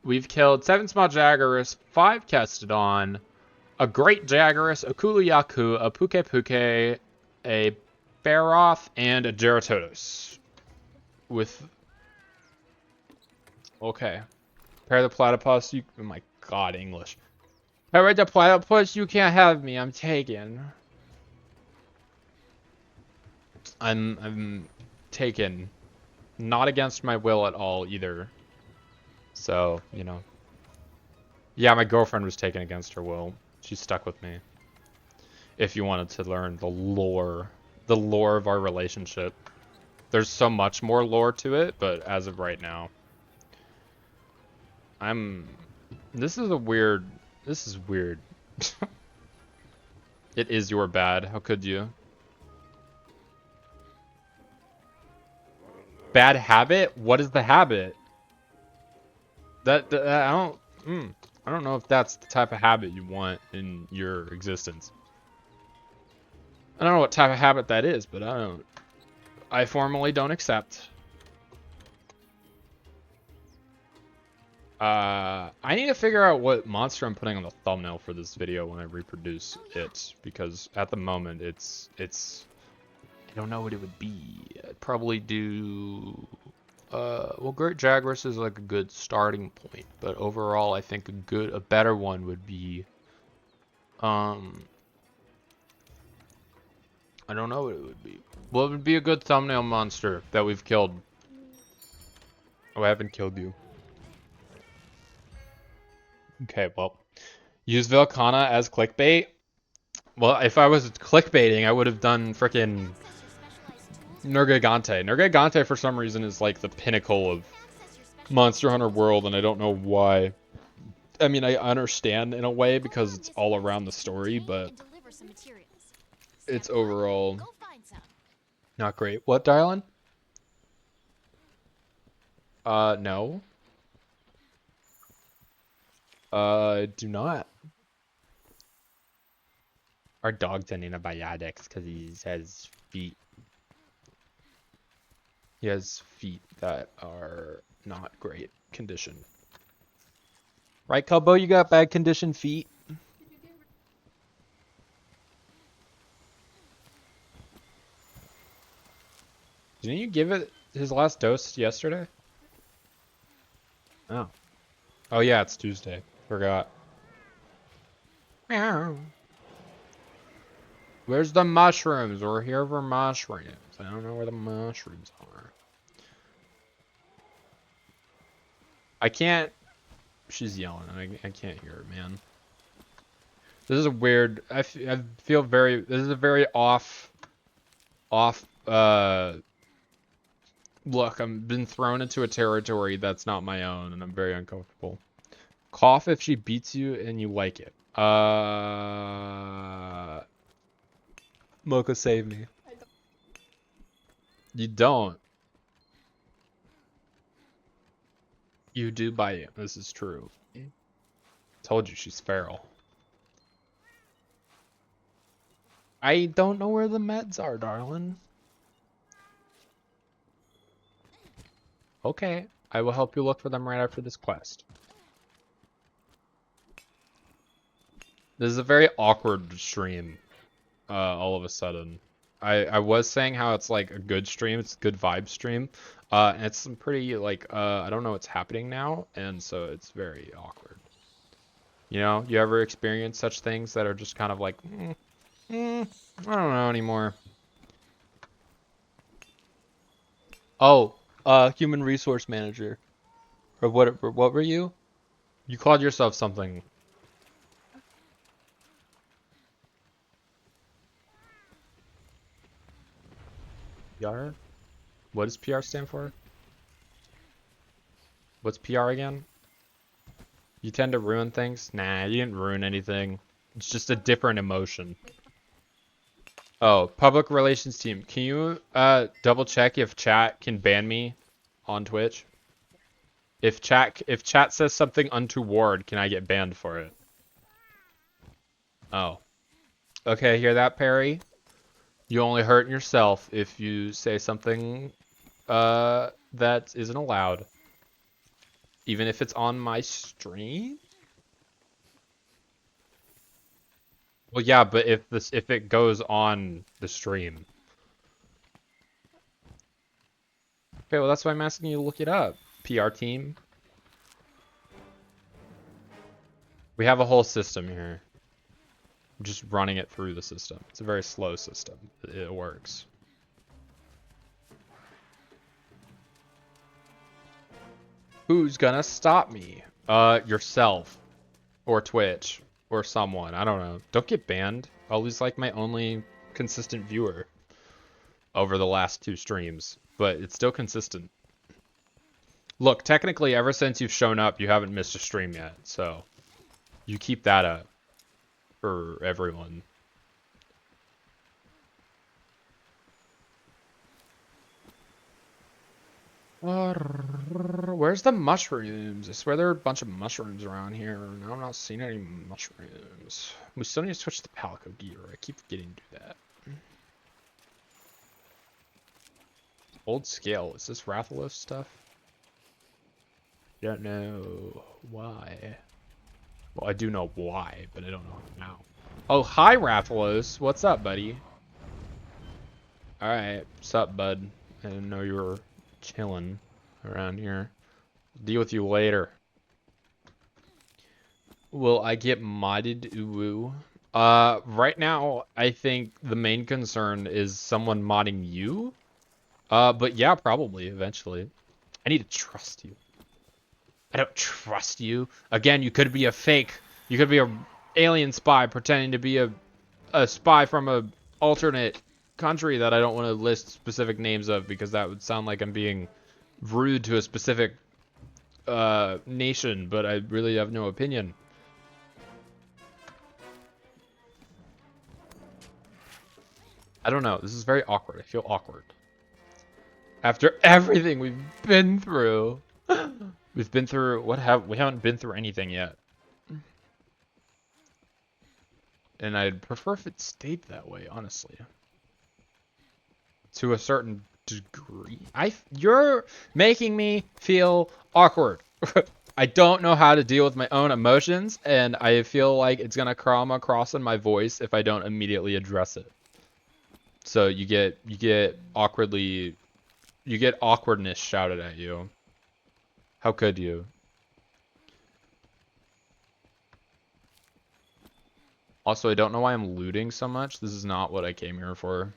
We've killed 7 small jaguars, 5 Castodon, a great jaguarus, a kuluyaku, a puke puke, a Baroth, and a Geratotus. With... Okay. Perry the Platypus, you... Oh my god, English. Perry the Platypus, you can't have me. I'm taken. I'm taken. Not against my will at all, either. So, you know. Yeah, my girlfriend was taken against her will. She's stuck with me. If you wanted to learn the lore of our relationship. There's so much more lore to it, but as of right now... This is weird. It is your bad. How could you? Bad habit? What is the habit? I don't know if that's the type of habit you want in your existence. I don't know what type of habit that is, but I formally don't accept. I need to figure out what monster I'm putting on the thumbnail for this video when I reproduce it, because at the moment it's I don't know what it would be. I'd probably do well, Great Jaguars is like a good starting point, but overall I think a better one would be I don't know what it would be. What would be a good thumbnail monster that we've killed? Oh, I haven't killed you. Okay, well, use Velcana as clickbait. Well, if I was clickbaiting, I would have done frickin' Nergigante. Nergigante, for some reason, is like the pinnacle of Monster Hunter World, and I don't know why. I mean, I understand in a way because it's all around the story, but it's overall not great. What, darling? No. Do not. Our dog's on antibiotics because he has feet. He has feet that are not great condition. Right, Cubbo? You got bad condition feet? Didn't you give it his last dose yesterday? Oh. Oh yeah, it's Tuesday. Forgot. Meow. Where's the mushrooms? We're here for mushrooms. I don't know where the mushrooms are. I can't... She's yelling. I can't hear her, man. This is a weird... I feel very... This is a very off... Look, I've been thrown into a territory that's not my own, and I'm very uncomfortable. Cough if she beats you and you like it. Mocha, save me. You don't. You do bite it. This is true. Told you she's feral. I don't know where the meds are, darling. Okay, I will help you look for them right after this quest. This is a very awkward stream, all of a sudden. I was saying how it's like a good stream, it's a good vibe stream, and it's some pretty, like, I don't know what's happening now, and so it's very awkward. You know, you ever experience such things that are just kind of like, I don't know anymore. Oh, human resource manager. Or what were you? You called yourself something. PR? What does PR stand for? What's PR again? You tend to ruin things? Nah, you didn't ruin anything. It's just a different emotion. Oh, public relations team. Can you double check if chat can ban me on Twitch? If chat says something untoward, can I get banned for it? Oh. Okay, hear that, Perry? You only hurt yourself if you say something that isn't allowed. Even if it's on my stream? Well, yeah, but if it goes on the stream. Okay, well that's why I'm asking you to look it up. PR team. We have a whole system here. I'm just running it through the system. It's a very slow system. It works. Who's gonna stop me? Yourself. Or Twitch. Or someone. I don't know. Don't get banned. I'll lose like my only consistent viewer over the last 2 streams. But it's still consistent. Look, technically ever since you've shown up, you haven't missed a stream yet. So, you keep that up for everyone. Where's the mushrooms? I swear there are a bunch of mushrooms around here. No, I'm not seeing any mushrooms. We still need to switch the Palico gear. I keep forgetting to do that. Old scale. Is this Rathalos stuff? Don't know why. Well, I do know why, but I don't know how. Oh, hi, Rathalos. What's up, buddy? Alright. What's up, bud? I didn't know you were chilling around here. Deal with you later. Will I get modded? Ooh. Right now, I think the main concern is someone modding you. But yeah, probably, eventually. I need to trust you. I don't trust you. Again, you could be a fake. You could be a alien spy pretending to be a spy from a alternate country that I don't want to list specific names of because that would sound like I'm being rude to a specific nation, but I really have no opinion. I don't know. This is very awkward. I feel awkward. After everything we've been through. We've been through we haven't been through anything yet. And I'd prefer if it stayed that way, honestly. To a certain degree. You're making me feel awkward. I don't know how to deal with my own emotions, and I feel like it's gonna come across in my voice if I don't immediately address it. So you get awkwardness shouted at you. How could you? Also, I don't know why I'm looting so much. This is not what I came here for.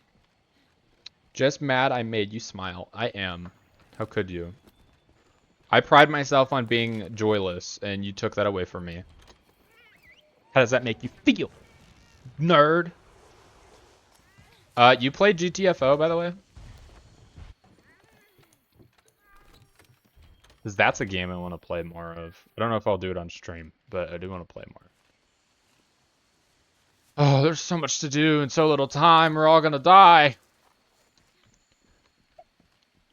Just mad I made you smile. I am. How could you? I pride myself on being joyless, and you took that away from me. How does that make you feel, nerd? You played GTFO, by the way? Because that's a game I want to play more of. I don't know if I'll do it on stream, but I do want to play more. Oh, there's so much to do in so little time. We're all gonna die.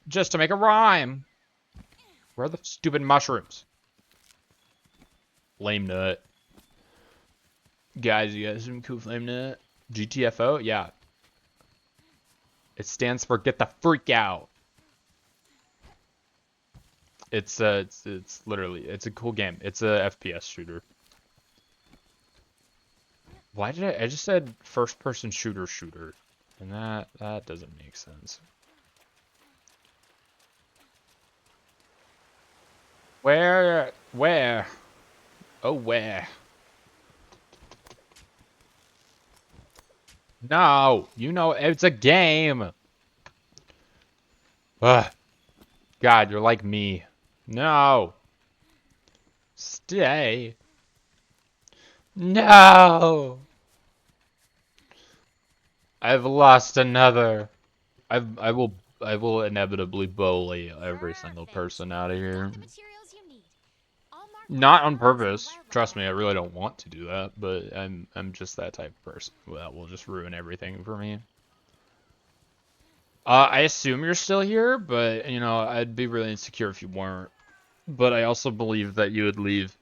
Just to make a rhyme. Where are the stupid mushrooms? Flame nut. Guys, you got some cool flame nut? GTFO? Yeah. It stands for get the freak out. It's literally, it's a cool game. It's a FPS shooter. Why did I just said first person shooter, and that doesn't make sense. Where? Oh, where? No, you know, it's a game. Ugh. God, you're like me. No. Stay. No. I've lost another. I will inevitably bully every single person out of here. Not on purpose. Trust me, I really don't want to do that, but I'm just that type of person that will just ruin everything for me. I assume you're still here, but you know, I'd be really insecure if you weren't. But I also believe that you would leave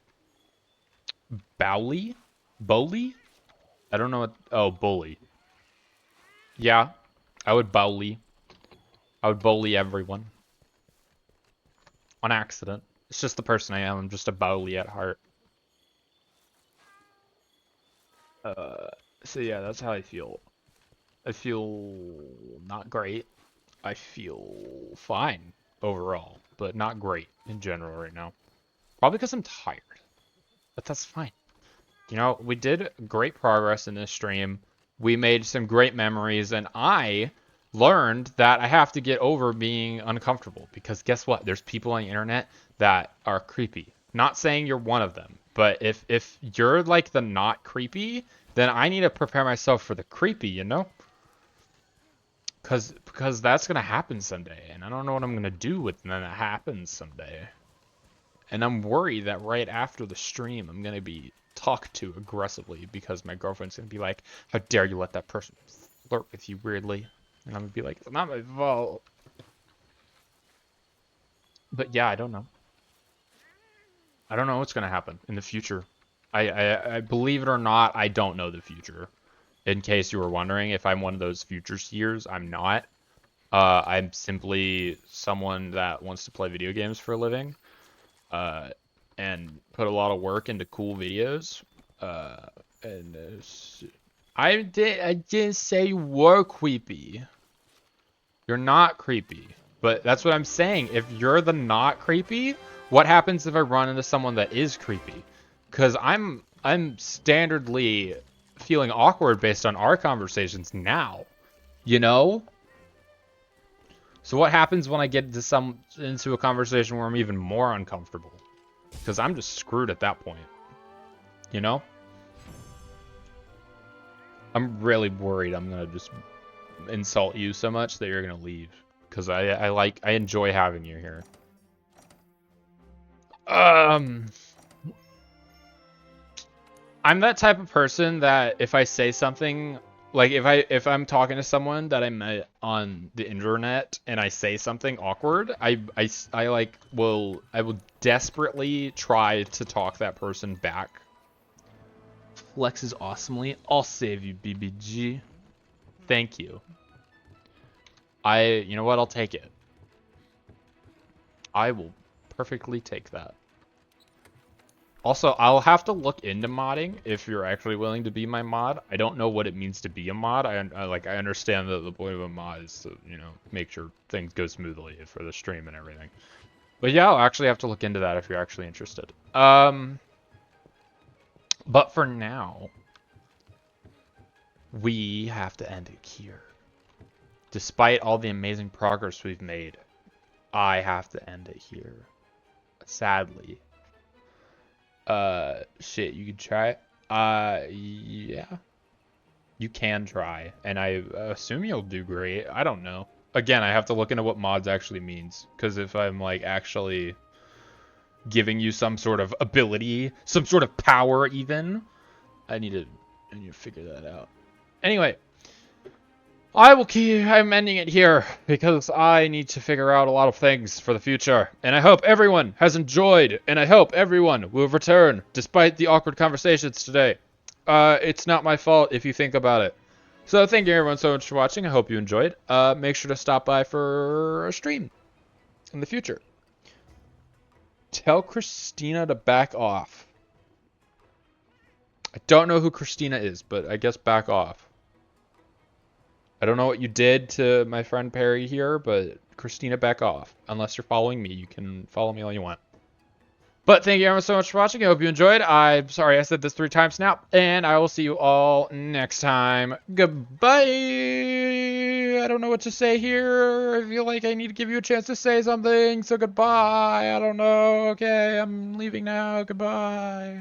Bowley? Bowley? I don't know what oh, bully. Yeah. I would bully. I would bully everyone. On accident. It's just the person I am. I'm just a bully at heart. So yeah, that's how I feel. I feel not great. I feel fine overall, but not great in general right now. Probably because I'm tired. But that's fine. You know, we did great progress in this stream. We made some great memories, and I learned that I have to get over being uncomfortable. Because guess what? There's people on the internet that are creepy. Not saying you're one of them, but if you're like the not creepy, then I need to prepare myself for the creepy, you know? Because that's gonna happen someday, and I don't know what I'm gonna do when that happens someday. And I'm worried that right after the stream, I'm gonna be talked to aggressively because my girlfriend's gonna be like, "How dare you let that person flirt with you weirdly?" And I'm gonna be like, "It's not my fault." But yeah, I don't know. I don't know what's gonna happen in the future. I believe it or not, I don't know the future. In case you were wondering if I'm one of those future seers, I'm not. I'm simply someone that wants to play video games for a living, and put a lot of work into cool videos. I didn't say you were creepy. You're not creepy. But that's what I'm saying. If you're the not creepy, what happens if I run into someone that is creepy? Because I'm standardly feeling awkward based on our conversations now. You know? So what happens when I get into a conversation where I'm even more uncomfortable? Because I'm just screwed at that point. You know? I'm really worried I'm gonna just insult you so much that you're gonna leave. Because I enjoy having you here. I'm that type of person that if I say something, like if I'm talking to someone that I met on the internet and I say something awkward, I will desperately try to talk that person back. Flexes awesomely. I'll save you, BBG. Thank you. You know what? I'll take it. I will perfectly take that. Also, I'll have to look into modding if you're actually willing to be my mod. I don't know what it means to be a mod. I understand that the point of a mod is to, you know, make sure things go smoothly for the stream and everything. But yeah, I'll actually have to look into that if you're actually interested. But for now, we have to end it here. Despite all the amazing progress we've made, I have to end it here. Sadly. Shit, you can try it. Yeah. You can try, and I assume you'll do great. I don't know. Again, I have to look into what mods actually means, because if I'm, like, actually giving you some sort of ability, some sort of power even, I need to figure that out. Anyway, I'm ending it here because I need to figure out a lot of things for the future. And I hope everyone has enjoyed, and I hope everyone will return despite the awkward conversations today. It's not my fault if you think about it. So thank you everyone so much for watching. I hope you enjoyed. Make sure to stop by for a stream in the future. Tell Christina to back off. I don't know who Christina is, but I guess back off. I don't know what you did to my friend Perry here, but Christina, back off. Unless you're following me, you can follow me all you want. But thank you everyone so much for watching. I hope you enjoyed. I'm sorry I said this 3 times now, and I will see you all next time. Goodbye! I don't know what to say here. I feel like I need to give you a chance to say something, so goodbye. I don't know. Okay, I'm leaving now. Goodbye.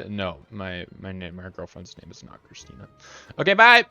No, my girlfriend's name is not Christina. Okay, bye!